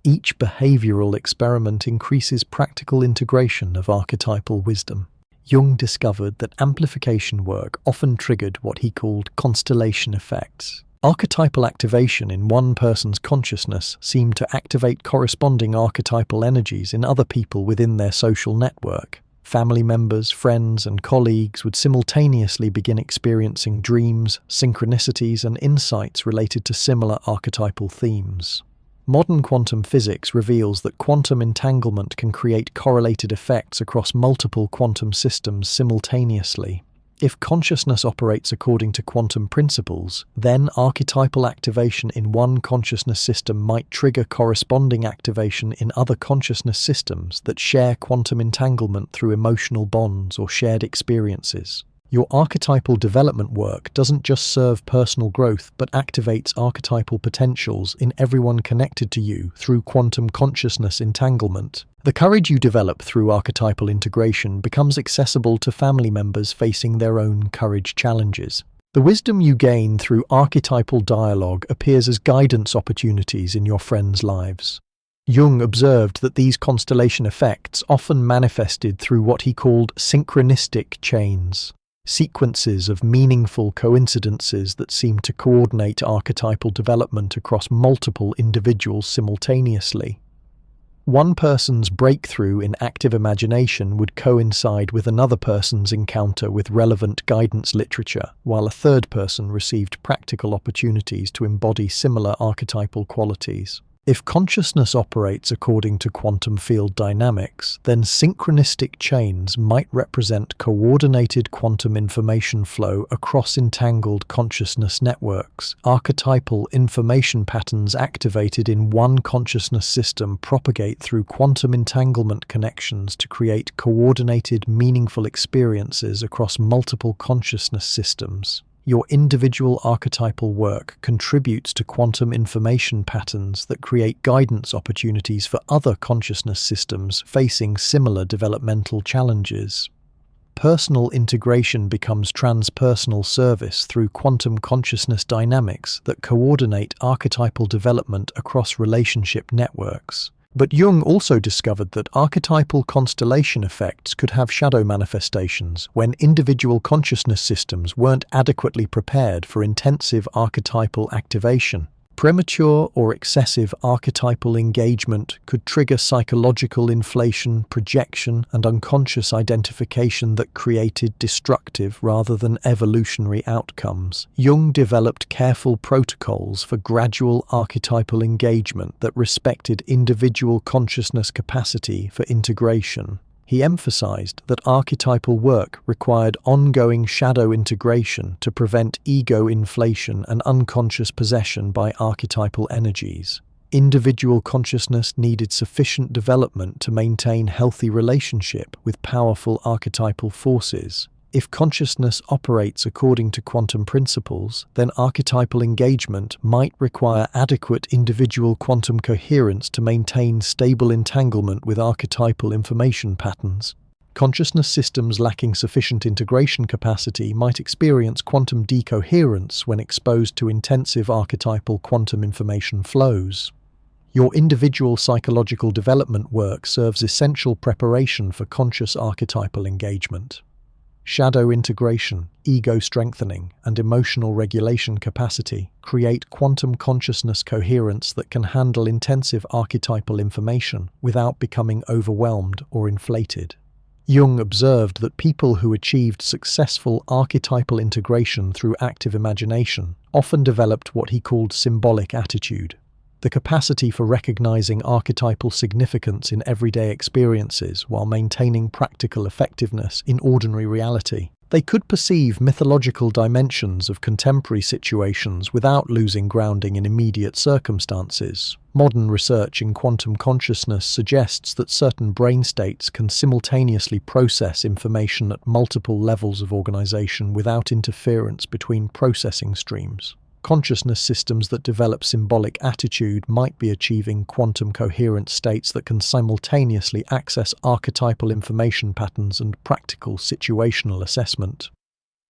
Each behavioral experiment increases practical integration of archetypal wisdom. Jung discovered that amplification work often triggered what he called constellation effects. Archetypal activation in one person's consciousness seemed to activate corresponding archetypal energies in other people within their social network. Family members, friends, and colleagues would simultaneously begin experiencing dreams, synchronicities, and insights related to similar archetypal themes. Modern quantum physics reveals that quantum entanglement can create correlated effects across multiple quantum systems simultaneously. If consciousness operates according to quantum principles, then archetypal activation in one consciousness system might trigger corresponding activation in other consciousness systems that share quantum entanglement through emotional bonds or shared experiences. Your archetypal development work doesn't just serve personal growth but activates archetypal potentials in everyone connected to you through quantum consciousness entanglement. The courage you develop through archetypal integration becomes accessible to family members facing their own courage challenges. The wisdom you gain through archetypal dialogue appears as guidance opportunities in your friends' lives. Jung observed that these constellation effects often manifested through what he called synchronistic chains. Sequences of meaningful coincidences that seem to coordinate archetypal development across multiple individuals simultaneously. One person's breakthrough in active imagination would coincide with another person's encounter with relevant guidance literature, while a third person received practical opportunities to embody similar archetypal qualities. If consciousness operates according to quantum field dynamics, then synchronistic chains might represent coordinated quantum information flow across entangled consciousness networks. Archetypal information patterns activated in one consciousness system propagate through quantum entanglement connections to create coordinated, meaningful experiences across multiple consciousness systems. Your individual archetypal work contributes to quantum information patterns that create guidance opportunities for other consciousness systems facing similar developmental challenges. Personal integration becomes transpersonal service through quantum consciousness dynamics that coordinate archetypal development across relationship networks. But Jung also discovered that archetypal constellation effects could have shadow manifestations when individual consciousness systems weren't adequately prepared for intensive archetypal activation. Premature or excessive archetypal engagement could trigger psychological inflation, projection, and unconscious identification that created destructive rather than evolutionary outcomes. Jung developed careful protocols for gradual archetypal engagement that respected individual consciousness capacity for integration. He emphasized that archetypal work required ongoing shadow integration to prevent ego inflation and unconscious possession by archetypal energies. Individual consciousness needed sufficient development to maintain healthy relationship with powerful archetypal forces. If consciousness operates according to quantum principles, then archetypal engagement might require adequate individual quantum coherence to maintain stable entanglement with archetypal information patterns. Consciousness systems lacking sufficient integration capacity might experience quantum decoherence when exposed to intensive archetypal quantum information flows. Your individual psychological development work serves essential preparation for conscious archetypal engagement. Shadow integration, ego strengthening, and emotional regulation capacity create quantum consciousness coherence that can handle intensive archetypal information without becoming overwhelmed or inflated. Jung observed that people who achieved successful archetypal integration through active imagination often developed what he called symbolic attitude, the capacity for recognizing archetypal significance in everyday experiences while maintaining practical effectiveness in ordinary reality. They could perceive mythological dimensions of contemporary situations without losing grounding in immediate circumstances. Modern research in quantum consciousness suggests that certain brain states can simultaneously process information at multiple levels of organization without interference between processing streams. Consciousness systems that develop symbolic attitude might be achieving quantum coherent states that can simultaneously access archetypal information patterns and practical situational assessment.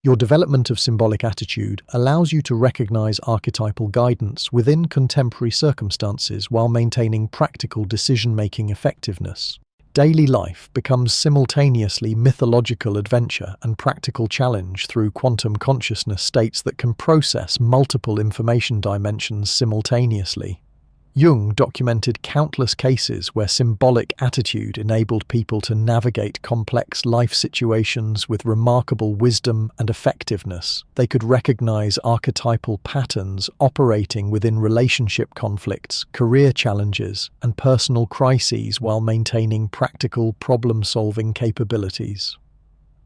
Your development of symbolic attitude allows you to recognize archetypal guidance within contemporary circumstances while maintaining practical decision-making effectiveness. Daily life becomes simultaneously mythological adventure and practical challenge through quantum consciousness states that can process multiple information dimensions simultaneously. Jung documented countless cases where symbolic attitude enabled people to navigate complex life situations with remarkable wisdom and effectiveness. They could recognize archetypal patterns operating within relationship conflicts, career challenges, and personal crises while maintaining practical problem-solving capabilities.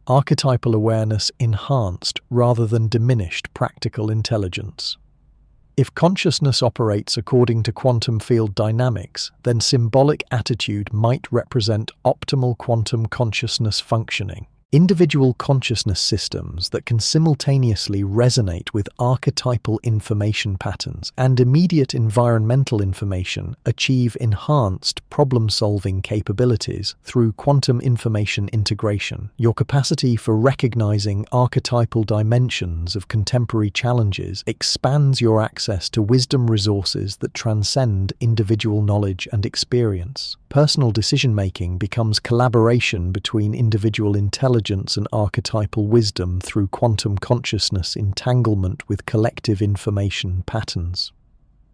Archetypal awareness enhanced rather than diminished practical intelligence. If consciousness operates according to quantum field dynamics, then symbolic attitude might represent optimal quantum consciousness functioning. Individual consciousness systems that can simultaneously resonate with archetypal information patterns and immediate environmental information achieve enhanced problem-solving capabilities through quantum information integration. Your capacity for recognizing archetypal dimensions of contemporary challenges expands your access to wisdom resources that transcend individual knowledge and experience. Personal decision-making becomes collaboration between individual intelligence and archetypal wisdom through quantum consciousness entanglement with collective information patterns.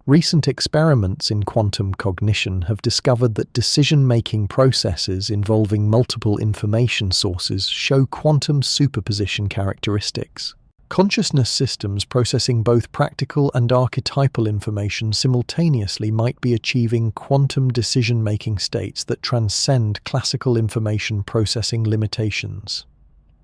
Recent experiments in quantum cognition have discovered that decision-making processes involving multiple information sources show quantum superposition characteristics. Consciousness systems processing both practical and archetypal information simultaneously might be achieving quantum decision-making states that transcend classical information processing limitations.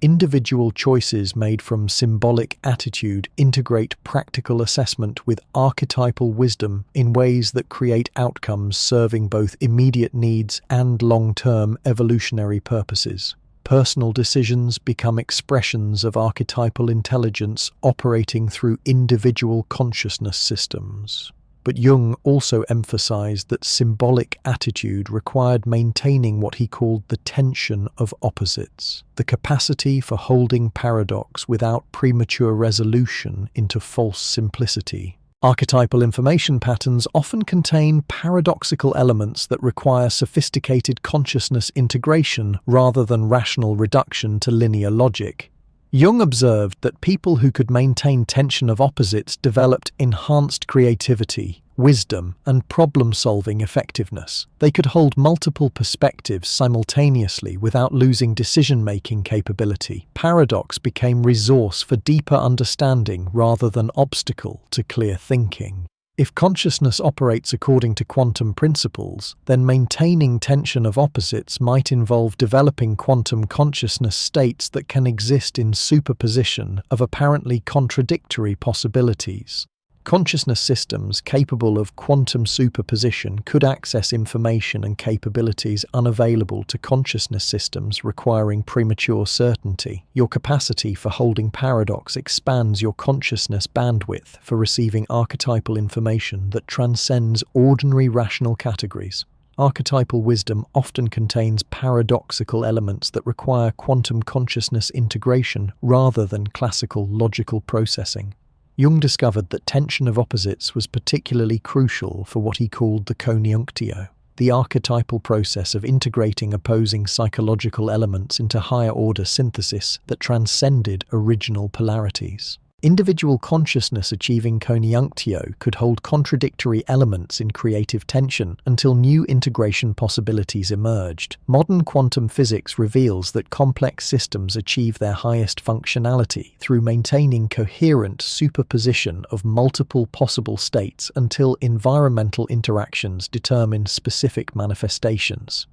Individual choices made from symbolic attitude integrate practical assessment with archetypal wisdom in ways that create outcomes serving both immediate needs and long-term evolutionary purposes. Personal decisions become expressions of archetypal intelligence operating through individual consciousness systems. But Jung also emphasized that symbolic attitude required maintaining what he called the tension of opposites, the capacity for holding paradox without premature resolution into false simplicity. Archetypal information patterns often contain paradoxical elements that require sophisticated consciousness integration rather than rational reduction to linear logic. Jung observed that people who could maintain tension of opposites developed enhanced creativity, wisdom, and problem-solving effectiveness. They could hold multiple perspectives simultaneously without losing decision-making capability. Paradox became resource for deeper understanding rather than obstacle to clear thinking. If consciousness operates according to quantum principles, then maintaining tension of opposites might involve developing quantum consciousness states that can exist in superposition of apparently contradictory possibilities. Consciousness systems capable of quantum superposition could access information and capabilities unavailable to consciousness systems requiring premature certainty. Your capacity for holding paradox expands your consciousness bandwidth for receiving archetypal information that transcends ordinary rational categories. Archetypal wisdom often contains paradoxical elements that require quantum consciousness integration rather than classical logical processing. Jung discovered that tension of opposites was particularly crucial for what he called the Coniunctio, the archetypal process of integrating opposing psychological elements into higher-order synthesis that transcended original polarities. Individual consciousness achieving Coniunctio could hold contradictory elements in creative tension until new integration possibilities emerged. Modern quantum physics reveals that complex systems achieve their highest functionality through maintaining coherent superposition of multiple possible states until environmental interactions determine specific manifestations.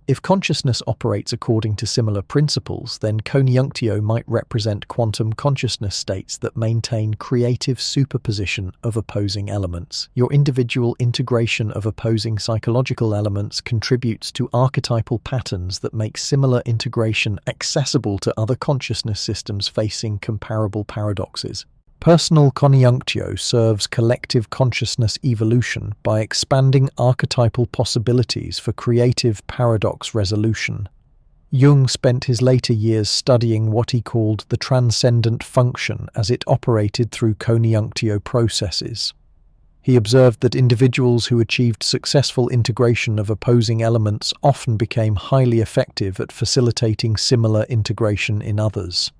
If consciousness operates according to similar principles, then Coniunctio might represent quantum consciousness states that maintain creative superposition of opposing elements. Your individual integration of opposing psychological elements contributes to archetypal patterns that make similar integration accessible to other consciousness systems facing comparable paradoxes. Personal Coniunctio serves collective consciousness evolution by expanding archetypal possibilities for creative paradox resolution. Jung spent his later years studying what he called the transcendent function as it operated through Coniunctio processes. He observed that individuals who achieved successful integration of opposing elements often became highly effective at facilitating similar integration in others.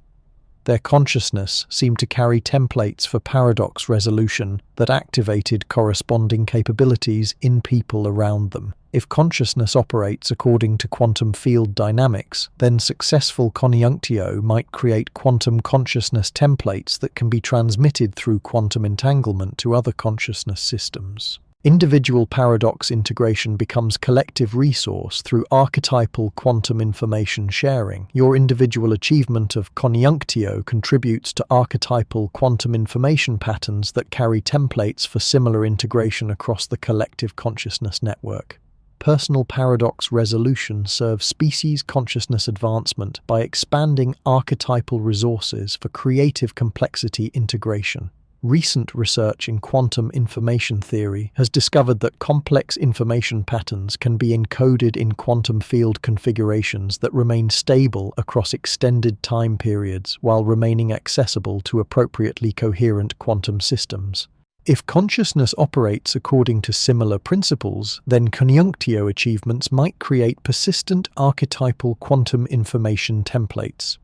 Their consciousness seemed to carry templates for paradox resolution that activated corresponding capabilities in people around them. If consciousness operates according to quantum field dynamics, then successful Coniunctio might create quantum consciousness templates that can be transmitted through quantum entanglement to other consciousness systems. Individual paradox integration becomes collective resource through archetypal quantum information sharing. Your individual achievement of Coniunctio contributes to archetypal quantum information patterns that carry templates for similar integration across the collective consciousness network. Personal paradox resolution serves species consciousness advancement by expanding archetypal resources for creative complexity integration. Recent research in quantum information theory has discovered that complex information patterns can be encoded in quantum field configurations that remain stable across extended time periods while remaining accessible to appropriately coherent quantum systems. If consciousness operates according to similar principles, then Coniunctio achievements might create persistent archetypal quantum information templates.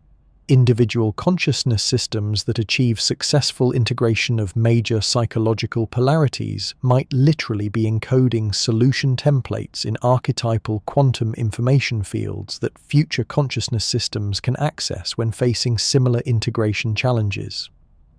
Individual consciousness systems that achieve successful integration of major psychological polarities might literally be encoding solution templates in archetypal quantum information fields that future consciousness systems can access when facing similar integration challenges.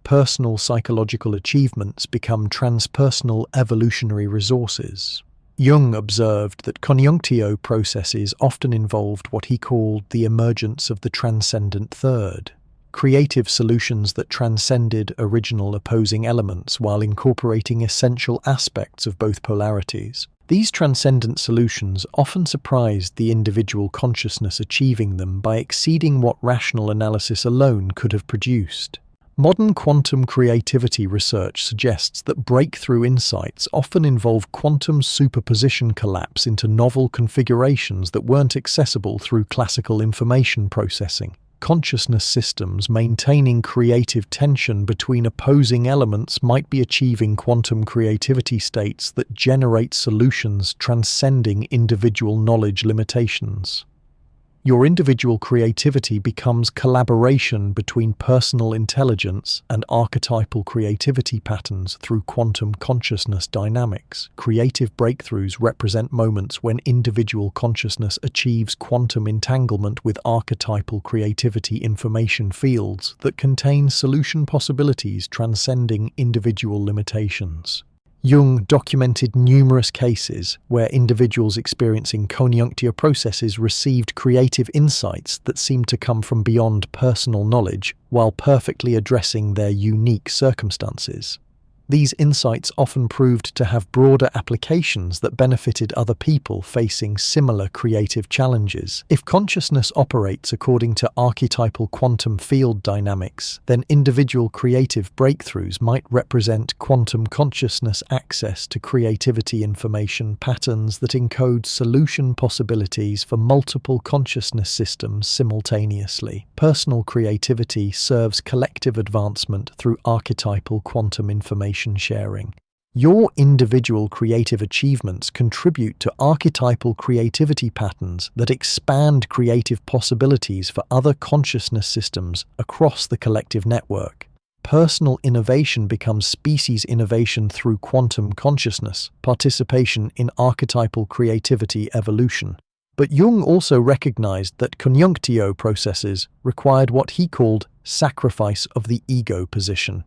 Personal psychological achievements become transpersonal evolutionary resources. Jung observed that Coniunctio processes often involved what he called the emergence of the transcendent third, creative solutions that transcended original opposing elements while incorporating essential aspects of both polarities. These transcendent solutions often surprised the individual consciousness achieving them by exceeding what rational analysis alone could have produced. Modern quantum creativity research suggests that breakthrough insights often involve quantum superposition collapse into novel configurations that weren't accessible through classical information processing. Consciousness systems maintaining creative tension between opposing elements might be achieving quantum creativity states that generate solutions transcending individual knowledge limitations. Your individual creativity becomes collaboration between personal intelligence and archetypal creativity patterns through quantum consciousness dynamics. Creative breakthroughs represent moments when individual consciousness achieves quantum entanglement with archetypal creativity information fields that contain solution possibilities transcending individual limitations. Jung documented numerous cases where individuals experiencing Coniunctio processes received creative insights that seemed to come from beyond personal knowledge while perfectly addressing their unique circumstances. These insights often proved to have broader applications that benefited other people facing similar creative challenges. If consciousness operates according to archetypal quantum field dynamics, then individual creative breakthroughs might represent quantum consciousness access to creativity information patterns that encode solution possibilities for multiple consciousness systems simultaneously. Personal creativity serves collective advancement through archetypal quantum information sharing. Your individual creative achievements contribute to archetypal creativity patterns that expand creative possibilities for other consciousness systems across the collective network. Personal innovation becomes species innovation through quantum consciousness, participation in archetypal creativity evolution. But Jung also recognized that Coniunctio processes required what he called sacrifice of the ego position.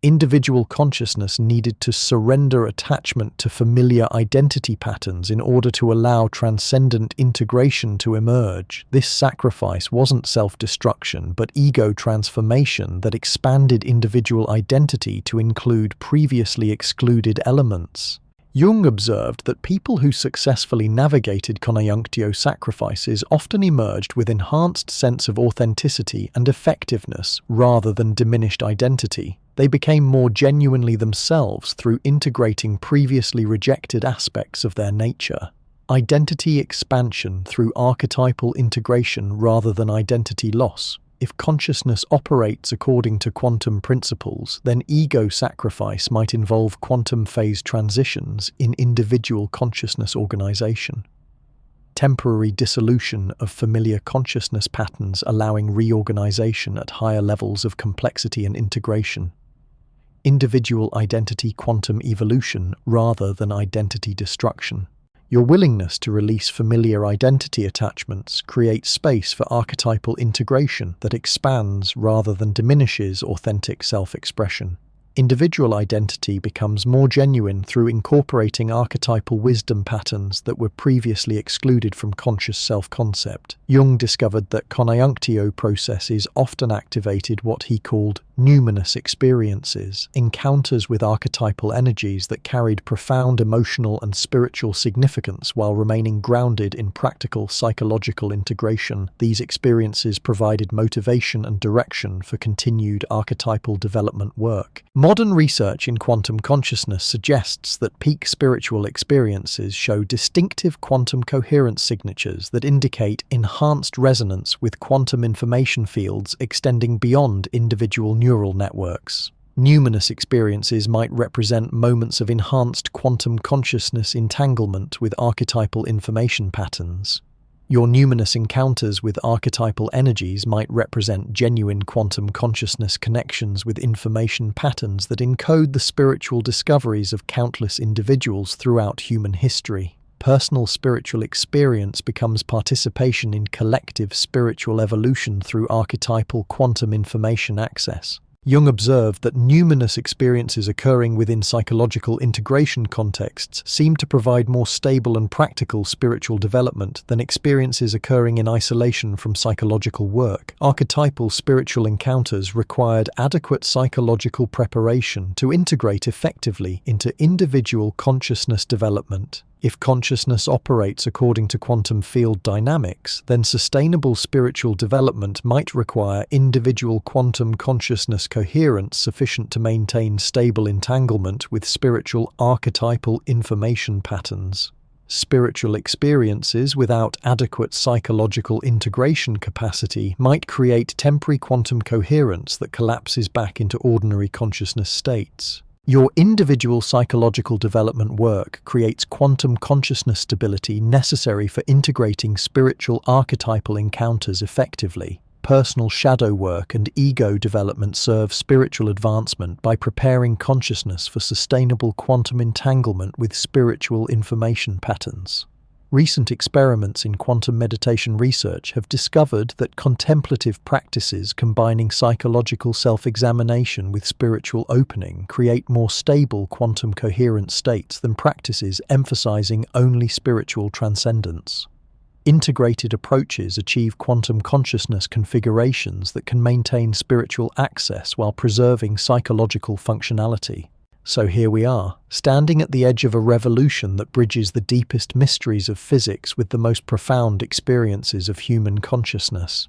Individual consciousness needed to surrender attachment to familiar identity patterns in order to allow transcendent integration to emerge. This sacrifice wasn't self-destruction, but ego transformation that expanded individual identity to include previously excluded elements. Jung observed that people who successfully navigated Coniunctio sacrifices often emerged with enhanced sense of authenticity and effectiveness rather than diminished identity. They became more genuinely themselves through integrating previously rejected aspects of their nature. Identity expansion through archetypal integration rather than identity loss. If consciousness operates according to quantum principles, then ego sacrifice might involve quantum phase transitions in individual consciousness organization. Temporary dissolution of familiar consciousness patterns allowing reorganization at higher levels of complexity and integration. Individual identity quantum evolution rather than identity destruction. Your willingness to release familiar identity attachments creates space for archetypal integration that expands rather than diminishes authentic self-expression. Individual identity becomes more genuine through incorporating archetypal wisdom patterns that were previously excluded from conscious self-concept. Jung discovered that Coniunctio processes often activated what he called numinous experiences, encounters with archetypal energies that carried profound emotional and spiritual significance while remaining grounded in practical psychological integration. These experiences provided motivation and direction for continued archetypal development work. Modern research in quantum consciousness suggests that peak spiritual experiences show distinctive quantum coherence signatures that indicate enhanced resonance with quantum information fields extending beyond individual neural networks. Numinous experiences might represent moments of enhanced quantum consciousness entanglement with archetypal information patterns. Your numinous encounters with archetypal energies might represent genuine quantum consciousness connections with information patterns that encode the spiritual discoveries of countless individuals throughout human history. Personal spiritual experience becomes participation in collective spiritual evolution through archetypal quantum information access. Jung observed that numinous experiences occurring within psychological integration contexts seem to provide more stable and practical spiritual development than experiences occurring in isolation from psychological work. Archetypal spiritual encounters required adequate psychological preparation to integrate effectively into individual consciousness development. If consciousness operates according to quantum field dynamics, then sustainable spiritual development might require individual quantum consciousness coherence sufficient to maintain stable entanglement with spiritual archetypal information patterns. Spiritual experiences without adequate psychological integration capacity might create temporary quantum coherence that collapses back into ordinary consciousness states. Your individual psychological development work creates quantum consciousness stability necessary for integrating spiritual archetypal encounters effectively. Personal shadow work and ego development serve spiritual advancement by preparing consciousness for sustainable quantum entanglement with spiritual information patterns. Recent experiments in quantum meditation research have discovered that contemplative practices combining psychological self-examination with spiritual opening create more stable quantum coherent states than practices emphasizing only spiritual transcendence. Integrated approaches achieve quantum consciousness configurations that can maintain spiritual access while preserving psychological functionality. So here we are, standing at the edge of a revolution that bridges the deepest mysteries of physics with the most profound experiences of human consciousness.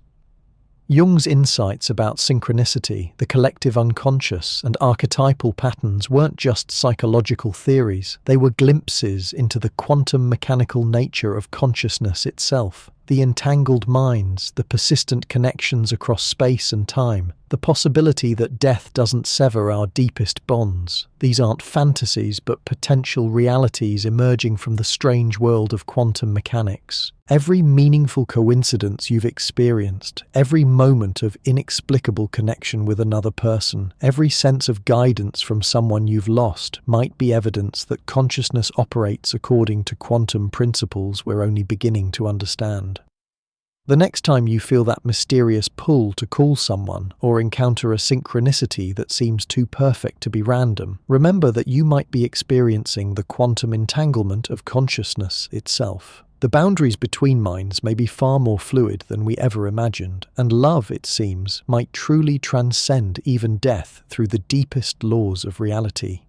Jung's insights about synchronicity, the collective unconscious, and archetypal patterns weren't just psychological theories, they were glimpses into the quantum mechanical nature of consciousness itself. The entangled minds, the persistent connections across space and time, the possibility that death doesn't sever our deepest bonds. These aren't fantasies but potential realities emerging from the strange world of quantum mechanics. Every meaningful coincidence you've experienced, every moment of inexplicable connection with another person, every sense of guidance from someone you've lost might be evidence that consciousness operates according to quantum principles we're only beginning to understand. The next time you feel that mysterious pull to call someone or encounter a synchronicity that seems too perfect to be random, remember that you might be experiencing the quantum entanglement of consciousness itself. The boundaries between minds may be far more fluid than we ever imagined, and love, it seems, might truly transcend even death through the deepest laws of reality.